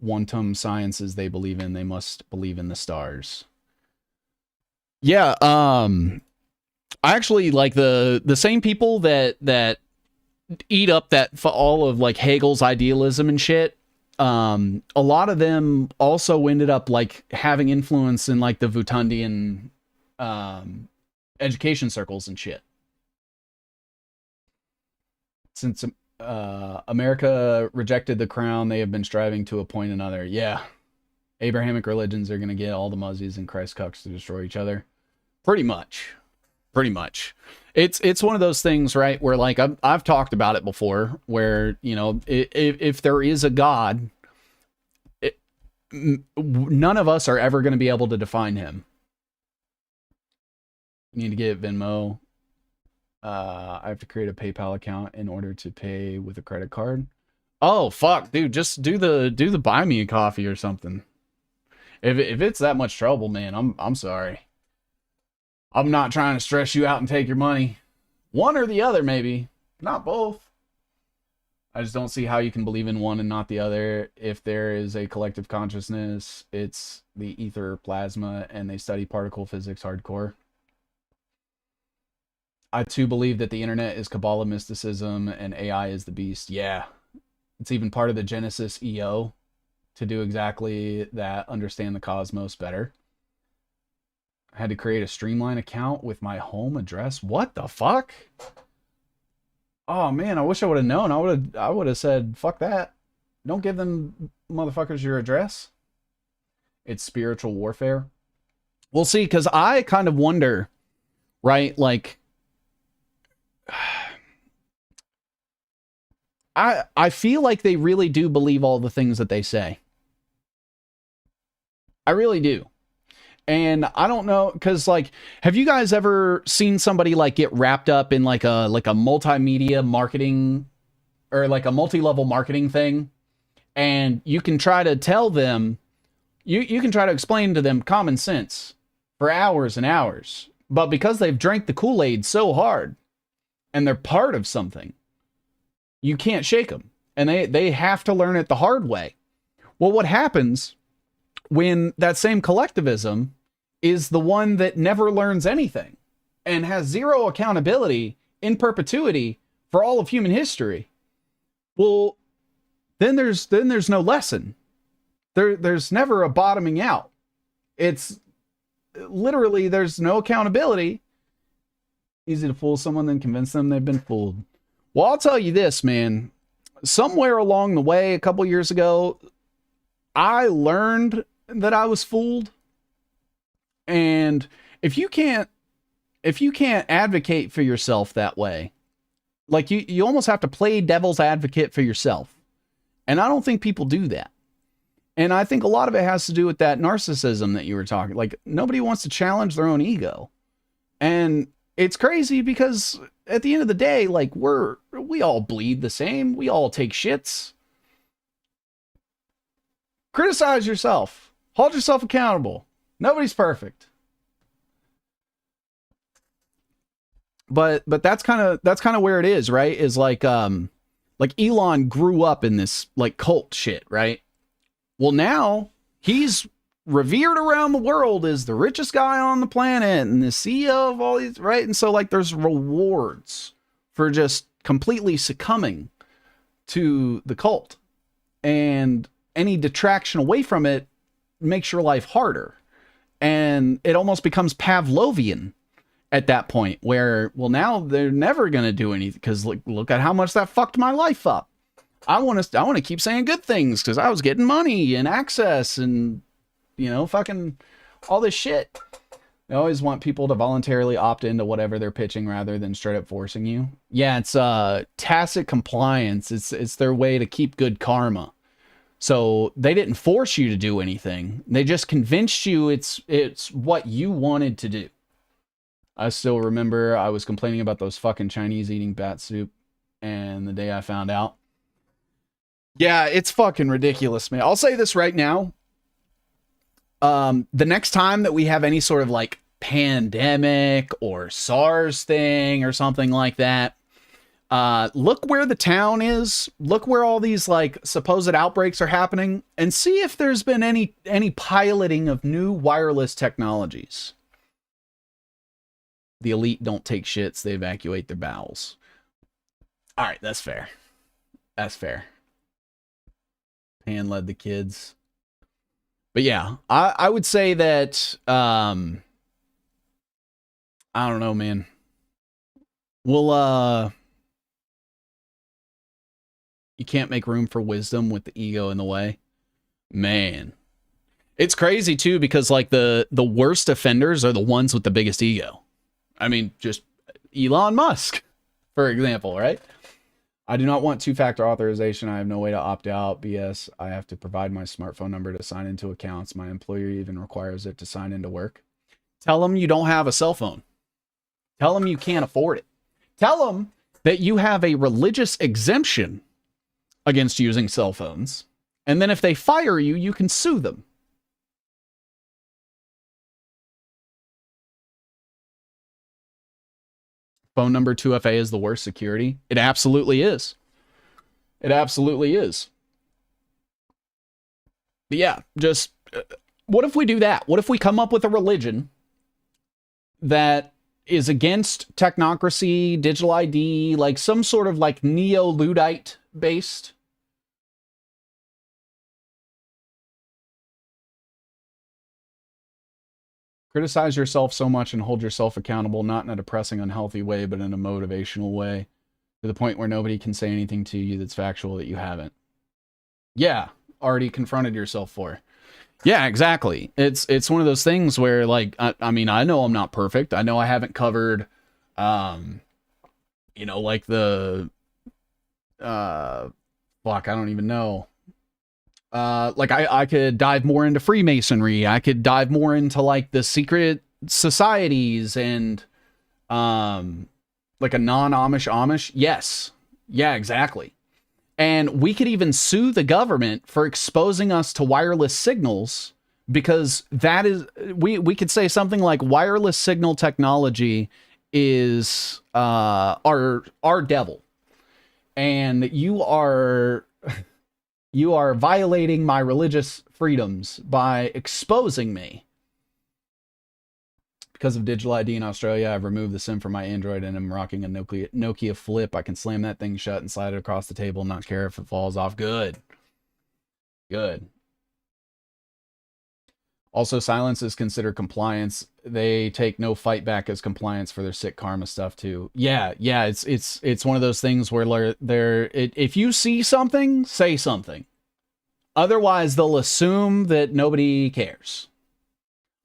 quantum sciences they believe in, they must believe in the stars. Yeah, actually, like the same people that eat up that all of like Hegel's idealism and shit, a lot of them also ended up like having influence in like the Wutundian education circles and shit. Since America rejected the crown, they have been striving to appoint another. Yeah, Abrahamic religions are going to get all the Muzzies and Christ cucks to destroy each other. Pretty much. It's one of those things, right, where like I've talked about it before, where, you know, if there is a God, none of us are ever going to be able to define him. You need to get Venmo. I have to create a PayPal account in order to pay with a credit card. Oh fuck, dude, just do the buy me a coffee or something. If it's that much trouble, man, I'm sorry. I'm not trying to stress you out and take your money. One or the other, maybe. Not both. I just don't see how you can believe in one and not the other. If there is a collective consciousness, it's the ether plasma, and they study particle physics hardcore. I too believe that the internet is Kabbalah mysticism and AI is the beast. Yeah. It's even part of the Genesis EO to do exactly that, understand the cosmos better. I had to create a Streamline account with my home address. What the fuck? Oh man, I wish I would have known. I would have said, fuck that. Don't give them motherfuckers your address. It's spiritual warfare. We'll see, because I kind of wonder, right? Like, I feel like they really do believe all the things that they say. I really do. And I don't know, because like, have you guys ever seen somebody like get wrapped up in like a multimedia marketing or like a multi-level marketing thing? And you can try to tell them, you can try to explain to them common sense for hours and hours. But because they've drank the Kool-Aid so hard and they're part of something, you can't shake them. And they have to learn it the hard way. Well, what happens when that same collectivism is the one that never learns anything and has zero accountability in perpetuity for all of human history? Well, then there's no lesson. There's never a bottoming out. It's literally, there's no accountability. Easy to fool someone, then convince them they've been fooled. Well, I'll tell you this, man. Somewhere along the way, a couple years ago, I learned that I was fooled. And if you can't advocate for yourself that way, like you almost have to play devil's advocate for yourself. And I don't think people do that. And I think a lot of it has to do with that narcissism that you were talking. Like, nobody wants to challenge their own ego. And it's crazy because at the end of the day, like, we all bleed the same. We all take shits. Criticize yourself. Hold yourself accountable. Nobody's perfect. But that's kind of where it is, right? Is like Elon grew up in this like cult shit, right? Well, now he's revered around the world as the richest guy on the planet and the CEO of all these, right? And so like there's rewards for just completely succumbing to the cult, and any detraction away from it makes your life harder. And it almost becomes Pavlovian at that point where, well, now they're never going to do anything because look at how much that fucked my life up. I want to keep saying good things because I was getting money and access and, you know, fucking all this shit. They always want people to voluntarily opt into whatever they're pitching rather than straight up forcing you. Yeah, it's tacit compliance. It's their way to keep good karma. So they didn't force you to do anything. They just convinced you it's what you wanted to do. I still remember I was complaining about those fucking Chinese eating bat soup, and the day I found out. Yeah, it's fucking ridiculous, man. I'll say this right now. The next time that we have any sort of like pandemic or SARS thing or something like that, look where the town is, look where all these like supposed outbreaks are happening, and see if there's been any piloting of new wireless technologies. The elite don't take shits, they evacuate their bowels. All right, that's fair. That's fair. Pan led the kids. But yeah, I would say that, I don't know, man. We'll, you can't make room for wisdom with the ego in the way. Man. It's crazy too, because like the worst offenders are the ones with the biggest ego. I mean, just Elon Musk, for example, right? I do not want two-factor authorization. I have no way to opt out. BS. I have to provide my smartphone number to sign into accounts. My employer even requires it to sign into work. Tell them you don't have a cell phone. Tell them you can't afford it. Tell them that you have a religious exemption against using cell phones. And then if they fire you, you can sue them. Phone number 2FA is the worst security. It absolutely is. It absolutely is. But yeah, just what if we do that? What if we come up with a religion that is against technocracy, digital ID, like some sort of like neo-Luddite based? Criticize yourself so much and hold yourself accountable, not in a depressing, unhealthy way, but in a motivational way, to the point where nobody can say anything to you that's factual that you haven't. Yeah, already confronted yourself for. Yeah, exactly. It's one of those things where, like, I mean, I know I'm not perfect. I know I haven't covered, you know, like the fuck, I don't even know. Like I could dive more into Freemasonry. I could dive more into like the secret societies and like a non-Amish. Yes. Yeah, exactly. And we could even sue the government for exposing us to wireless signals, because that is, we could say something like wireless signal technology is our devil, and you are violating my religious freedoms by exposing me. Because of Digital ID in Australia, I've removed the SIM from my Android and am rocking a Nokia Flip. I can slam that thing shut and slide it across the table and not care if it falls off. Good. Good. Also, silence is considered compliance. They take no fight back as compliance for their sick karma stuff too. Yeah, it's one of those things where if you see something, say something. Otherwise, they'll assume that nobody cares.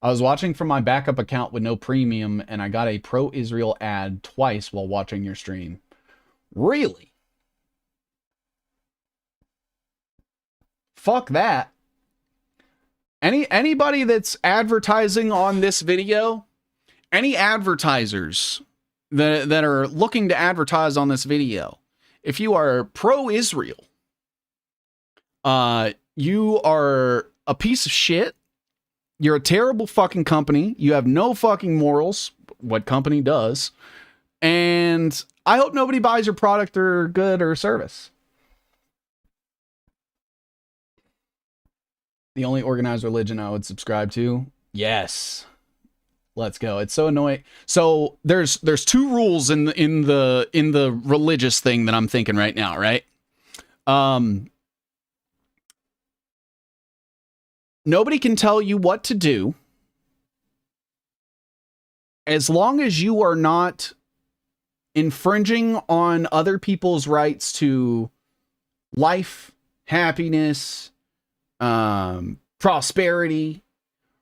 I was watching from my backup account with no premium, and I got a pro-Israel ad twice while watching your stream. Really? Fuck that. Anybody that's advertising on this video, any advertisers that are looking to advertise on this video, if you are pro-Israel, you are a piece of shit. You're a terrible fucking company. You have no fucking morals. What company does? And I hope nobody buys your product or good or service. The only organized religion I would subscribe to? Yes. Let's go. It's so annoying. So there's two rules in the religious thing that I'm thinking right now, right? Nobody can tell you what to do as long as you are not infringing on other people's rights to life, happiness, prosperity,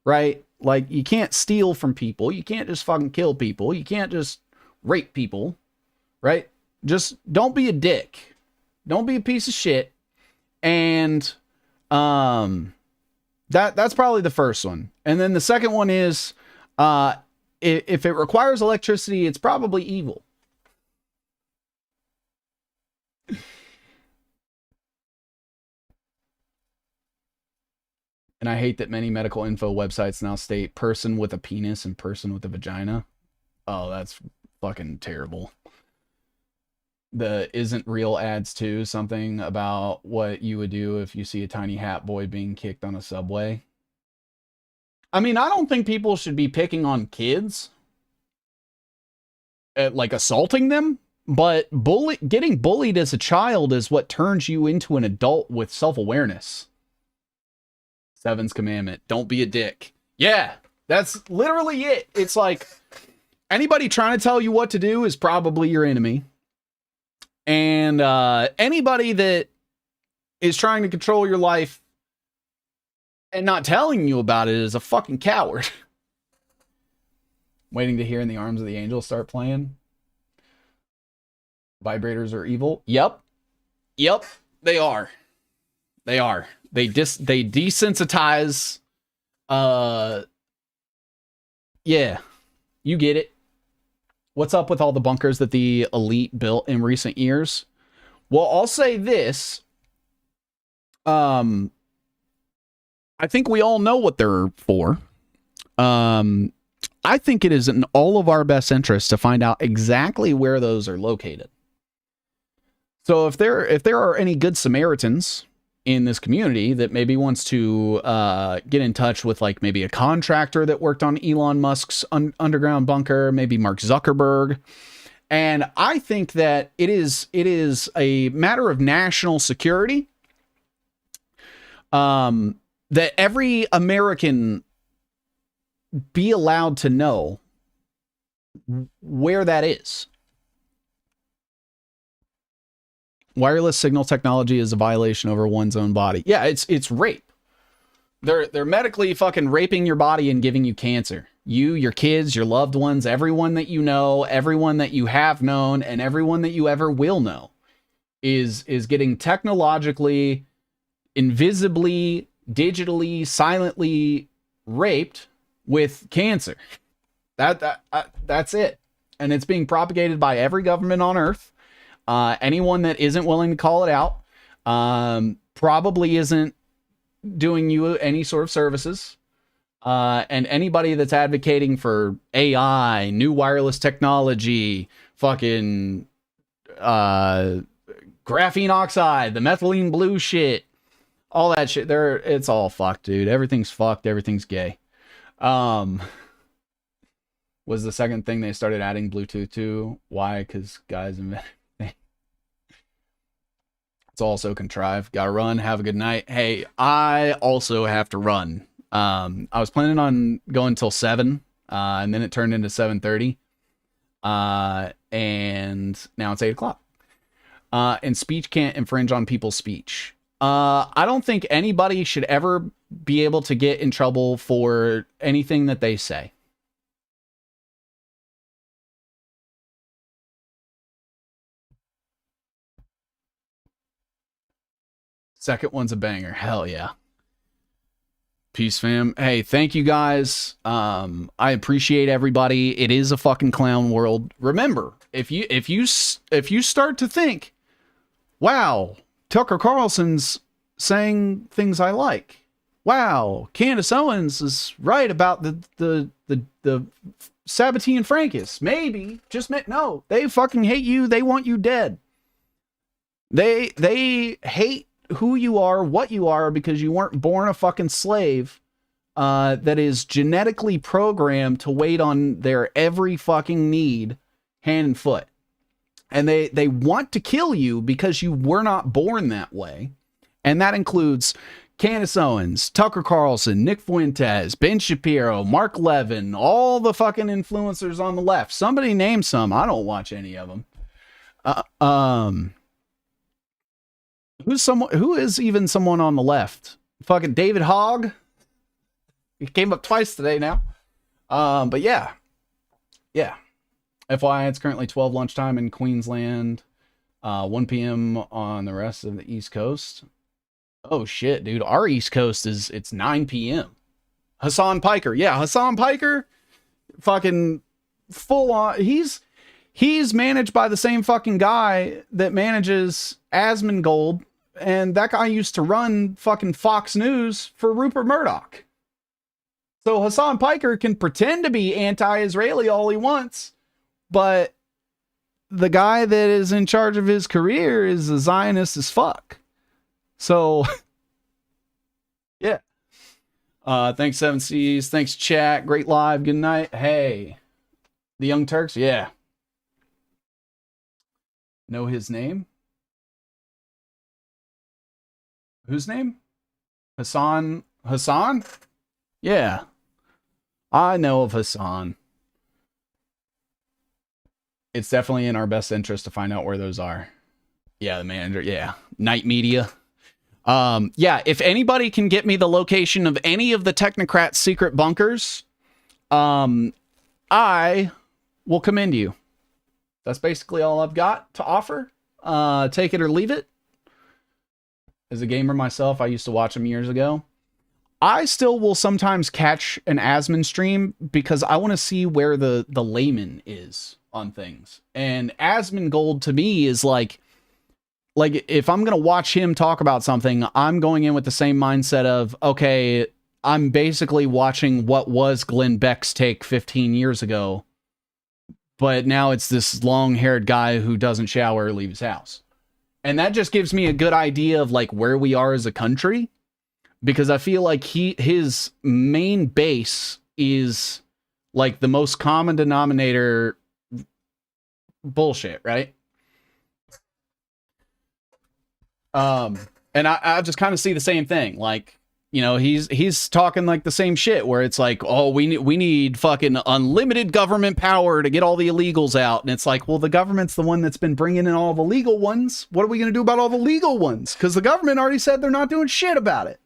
right? Like, you can't steal from people. You can't just fucking kill people. You can't just rape people, right? Just don't be a dick. Don't be a piece of shit. And, that's probably the first one. And then the second one is, if it requires electricity, it's probably evil. And I hate that many medical info websites now state person with a penis and person with a vagina. Oh, that's fucking terrible. The isn't real ads too, something about what you would do if you see a tiny hat boy being kicked on a subway. I mean, I don't think people should be picking on kids, like assaulting them, but getting bullied as a child is what turns you into an adult with self-awareness. Seven's commandment, don't be a dick. Yeah, that's literally it. It's like anybody trying to tell you what to do is probably your enemy. And anybody that is trying to control your life and not telling you about it is a fucking coward. Waiting to hear In the Arms of the Angel start playing. Vibrators are evil. Yep, they are. They are. They desensitize. Yeah, you get it. What's up with all the bunkers that the elite built in recent years? Well, I'll say this. I think we all know what they're for. I think it is in all of our best interest to find out exactly where those are located. So if there are any good Samaritans in this community that maybe wants to get in touch with like maybe a contractor that worked on Elon Musk's underground bunker, maybe Mark Zuckerberg. And I think that it is a matter of national security that every American be allowed to know where that is. Wireless signal technology is a violation over one's own body. Yeah, it's rape. They're medically fucking raping your body and giving you cancer. You, your kids, your loved ones, everyone that you know, everyone that you have known, and everyone that you ever will know. is getting technologically, invisibly, digitally, silently raped with cancer. That's it. And it's being propagated by every government on earth. Anyone that isn't willing to call it out probably isn't doing you any sort of services. And anybody that's advocating for AI, new wireless technology, fucking graphene oxide, the methylene blue shit, all that shit, it's all fucked, dude. Everything's fucked. Everything's gay. Was the second thing they started adding Bluetooth to. Why? Because guys invented it. It's all so contrived. Gotta run. Have a good night. Hey, I also have to run. I was planning on going till 7, and then it turned into 7:30. And now it's 8 o'clock. And speech can't infringe on people's speech. I don't think anybody should ever be able to get in trouble for anything that they say. Second one's a banger. Hell yeah. Peace, fam. Hey, thank you guys. I appreciate everybody. It is a fucking clown world. Remember, if you start to think, wow, Tucker Carlson's saying things I like. Wow, Candace Owens is right about the Sabatini and Frankus. Maybe, no. They fucking hate you. They want you dead. They hate who you are, what you are, because you weren't born a fucking slave that is genetically programmed to wait on their every fucking need, hand and foot. And they want to kill you because you were not born that way. And that includes Candace Owens, Tucker Carlson, Nick Fuentes, Ben Shapiro, Mark Levin, all the fucking influencers on the left. Somebody name some. I don't watch any of them. Who is even someone on the left? Fucking David Hogg. He came up twice today now. But yeah. FYI, it's currently 12 lunchtime in Queensland. 1 p.m. on the rest of the East Coast. Oh shit, dude. Our East Coast it's 9 p.m. Hassan Piker. Yeah, Hassan Piker. Fucking full on. He's managed by the same fucking guy that manages Asmongold. And that guy used to run fucking Fox News for Rupert Murdoch. So Hassan Piker can pretend to be anti-Israeli all he wants, but the guy that is in charge of his career is a Zionist as fuck. So, yeah. Thanks, 7Cs. Thanks, chat. Great live. Good night. Hey, the Young Turks? Yeah. Know his name? Whose name? Hassan? Hassan? Yeah. I know of Hassan. It's definitely in our best interest to find out where those are. Yeah, the manager. Yeah. Night Media. Yeah, if anybody can get me the location of any of the technocrats' secret bunkers, I will commend you. That's basically all I've got to offer. Take it or leave it. As a gamer myself, I used to watch them years ago. I still will sometimes catch an Asmon stream because I want to see where the layman is on things. And Asmongold to me is like if I'm going to watch him talk about something, I'm going in with the same mindset of, okay, I'm basically watching what was Glenn Beck's take 15 years ago, but now it's this long-haired guy who doesn't shower or leave his house. And that just gives me a good idea of like where we are as a country, because I feel like his main base is like the most common denominator bullshit, right? And I just kind of see the same thing. Like, you know, he's talking like the same shit where it's like, oh, we need fucking unlimited government power to get all the illegals out. And it's like, well, the government's the one that's been bringing in all the legal ones. What are we going to do about all the legal ones? Because the government already said they're not doing shit about it.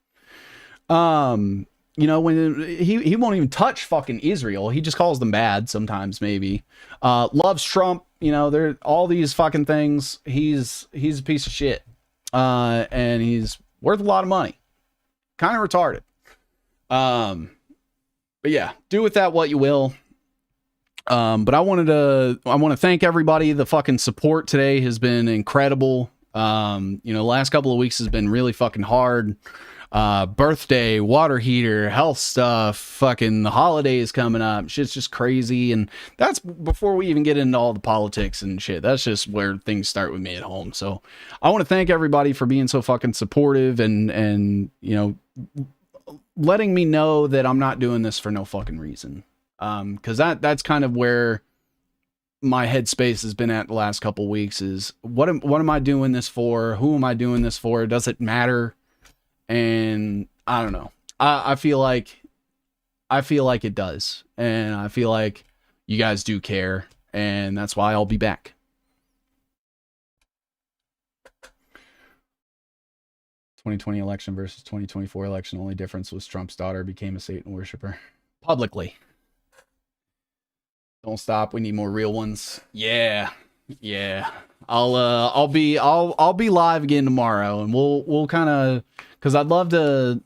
You know, when he won't even touch fucking Israel. He just calls them bad sometimes, maybe. Loves Trump, you know, there all these fucking things. He's a piece of shit. And he's worth a lot of money. Kind of retarded. But yeah, do with that what you will. But I want to thank everybody. The fucking support today has been incredible. You know, the last couple of weeks has been really fucking hard. Birthday, water heater, health stuff, fucking the holidays coming up. Shit's just crazy. And that's before we even get into all the politics and shit. That's just where things start with me at home. So I want to thank everybody for being so fucking supportive and, you know, letting me know that I'm not doing this for no fucking reason. Cause that's kind of where my headspace has been at the last couple weeks is what am I doing this for? Who am I doing this for? Does it matter? And I don't know. I feel like it does. And I feel like you guys do care. And that's why I'll be back. '2020 election versus 2024 election. Only difference was Trump's daughter became a Satan worshiper. Publicly. Don't stop. We need more real ones. Yeah. Yeah. I'll be live again tomorrow and we'll kind of, cause I'd love to,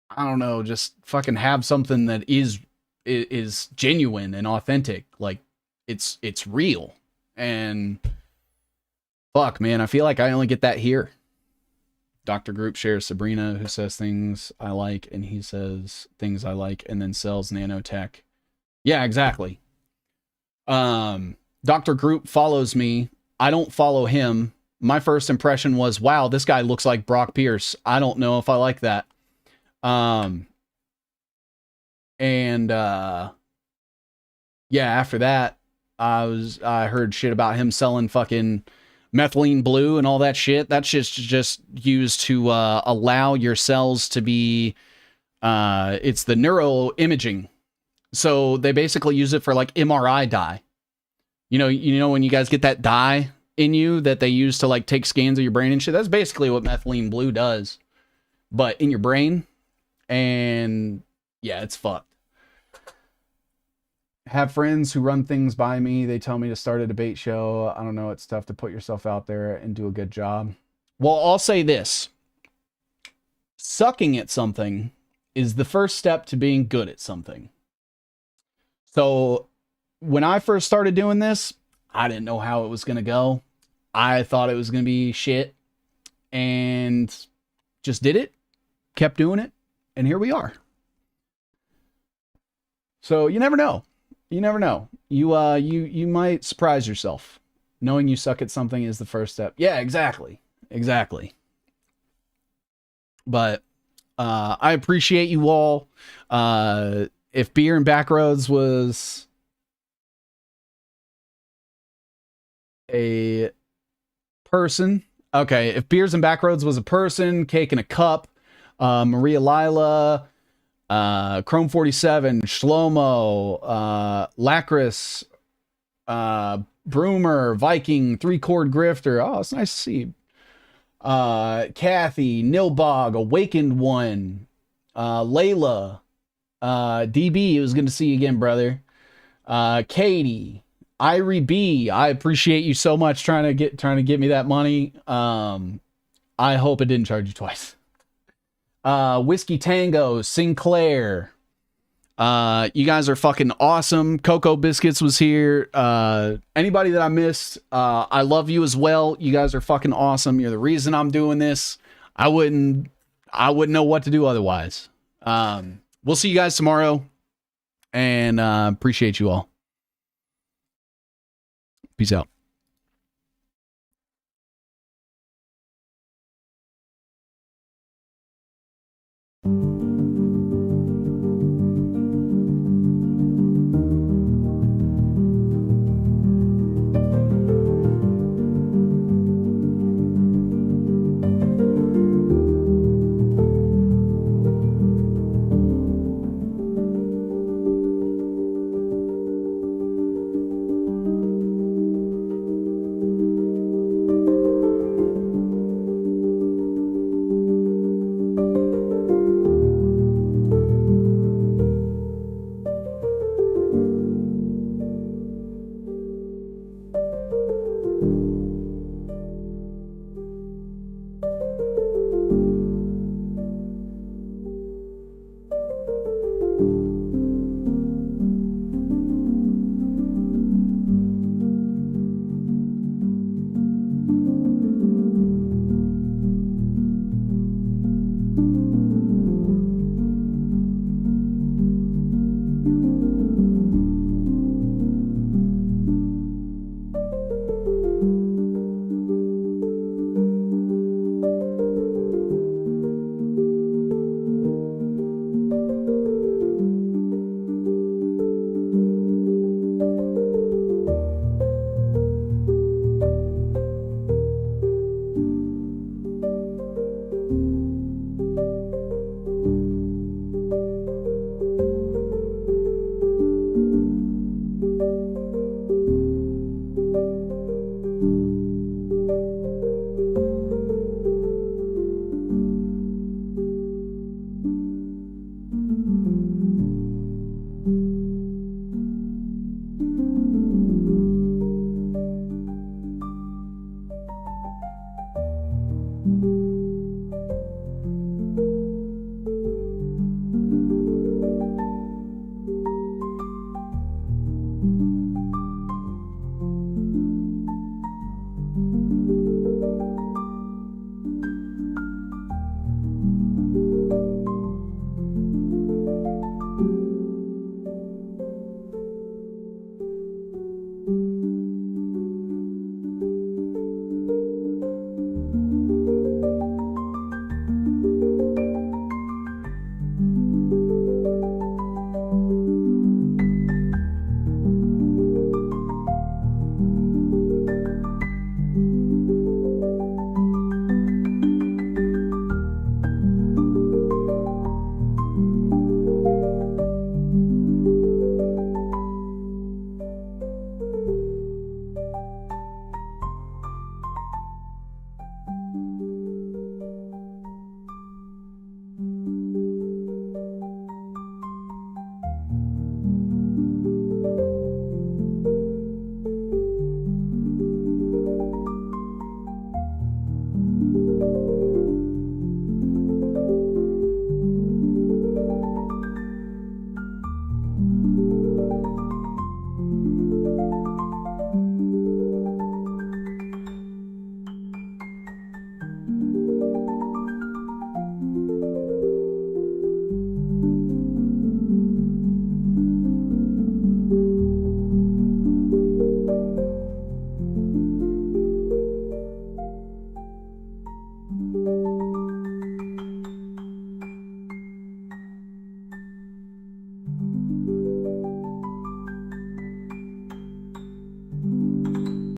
I don't know, just fucking have something that is genuine and authentic. Like it's real. And fuck, man, I feel like I only get that here. Dr. Group shares Sabrina, who says things I like, and he says things I like, and then sells nanotech. Yeah, exactly. Dr. Group follows me. I don't follow him. My first impression was, wow, this guy looks like Brock Pierce. I don't know if I like that. Yeah, after that, I heard shit about him selling fucking methylene blue and all that shit. That shit's just used to allow your cells to be it's the neuroimaging. So they basically use it for like MRI dye. You know when you guys get that dye in you that they use to like take scans of your brain and shit. That's basically what methylene blue does, but in your brain. And yeah, it's fucked. Have friends who run things by me. They tell me to start a debate show. I don't know. It's tough to put yourself out there and do a good job. Well, I'll say this. Sucking at something is the first step to being good at something. So when I first started doing this, I didn't know how it was going to go. I thought it was going to be shit and just did it, kept doing it, and here we are. So you never know. You never know. You might surprise yourself. Knowing you suck at something is the first step. Yeah, exactly. Exactly. But I appreciate you all. If Beer and Backroads was a person, okay, if Beers and Backroads was a person, Cake in a Cup, Maria Lila, Chrome 47, Shlomo, Lacris, Broomer, Viking, 3-Chord Grifter. Oh, it's nice to see. Kathy, Nilbog, Awakened One, Layla, DB, it was good to see you again, brother. Katie, Irie B, I appreciate you so much trying to get me that money. I hope it didn't charge you twice. Whiskey Tango, Sinclair. You guys are fucking awesome. Cocoa Biscuits was here. Anybody that I missed, I love you as well. You guys are fucking awesome. You're the reason I'm doing this. I wouldn't know what to do otherwise. We'll see you guys tomorrow, and appreciate you all. Peace out.